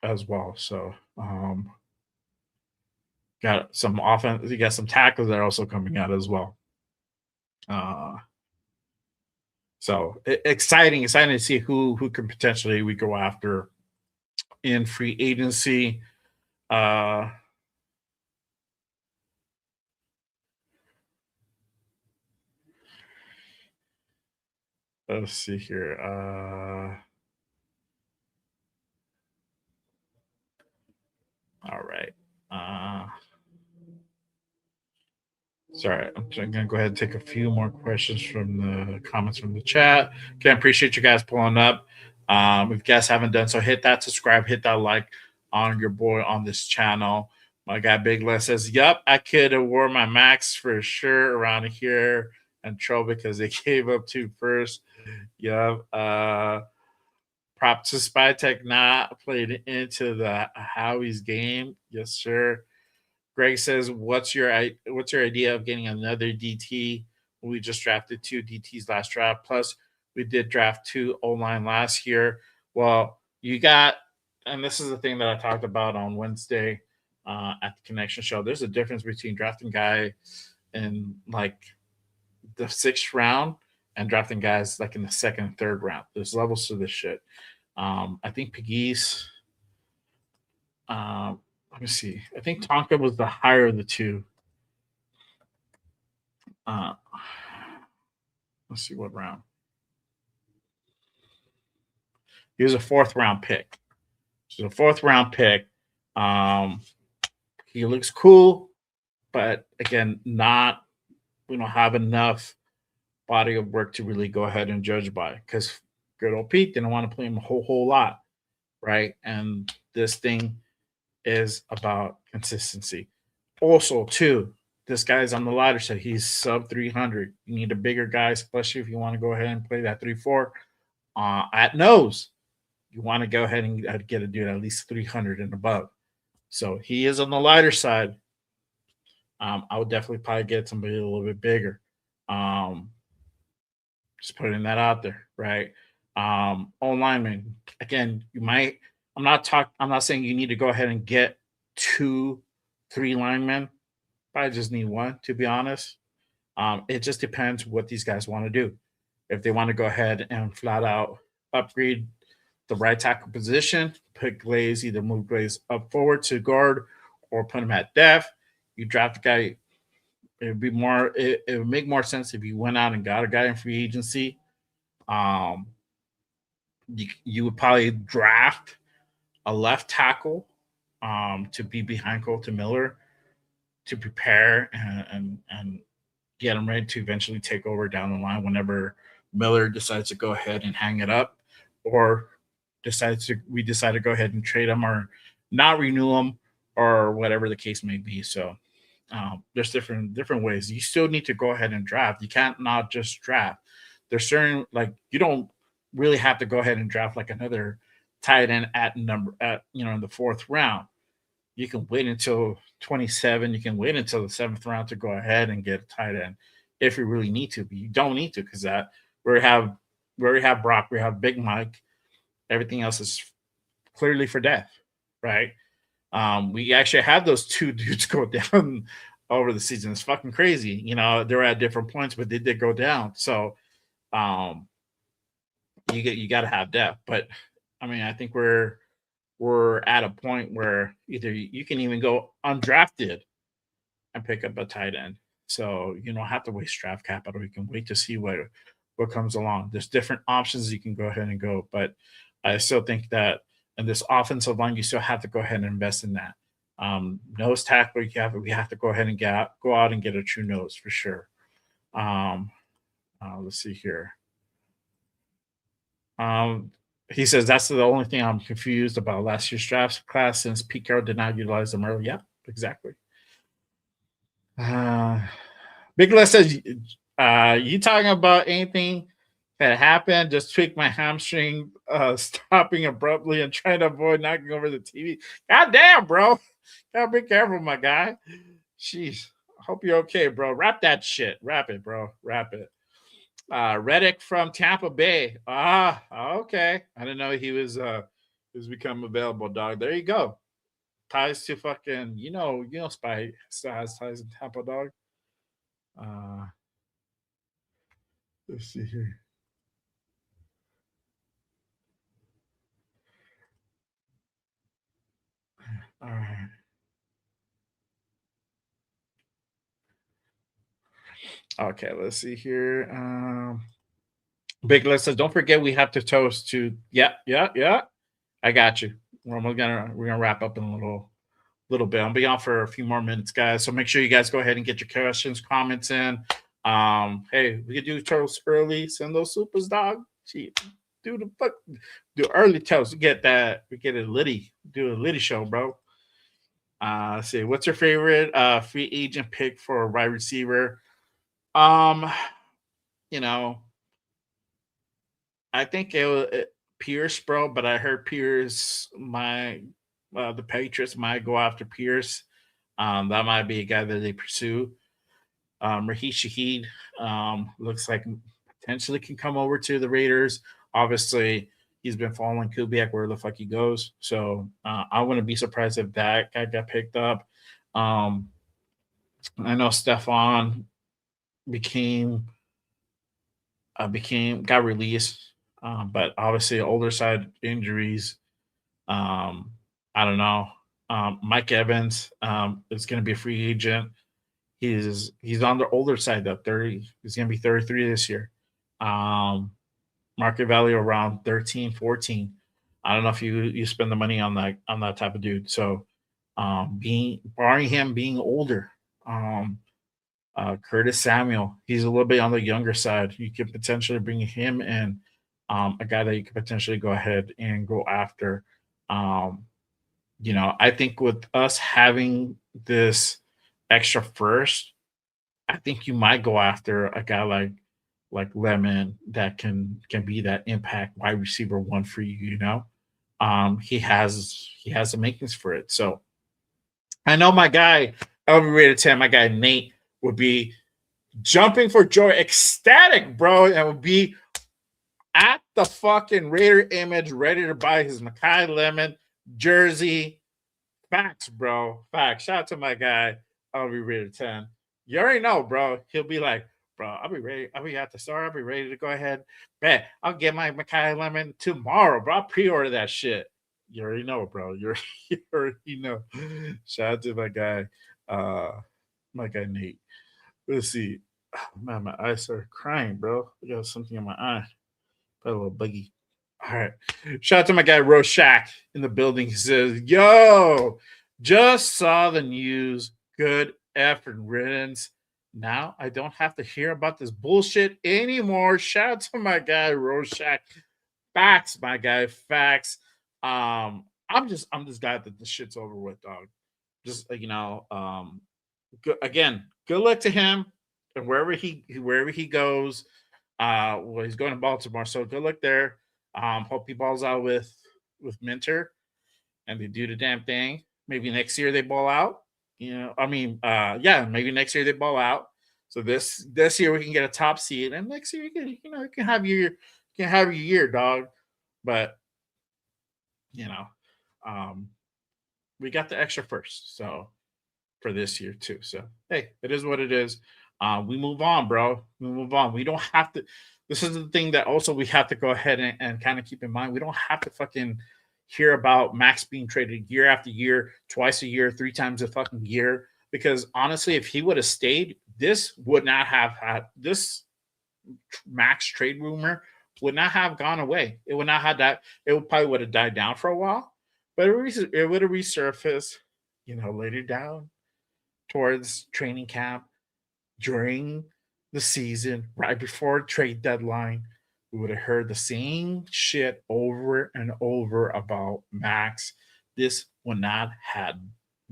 Speaker 1: as well. So got some offense. You got some tackles that are also coming out as well. So exciting to see who can potentially we go after in free agency. Let's see here. All right. Sorry, I'm going to go ahead and take a few more questions from the comments from the chat. Again, appreciate you guys pulling up. If you guys haven't done so, hit that subscribe, hit that like on your boy on this channel. My guy Big Les says, "Yup, I could have wore my Maxx for sure around here and trouble because they gave up two first. Yup. Prop to Spy Tech not played into the Howie's game. Yes, sir." Greg says, what's your idea of getting another DT? We just drafted two DTs last draft. Plus, we did draft two O-line last year. Well, you got, and this is the thing that I talked about on Wednesday at the Connection Show. There's a difference between drafting guy in like the 6th round and drafting guys like in the 2nd and 3rd round. There's levels to this shit. I think Pegues. Let me see. I think Tonka was the higher of the two. Let's see what round. He was a 4th round pick. So the 4th round pick. He looks cool, but again, we don't have enough body of work to really go ahead and judge by because good old Pete didn't want to play him a whole lot, right? And this thing is about consistency. Also, too, this guy's on the lighter side. He's sub 300. You need a bigger guy, especially if you want to go ahead and play that 3-4 at nose. You want to go ahead and get a dude at least 300 and above. So he is on the lighter side. I would definitely probably get somebody a little bit bigger. Just putting that out there, right? On lineman, again, you might. I'm not saying you need to go ahead and get 2, 3 linemen. I just need one, to be honest. It just depends what these guys want to do. If they want to go ahead and flat out upgrade the right tackle position, put Glaze, either move Glaze up forward to guard or put him at depth. You draft a guy. It would make more sense if you went out and got a guy in free agency. You would probably draft a left tackle to be behind Colton Miller to prepare and get him ready to eventually take over down the line whenever Miller decides to go ahead and hang it up or we decide to go ahead and trade him or not renew him or whatever the case may be. So there's different ways. You still need to go ahead and draft. You can't not just draft. There's certain, like, you don't really have to go ahead and draft like another tight end at number at in the fourth round. You can wait until 27. You can wait until the seventh round to go ahead and get a tight end if you really need to. But you don't need to because that we already have Brock, we have Big Mike. Everything else is clearly for death, right? We actually had those two dudes go down over the season. It's fucking crazy. They were at different points, but they did go down. So um, you got to have depth. But I mean, I think we're at a point where either you can even go undrafted and pick up a tight end. So you don't have to waste draft capital. You can wait to see what comes along. There's different options you can go ahead and go, but I still think that in this offensive line, you still have to go ahead and invest in that. Nose tackle, we have to go ahead and go out and get a true nose for sure. Um, let's see here. He says that's the only thing I'm confused about last year's draft class since Pete Carroll did not utilize them early. Yeah, exactly. Big Les says, you talking about anything that happened? Just tweaked my hamstring, stopping abruptly and trying to avoid knocking over the TV. God damn, bro. Gotta be careful, my guy. Jeez. Hope you're okay, bro. Wrap that shit. Wrap it, bro. Wrap it. Reddick from Tampa Bay. Okay. I didn't know he was become available, dog. There you go. Ties to fucking, Spy still has ties in Tampa, dog. Let's see here. All right. Okay, let's see here. Big Les says, don't forget we have to toast to yeah. I got you. We're gonna wrap up in a little bit. I'll be on for a few more minutes, guys. So make sure you guys go ahead and get your questions, comments in. Hey, we could do toast early. Send those supers, dog. Gee, do early toast. We get a litty. Do a litty show, bro. Let's see. What's your favorite free agent pick for a wide receiver? Um, you know, I think it was Pierce, bro. But I heard the Patriots might go after Pierce. That might be a guy that they pursue. Raheem Shaheed looks like potentially can come over to the Raiders. Obviously, he's been following Kubiak where the fuck he goes. So I wouldn't be surprised if that guy got picked up. I know Stefan got released, but obviously older side injuries. I don't know. Mike Evans is going to be a free agent. He's on the older side though. 30. He's going to be 33 this year. Market value around 13, 14. I don't know if you spend the money on that type of dude. So barring him being older, Curtis Samuel, he's a little bit on the younger side. You could potentially bring him in, a guy that you could potentially go ahead and go after. I think with us having this extra first, I think you might go after a guy like Lemon that can be that impact wide receiver one for you. He has the makings for it. So I know my guy LV 10, my guy Nate would be jumping for joy, ecstatic, bro, and would be at the fucking Raider image, ready to buy his Makai Lemon jersey. Facts, bro. Facts. Shout out to my guy. I'll be ready to 10. You already know, bro. He'll be like, bro, I'll be ready. I'll be at the store. I'll be ready to go ahead. Man, I'll get my Makai Lemon tomorrow, bro. I'll pre-order that shit. You already know, bro. You already know. Shout out to my guy Nate. Let's see. Oh, man, my eyes are crying, bro. I got something in my eye. Got a little buggy. All right. Shout out to my guy Roshak in the building. He says, yo, just saw the news. Good effort, riddance. Now I don't have to hear about this bullshit anymore. Shout out to my guy Roshak. Facts, my guy. Facts. I'm just glad that this shit's over with, dog. Just good luck to him and wherever he goes. Well, he's going to Baltimore, so good luck there. Hope he balls out with Minter, and they do the damn thing. Maybe next year they ball out. Yeah, maybe next year they ball out. So this year we can get a top seed, and next year you can have your year, dog. But you know, um, we got the extra first, so for this year too. So hey, it is what it is. We move on, bro. We move on. We don't have to. This is the thing that also we have to go ahead and kind of keep in mind. We don't have to fucking hear about Max being traded year after year, twice a year, three times a fucking year. Because honestly, if he would have stayed, this would not have had this Max trade rumor would not have gone away. It would not have that. It would probably would have died down for a while, but it would have resurfaced, later down towards training camp during the season, right before trade deadline. We would have heard the same shit over and over about Max. This would not had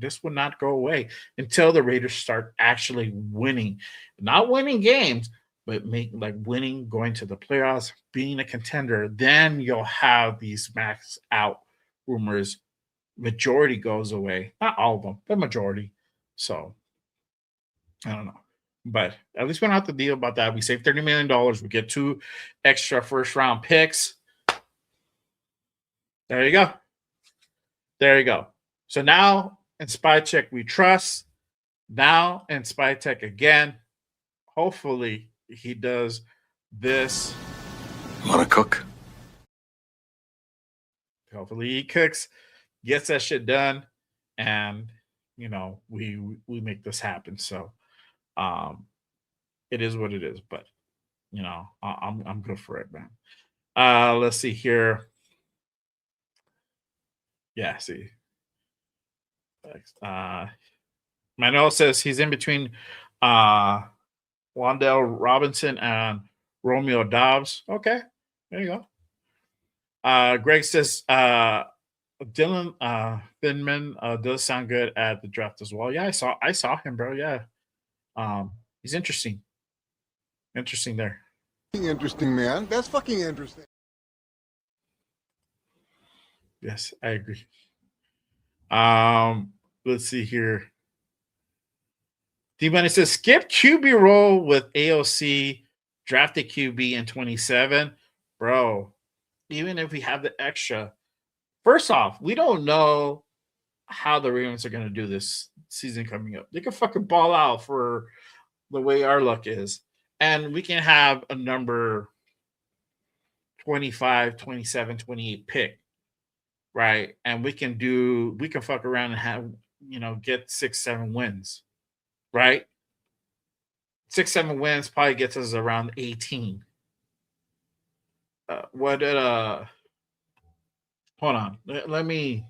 Speaker 1: this would not go away until the Raiders start actually winning, not winning games, but winning, going to the playoffs, being a contender. Then you'll have these Max out rumors. Majority goes away, not all of them, but majority. So I don't know. But at least we don't have to deal about that. We save $30 million. We get 2 extra first round picks. There you go. There you go. So now in Spy Check we trust. Now in Spy Check again. Hopefully he does this.
Speaker 2: Want to cook?
Speaker 1: Hopefully he cooks, gets that shit done, and we make this happen. So it is what it is, but I'm good for it, man. Let's see here. Yeah, see. Manuel says he's in between Wandale Robinson and Romeo Dobbs. Okay, there you go. Greg says Dylan Finman does sound good at the draft as well. Yeah, I saw him, bro. Yeah. He's interesting. Interesting there.
Speaker 3: Interesting, man. That's fucking interesting.
Speaker 1: Yes, I agree. Let's see here. D-Money says skip QB roll with AOC, drafted QB in 27. Bro, even if we have the extra, first off, we don't know how the Ravens are going to do this season coming up. They could fucking ball out for the way our luck is. And we can have a number 25, 27, 28 pick, right? And we can fuck around and have, get 6, 7 wins, right? 6, 7 wins probably gets us around 18. Hold on. Let me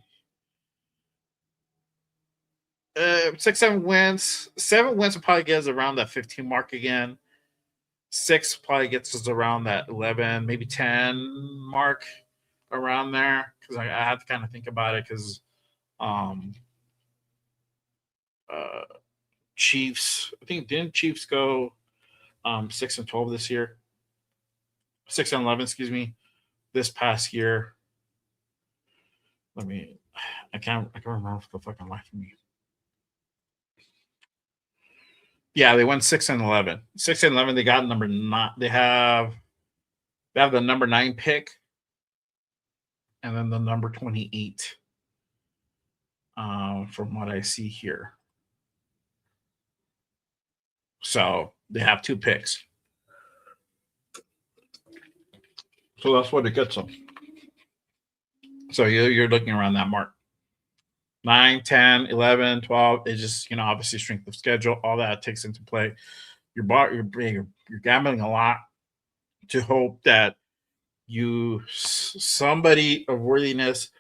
Speaker 1: 6, 7 wins. 7 wins will probably get us around that 15 mark again. 6 probably gets us around that 11, maybe 10 mark around there. Because I have to kind of think about it. Because Chiefs, I think didn't Chiefs go 6 and 12 this year? 6 and 11, excuse me, this past year. I can't remember for the fucking life of me. Yeah, they went 6 and 11. 6 and 11. They got number 9. They have the number 9 pick, and then the number 28. From what I see here, so they have 2 picks. So that's what it gets them. So you're looking around that mark. 9, 10, 11, 12. It's just, obviously strength of schedule, all that takes into play. You're gambling a lot to hope that somebody of worthiness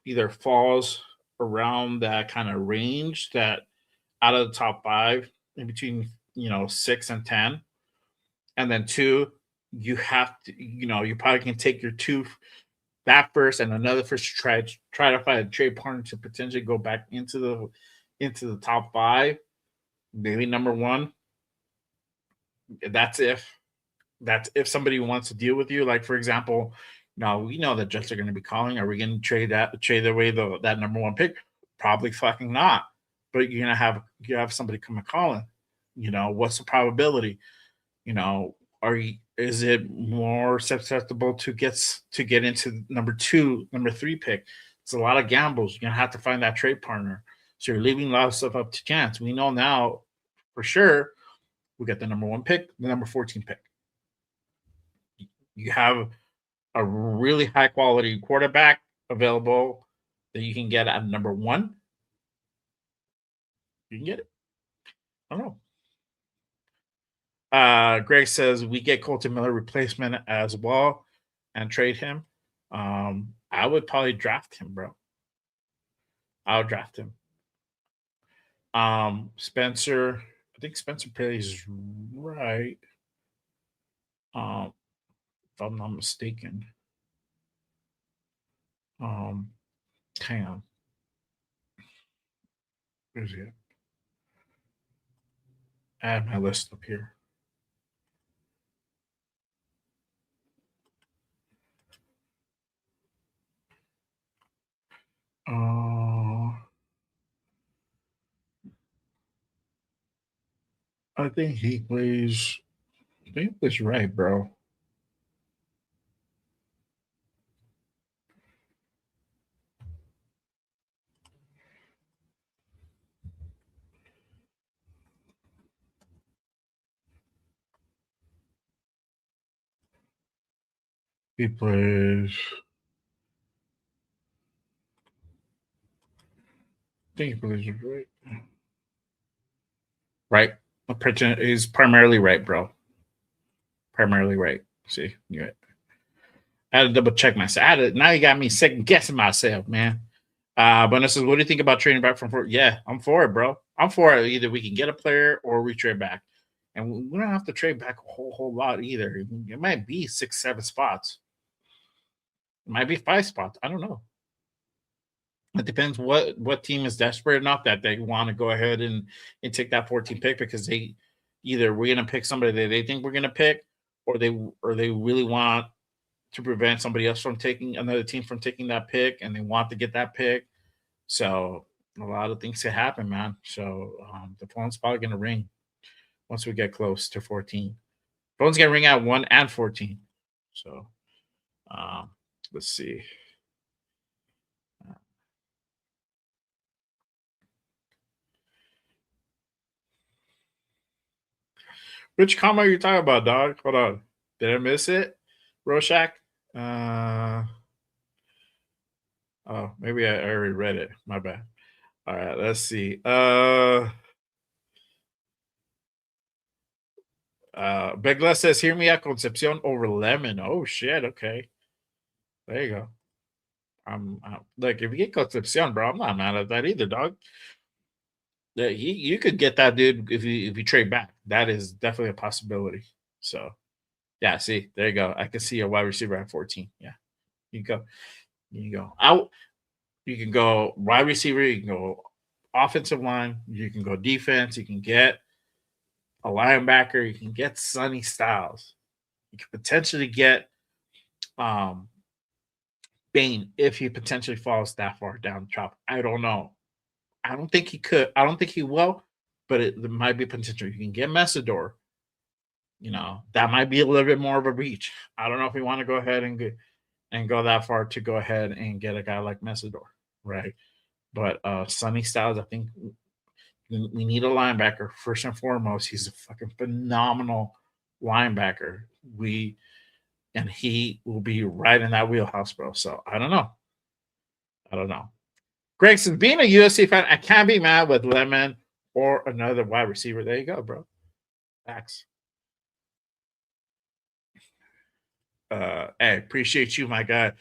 Speaker 1: either falls around that kind of range, that out of the top 5, in between, 6 and 10. And then 2, you have to, you probably can take your 2, that first and another first, try to find a trade partner to potentially go back into the top 5, maybe number 1. That's if somebody wants to deal with you. Like, for example, Now we know the Jets are going to be calling. Are we going to trade away that number one pick? Probably fucking not. But you have somebody come and calling. What's the probability? Is it more susceptible to get into number two, number three pick? It's a lot of gambles. You're gonna have to find that trade partner. So you're leaving a lot of stuff up to chance. We know now for sure we got the number one pick, the number 14 pick. You have a really high quality quarterback available that you can get at number one. You can get it. I don't know. Greg says we get Colton Miller replacement as well and trade him. I would probably draft him, bro. I'll draft him. Spencer, I think Spencer plays right. If I'm not mistaken. Hang on. Where's he at? Add my list up here. I think he plays. I think he plays right, bro. He plays. I think he plays right. Right. He's primarily right, bro. Primarily right. See, knew it. I had to double check myself. Now you got me second guessing myself, man. But this is, what do you think about trading back from four? Yeah, I'm for it, bro. I'm for it. Either we can get a player or we trade back. And we don't have to trade back a whole lot either. It might be 6, 7 spots. It might be 5 spots. I don't know. It depends what team is desperate enough that they want to go ahead and take that 14 pick, because we're going to pick somebody that they think we're going to pick, or they really want to prevent somebody else from taking another team from taking that pick, and they want to get that pick. So a lot of things can happen, man. So the phone's probably going to ring once we get close to 14. Phone's going to ring at 1 and 14. So let's see. Which comment are you talking about, dog? Hold on. Did I miss it? Rorschach? Oh, maybe I already read it. My bad. All right, let's see. Begla says, hear me out, Concepcion over Lemon. Oh, shit. Okay. There you go. I'm like, if you get Concepcion, bro, I'm not mad at that either, dog. Yeah, you could get that dude if you trade back. That is definitely a possibility. So, yeah, see, there you go. I can see a wide receiver at 14. Yeah, you go. You go out. You can go wide receiver. You can go offensive line. You can go defense. You can get a linebacker. You can get Sonny Styles. You could potentially get Bain if he potentially falls that far down the drop. I don't know. I don't think he could. I don't think he will, but there might be potential. You can get Messidor. That might be a little bit more of a reach. I don't know if we want to go ahead and go that far to go ahead and get a guy like Messidor, right? But Sonny Styles, I think we need a linebacker first and foremost. He's a fucking phenomenal linebacker. And he will be right in that wheelhouse, bro. So I don't know. Greg says, being a USC fan, I can't be mad with Lemon or another wide receiver. There you go, bro. Facts. Hey, appreciate you, my guy.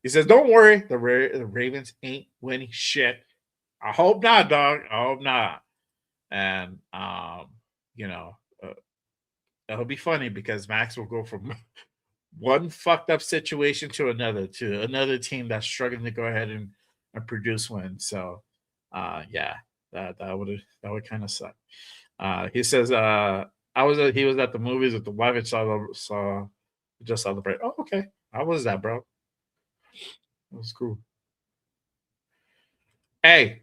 Speaker 1: He says, don't worry, the Ravens ain't winning shit. I hope not, dog. I hope not. And, it'll be funny because Max will go from one fucked up situation to another team that's struggling to go ahead and produce wins. So, yeah, that would kind of suck. He says, he was at the movies with the wife and just saw the break. Oh, okay. How was that, bro? It was cool. Hey,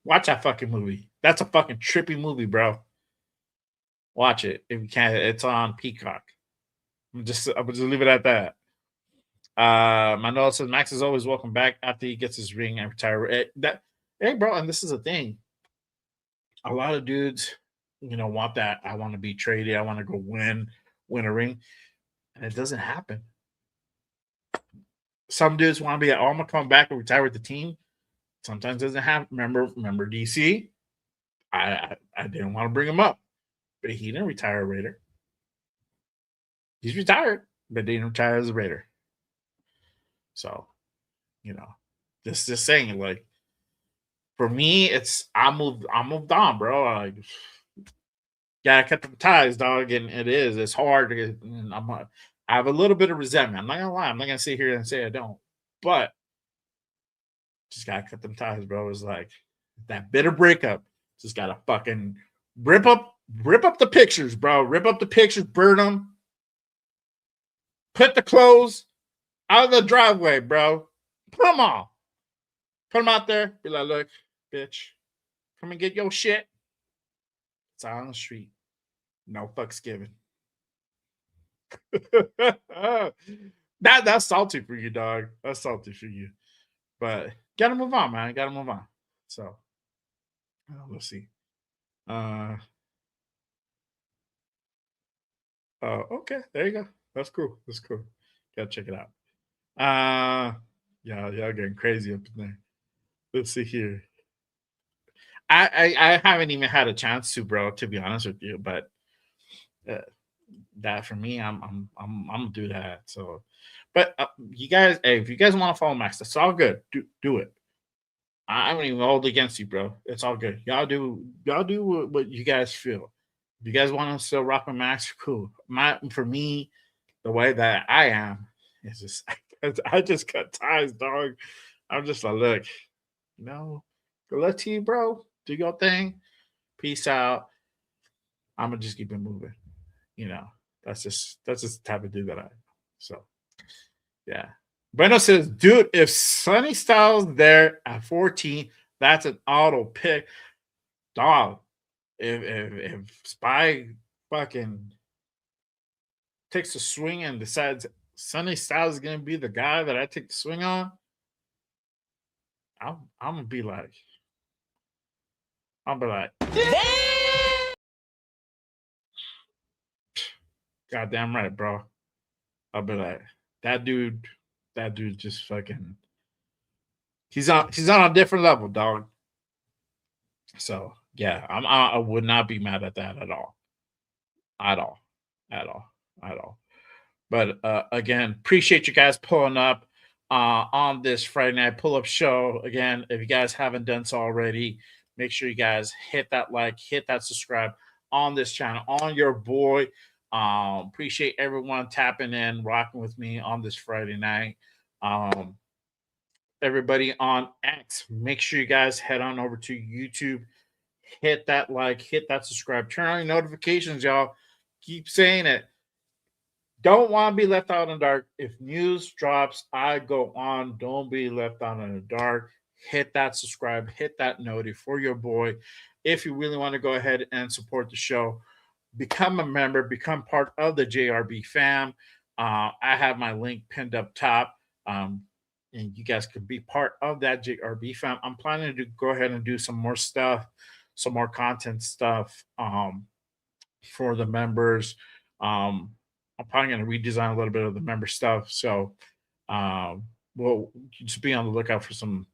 Speaker 1: watch that fucking movie. That's a fucking trippy movie, bro. Watch it if you can. It's on Peacock. I'm just leave it at that. My note says Max is always welcome back after he gets his ring and retire. Hey, bro, and this is the thing. A lot of dudes, want that. I want to be traded. I want to go win a ring, and it doesn't happen. Some dudes want to be. I'm gonna come back and retire with the team. Sometimes doesn't happen. Remember DC. I didn't want to bring him up, but he didn't retire a Raider. He's retired, but didn't retire as a Raider. So, just saying, like, for me, it's I moved on, bro. Like, gotta cut the ties, dog, and it's hard to get. I have a little bit of resentment. I'm not gonna lie. I'm not gonna sit here and say I don't, but just gotta cut them ties, bro. It's like that bitter breakup. Just gotta fucking rip up the pictures, bro. Rip up the pictures, burn them, put the clothes out of the driveway, bro. Put them all. Put them out there. Be like, look, bitch, come and get your shit. It's out on the street. No fucks given. That's salty for you, dog. That's salty for you. But gotta move on, man. Gotta move on. So let's see. Okay, there you go. That's cool. That's cool. Gotta check it out. Y'all getting crazy up in there. Let's see here. I haven't even had a chance to, bro, to be honest with you, but that for me, I'm gonna do that. So, but you guys, hey, if you guys want to follow Max, that's all good. Do it. I don't even hold against you, bro. It's all good. Y'all do what you guys feel. If you guys want to still rock with Max, cool. For me, the way that I am is just I just cut ties, dog. I'm just like, look, good luck to you, bro. Do your thing. Peace out. I'm gonna just keep it moving. That's just the type of dude that I am. So yeah. Bueno says, dude, if Sonny Styles there at 14, that's an auto pick. Dog, if Spy fucking takes a swing and decides Sonny Styles is gonna be the guy that I take the swing on, I'm gonna be like, goddamn right, bro. I'll be like, that dude just fucking, he's on a different level, dog. So yeah, I would not be mad at that at all. But again, appreciate you guys pulling up on this Friday night pull-up show. Again, if you guys haven't done so already, make sure you guys hit that like, hit that subscribe on this channel, on your boy. Appreciate everyone tapping in, rocking with me on this Friday night. Everybody on X, make sure you guys head on over to YouTube, hit that like, hit that subscribe, turn on your notifications, y'all. Keep saying it. Don't want to be left out in the dark. If news drops, I go on. Don't be left out in the dark. Hit that subscribe, hit that noti for your boy. If you really want to go ahead and support the show, become a member, become part of the JRB fam. I have my link pinned up top, and you guys could be part of that JRB fam. I'm planning to go ahead and do some more stuff, some more content stuff for the members. I'm probably going to redesign a little bit of the member stuff. So we'll just be on the lookout for some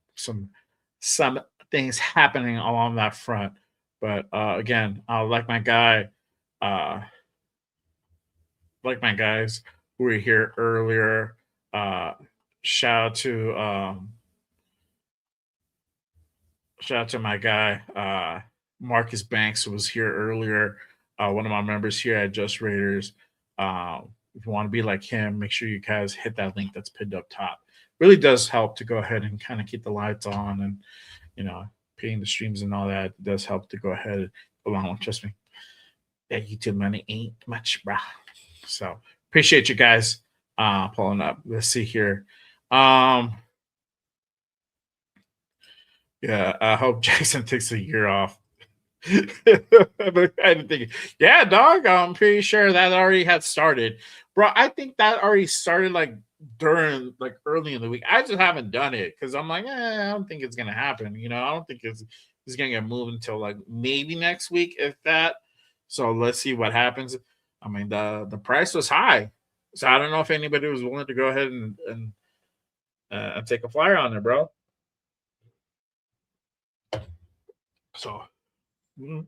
Speaker 1: things happening along that front. But again, like my guys who were here earlier, shout out to my guy Marcus Banks, who was here earlier, one of my members here at Just Raiders. If you want to be like him, make sure you guys hit that link that's pinned up top. Really does help to go ahead and kind of keep the lights on, and paying the streams and all that. It does help to go ahead along with, trust me, that YouTube money ain't much, bro. So appreciate you guys pulling up. Let's see here. Um, yeah, I hope Jackson takes a year off. But I didn't think, yeah, dog. I'm pretty sure that already had started, bro. I think that already started like during like early in the week. I just haven't done it because I'm like, I don't think it's gonna happen. I don't think it's gonna get moved until like maybe next week, if that. So let's see what happens. I mean, the price was high, so I don't know if anybody was willing to go ahead and take a flyer on it, bro. So. mm,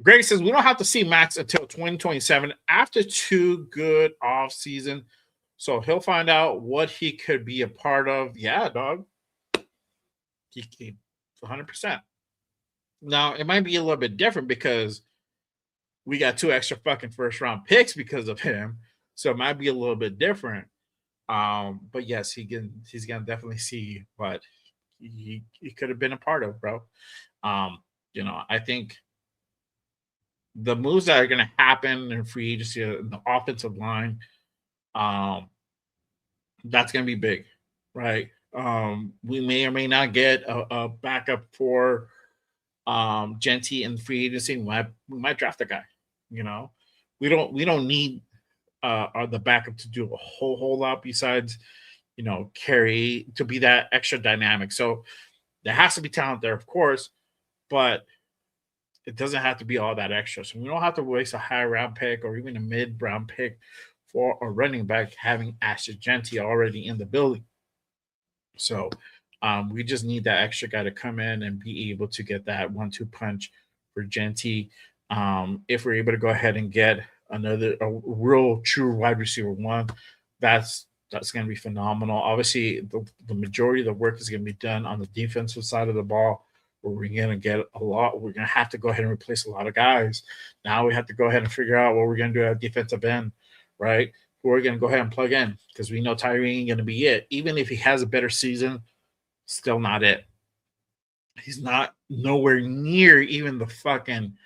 Speaker 1: Greg says we don't have to see Max until 2027 after two good off season. So he'll find out what he could be a part of. Yeah, dog. He 100%. Now it might be a little bit different because we got two extra fucking first round picks because of him. So it might be a little bit different. But yes, he's gonna definitely see what he could have been a part of, bro. I think the moves that are going to happen in free agency in the offensive line, um, that's going to be big, right? We may or may not get a backup for Genty in free agency. We might draft a guy. You know, we don't need the backup to do a whole lot besides carry to be that extra dynamic. So there has to be talent there, of course, but it doesn't have to be all that extra. So we don't have to waste a high round pick or even a mid round pick for a running back having Asher Genty already in the building. So we just need that extra guy to come in and be able to get that 1-2 punch for Genty. If we're able to go ahead and get a real true wide receiver one, that's going to be phenomenal. Obviously, the majority of the work is going to be done on the defensive side of the ball, where we're going to get a lot. We're going to have to go ahead and replace a lot of guys. Now we have to go ahead and figure out what we're going to do at defensive end, right? Who we're going to go ahead and plug in, because we know Tyree ain't going to be it. Even if he has a better season, still not it. He's not nowhere near even the fucking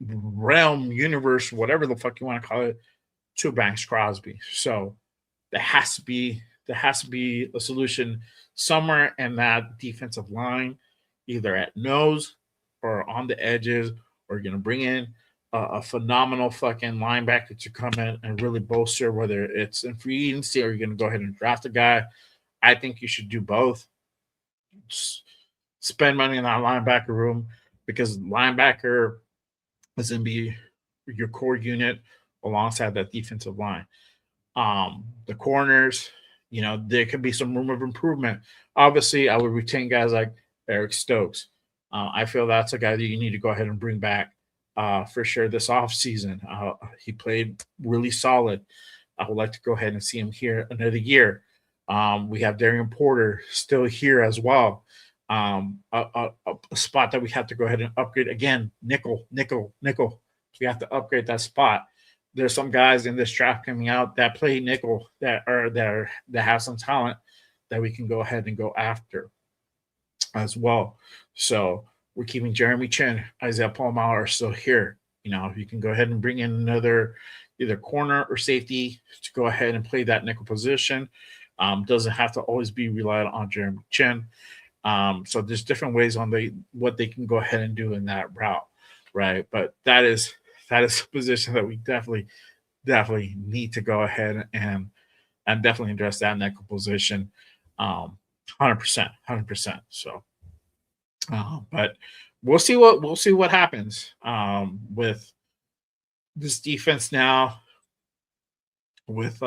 Speaker 1: realm, universe, whatever the fuck you want to call it, to Maxx Crosby. So there has to be a solution somewhere in that defensive line, either at nose or on the edges, or you're gonna bring in a phenomenal fucking linebacker to come in and really bolster, whether it's in free agency or you're gonna go ahead and draft a guy. I think you should do both. Just spend money in that linebacker room, because linebacker is gonna be your core unit alongside that defensive line. The corners, there could be some room of improvement. Obviously, I would retain guys like Eric Stokes. I feel that's a guy that you need to go ahead and bring back for sure this offseason. He played really solid. I would like to go ahead and see him here another year. We have Darian Porter still here as well. A spot that we have to go ahead and upgrade again. Nickel. We have to upgrade that spot. There's some guys in this draft coming out that play nickel that have some talent that we can go ahead and go after as well. So we're keeping Jeremy Chin, Isaiah Palomar are still here. You can go ahead and bring in another either corner or safety to go ahead and play that nickel position. Doesn't have to always be relied on Jeremy Chin. So there's different ways on what they can go ahead and do in that route, right? But that is a position that we definitely need to go ahead and definitely address that nickel position. 100%. So, but we'll see what happens with this defense now. With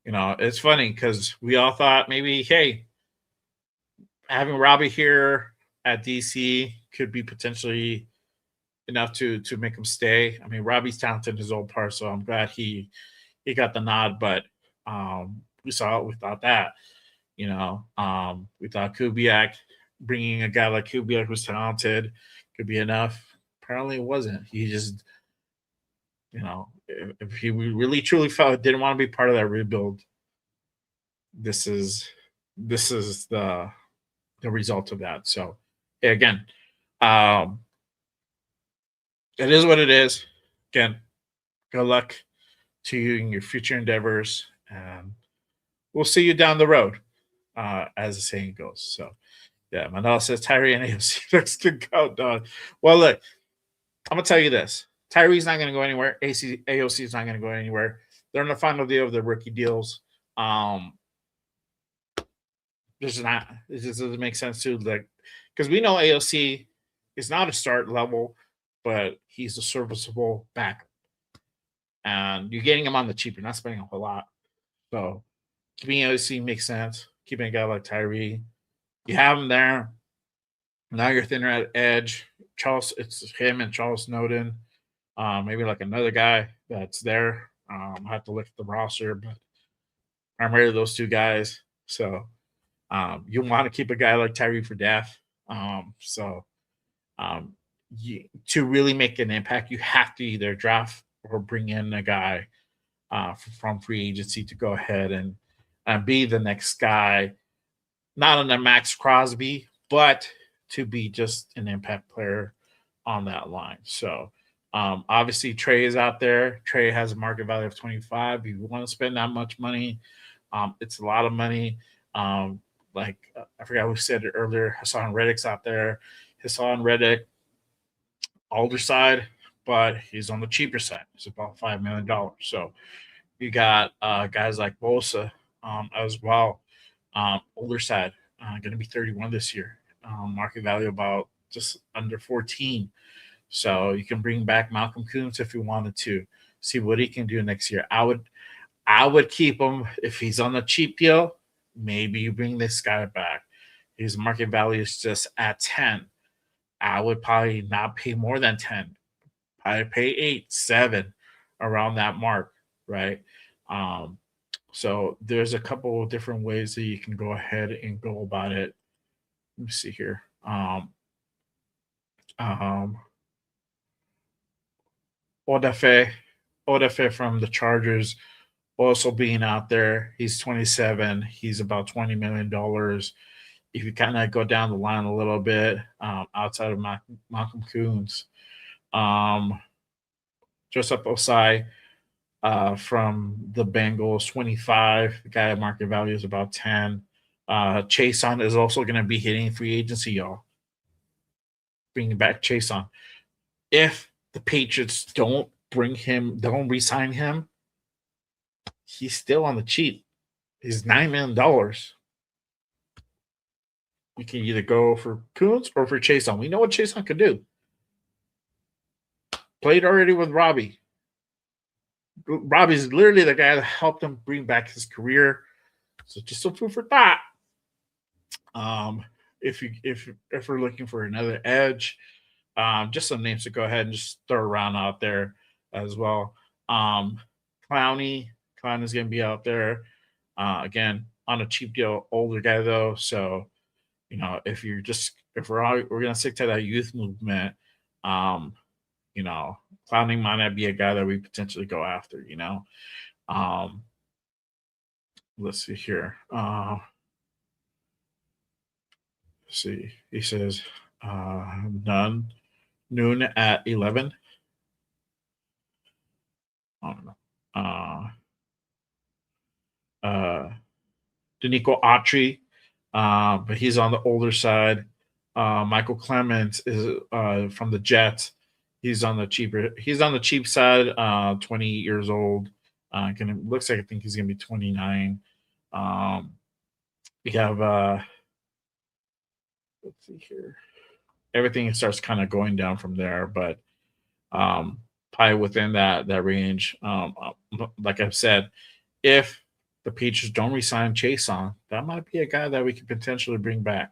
Speaker 1: it's funny because we all thought maybe, hey, having Robbie here at DC could be potentially enough to make him stay. I mean, Robbie's talented in his own part, so I'm glad he got the nod. But we thought that, we thought Kubiak, bringing a guy like Kubiak who's talented, could be enough. Apparently, it wasn't. He just, if he really truly didn't want to be part of that rebuild, this is the result of that. So again, it is what it is. Again, good luck to you in your future endeavors. And we'll see you down the road, as the saying goes. So yeah, Manel says Tyree and AOC looks to go, dog. Well, look, I'm gonna tell you this: Tyree's not gonna go anywhere. AOC is not gonna go anywhere. They're in the final deal of their rookie deals. Um, There's not. It just doesn't make sense to like because we know AOC is not a start level, but he's a serviceable backup, and you're getting him on the cheap. You're not spending a whole lot, so keeping AOC makes sense. Keeping a guy like Tyree, you have him there. Now you're thinner at edge. Charles, it's him and Charles Snowden. Maybe like another guy that's there. I have to look at the roster, but primarily those two guys. So you want to keep a guy like Tyree for death. So to really make an impact, you have to either draft or bring in a guy from free agency to go ahead and be the next guy, not on the Maxx Crosby, but to be just an impact player on that line. So obviously Trey is out there. Trey has a market value of 25. If you want to spend that much money, it's a lot of money. I forgot who said it earlier. Hassan Reddick's out there. Hassan Reddick, older side, but he's on the cheaper side. It's about $5 million. So you got guys like Bosa as well. Older side, going to be 31 this year. Market value about just under 14. So you can bring back Malcolm Koonce if you wanted to. See what he can do next year. I would keep him if he's on the cheap deal. Maybe you bring this guy back. His market value is just at 10. I would probably not pay more than 10. I'd pay 8, 7, around that mark, right? So there's a couple of different ways that you can go ahead and go about it. Let me see here. Odafe from the Chargers also being out there. He's 27. He's about $20 million. If you kind of go down the line a little bit, outside of Malcolm Koonce, Joseph Osai from the Bengals, 25. The guy market value is about 10. Chason is also going to be hitting free agency, y'all. Bringing back Chason. If the Patriots don't re-sign him, he's still on the cheap. He's $9 million. You can either go for Koonce or for Chason. We know what Chason could do. Played already with Robbie. Robbie's literally the guy that helped him bring back his career. So just some food for thought. If we're looking for another edge, just some names to go ahead and just throw around out there as well. Clowney is going to be out there again on a cheap deal. Older guy though, so if we're going to stick to that youth movement, Clowney might not be a guy that we potentially go after. Let's see here. Let's see. He says noon at 11. I don't know. Danico Autry, but he's on the older side. Michael Clemens is from the Jets. He's on the cheap side. 28 years old. Looks like I think he's gonna be 29. We have let's see here. Everything starts kind of going down from there, but probably within that range. Like I've said, if the Patriots don't resign Chason, that might be a guy that we could potentially bring back.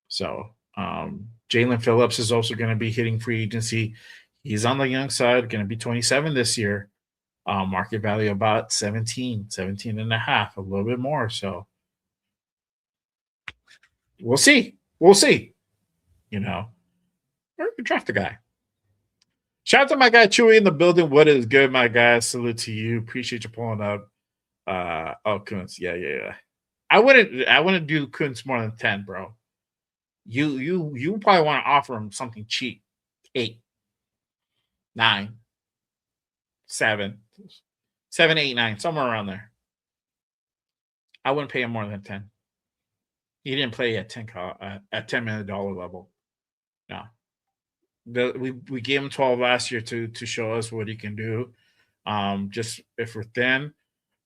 Speaker 1: So Jalen Phillips is also going to be hitting free agency. He's on the young side, going to be 27 this year. Market value about 17 and a half, a little bit more. So we'll see. Or draft a guy. Shout out to my guy Chewy in the building. What is good, my guy? Salute to you. Appreciate you pulling up. Koonce. Yeah. I wouldn't do Koonce more than 10, bro. You probably want to offer him something cheap. 8, 9, 7, 8, 9, somewhere around there. I wouldn't pay him more than 10. He didn't play at at $10 million level. No. We gave him 12 last year to show us what he can do. Just if we're thin,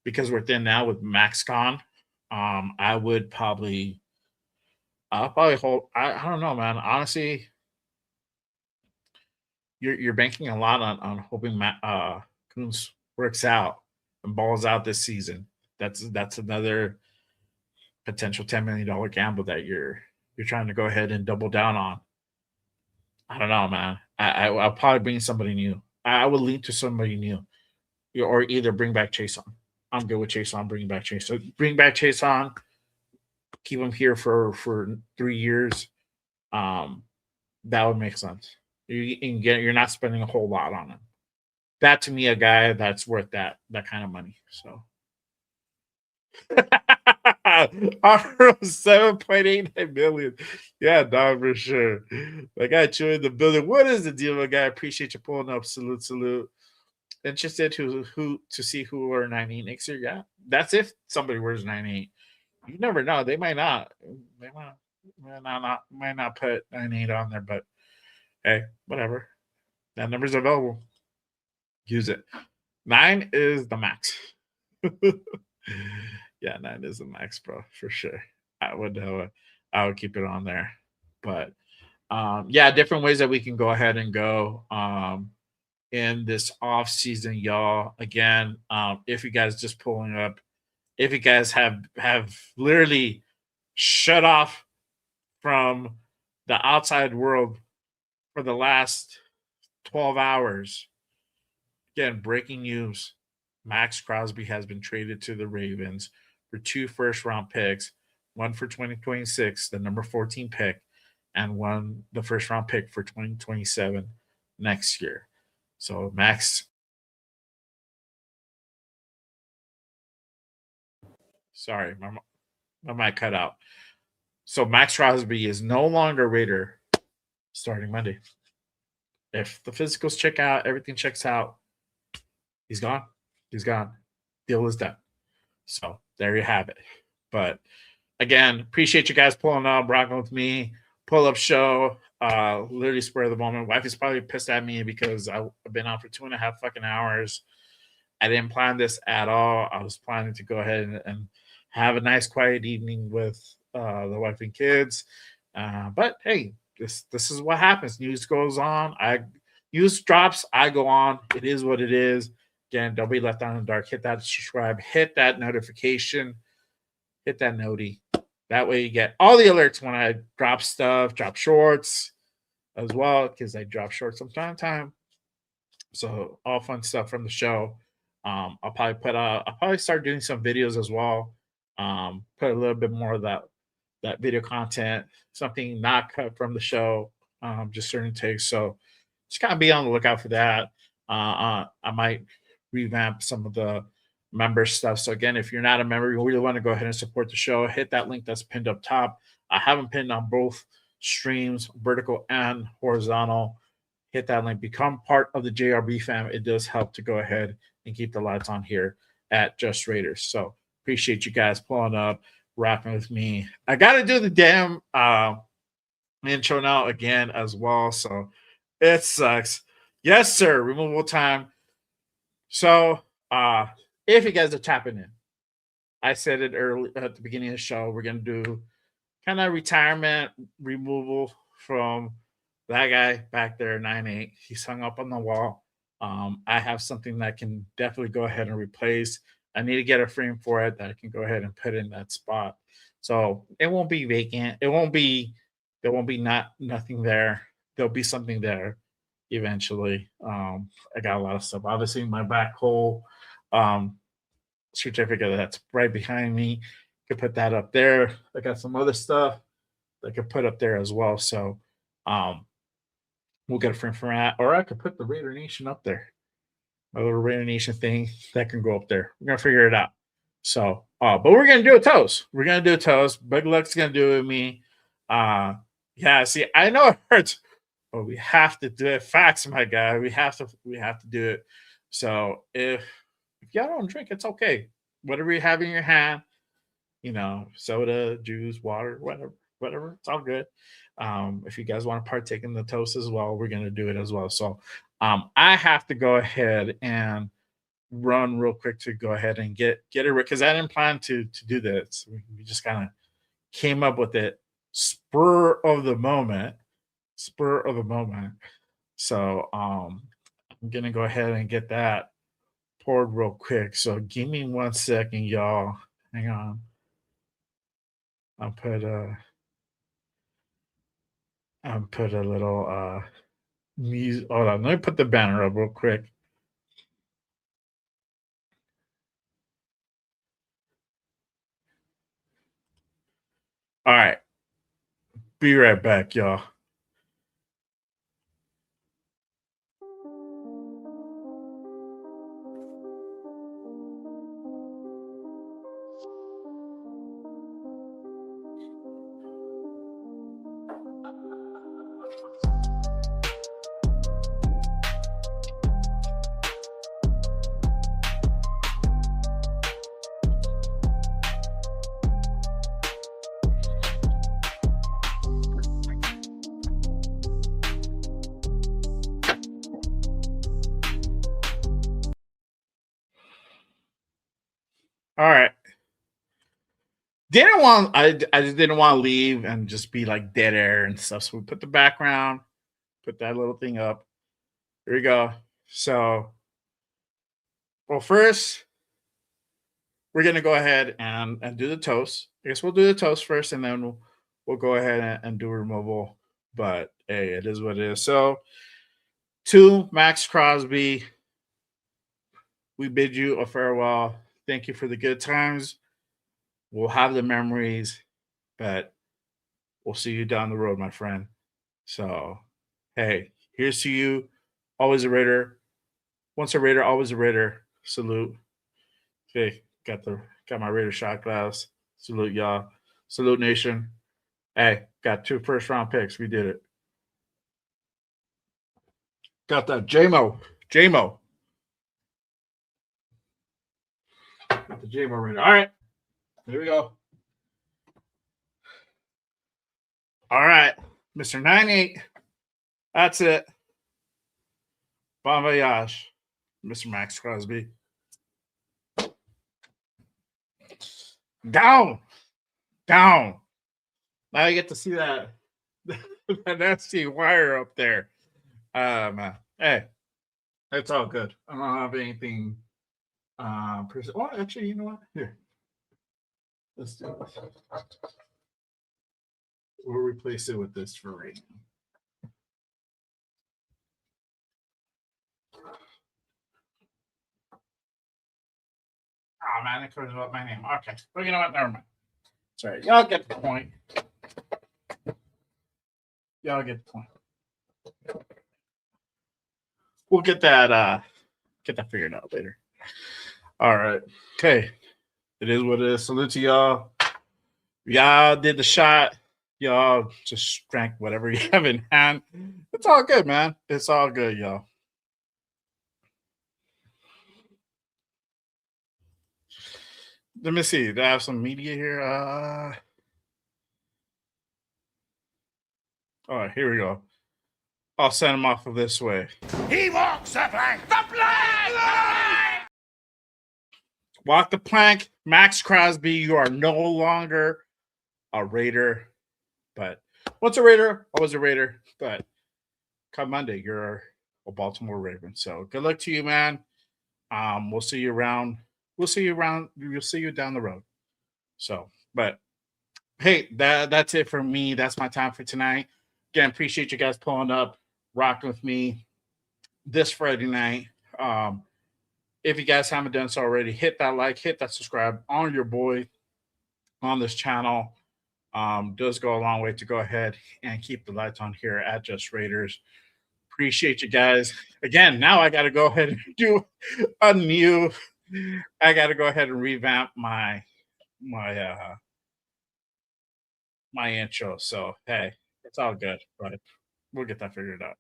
Speaker 1: because we're thin now with Max gone, I would probably I'll probably hold. I don't know, man. Honestly, you're banking a lot on hoping Coons works out and balls out this season. That's another potential $10 million gamble that you're trying to go ahead and double down on. I don't know, man. I'll probably bring somebody new. I would lean to somebody new, or either bring back Chase on. I'm good with Chase on. Bring back Chase. So bring back Chase on. Keep him here for 3 years. Um, that would make sense. You're not spending a whole lot on him. That to me, a guy that's worth that kind of money. So. Offer 7.89 million. Yeah, dog, for sure. I got you in the building. What is the deal, my guy? Appreciate you pulling up. Salute. Interested who to see who wear 98 next year. Yeah, that's if somebody wears 98. You never know. They might not. They might not put 98 on there, but hey, whatever. That number's available. Use it. 9 is the max. Yeah, 9 is the max, bro, for sure. I would keep it on there. But yeah, different ways that we can go ahead and go in this off season, y'all. Again, if you guys just pulling up, if you guys have literally shut off from the outside world for the last 12 hours. Again, breaking news. Maxx Crosby has been traded to the Ravens for 2 first-round picks, one for 2026, the number 14 pick, and the first-round pick for 2027 next year. So Max. Sorry, my mic cut out. So Maxx Crosby is no longer Raider starting Monday. If the physicals check out, everything checks out, he's gone. He's gone. Deal is done. So there you have it. But again, appreciate you guys pulling up, rocking with me. Pull up show. Literally spur of the moment. Wife is probably pissed at me because I've been out for 2.5 fucking hours. I didn't plan this at all. I was planning to go ahead and have a nice quiet evening with the wife and kids. But hey, this is what happens. News goes on. News drops. I go on. It is what it is. Again, don't be left out in the dark. Hit that subscribe. Hit that notification. Hit that noti. That way you get all the alerts when I drop stuff, drop shorts as well, because I drop shorts from time to time. So all fun stuff from the show. I'll probably start doing some videos as well. Put a little bit more of that video content, something not cut from the show, just certain takes. So just kind of be on the lookout for that. I might revamp some of the member stuff. So again, if you're not a member, you really want to go ahead and support the show, hit that link that's pinned up top. I have them pinned on both streams, vertical and horizontal. Hit that link, become part of the JRB fam. It does help to go ahead and keep the lights on here at Just Raiders. So appreciate you guys pulling up, rocking with me. I got to do the damn intro now again as well. So it sucks. Yes, sir. Removable time. So if you guys are tapping in, I said it early at the beginning of the show, we're going to do kind of retirement removal from that guy back there, 9'8". He's hung up on the wall. I have something that can definitely go ahead and replace. I need to get a frame for it that I can go ahead and put in that spot. So it won't be vacant. There won't be nothing there. There'll be something there eventually. I got a lot of stuff. Obviously, my back hole certificate that's right behind me. Could put that up there. I got some other stuff that I could put up there as well. So we'll get a frame for that. Or I could put the Raider Nation up there. My little Raider Nation thing that can go up there. We're gonna figure it out. So but we're gonna do a toast. We're gonna do a toast. Big Luck's gonna do it with me. Yeah, see, I know it hurts, but we have to do it. Facts, my guy. We have to do it. So if y'all don't drink, it's okay. Whatever you have in your hand, soda, juice, water, whatever. It's all good. If you guys want to partake in the toast as well, we're gonna do it as well. So I have to go ahead and run real quick to go ahead and get it because I didn't plan to do this. We just kind of came up with it spur of the moment, spur of the moment. So I'm gonna go ahead and get that poured real quick. So give me 1 second, y'all. Hang on. I'll put a little music. Hold on, let me put the banner up real quick. All right, be right back, y'all. All right. I just didn't want to leave and just be like dead air and stuff. So we put the background, put that little thing up. Here we go. So, well, first we're gonna go ahead and do the toast. I guess we'll do the toast first, and then we'll go ahead and do removal. But hey, it is what it is. So, to Maxx Crosby, we bid you a farewell. Thank you for the good times. We'll have the memories, but we'll see you down the road, my friend. So, hey, here's to you. Always a Raider. Once a Raider, always a Raider. Salute. Okay, got my Raider shot glass. Salute y'all. Salute nation. Hey, got 2 first-round picks. We did it. Got that JMO. JMO. Got the JMO Raider. All right. Here we go. All right. Mr. 98. That's it. Bon voyage, Mr. Maxx Crosby. Down. Down. Now you get to see that that nasty wire up there. Hey, it's all good. I don't have anything. Oh, actually, you know what? Here, let's do it. We'll replace it with this for right now. Oh man, it covers up my name. Okay, well, you know what? Never mind. Sorry, y'all get the point. Y'all get the point. We'll get that figured out later. All right. Okay. It is what it is. Salute to y'all. Y'all did the shot. Y'all just drank whatever you have in hand. It's all good, man. It's all good, y'all. Let me see. Do I have some media here? All right, here we go. I'll send him off of this way.
Speaker 2: He walks the plank. The plank!
Speaker 1: Walk the plank. Maxx Crosby, you are no longer a Raider. But once a Raider, always a Raider. But come Monday, you're a Baltimore Raven. So good luck to you, man. We'll see you around. We'll see you around. We'll see you down the road. So, but hey, that's it for me. That's my time for tonight. Again, appreciate you guys pulling up, rocking with me this Friday night. If you guys haven't done so already, hit that like, hit that subscribe on your boy on this channel. Does go a long way to go ahead and keep the lights on here at Just Raiders. Appreciate you guys. Again, now I got to go ahead and do a new. I got to go ahead and revamp my intro. So hey, it's all good, but we'll get that figured out.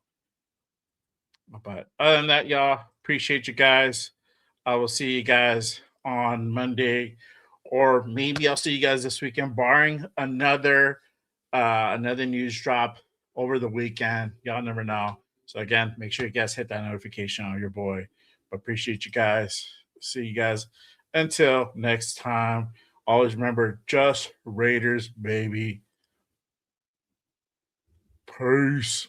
Speaker 1: But other than that, y'all, appreciate you guys. I will see you guys on Monday or maybe I'll see you guys this weekend, barring another news drop over the weekend. Y'all never know. So again, make sure you guys hit that notification on your boy. But appreciate you guys. See you guys until next time. Always remember, just Raiders, baby. Peace.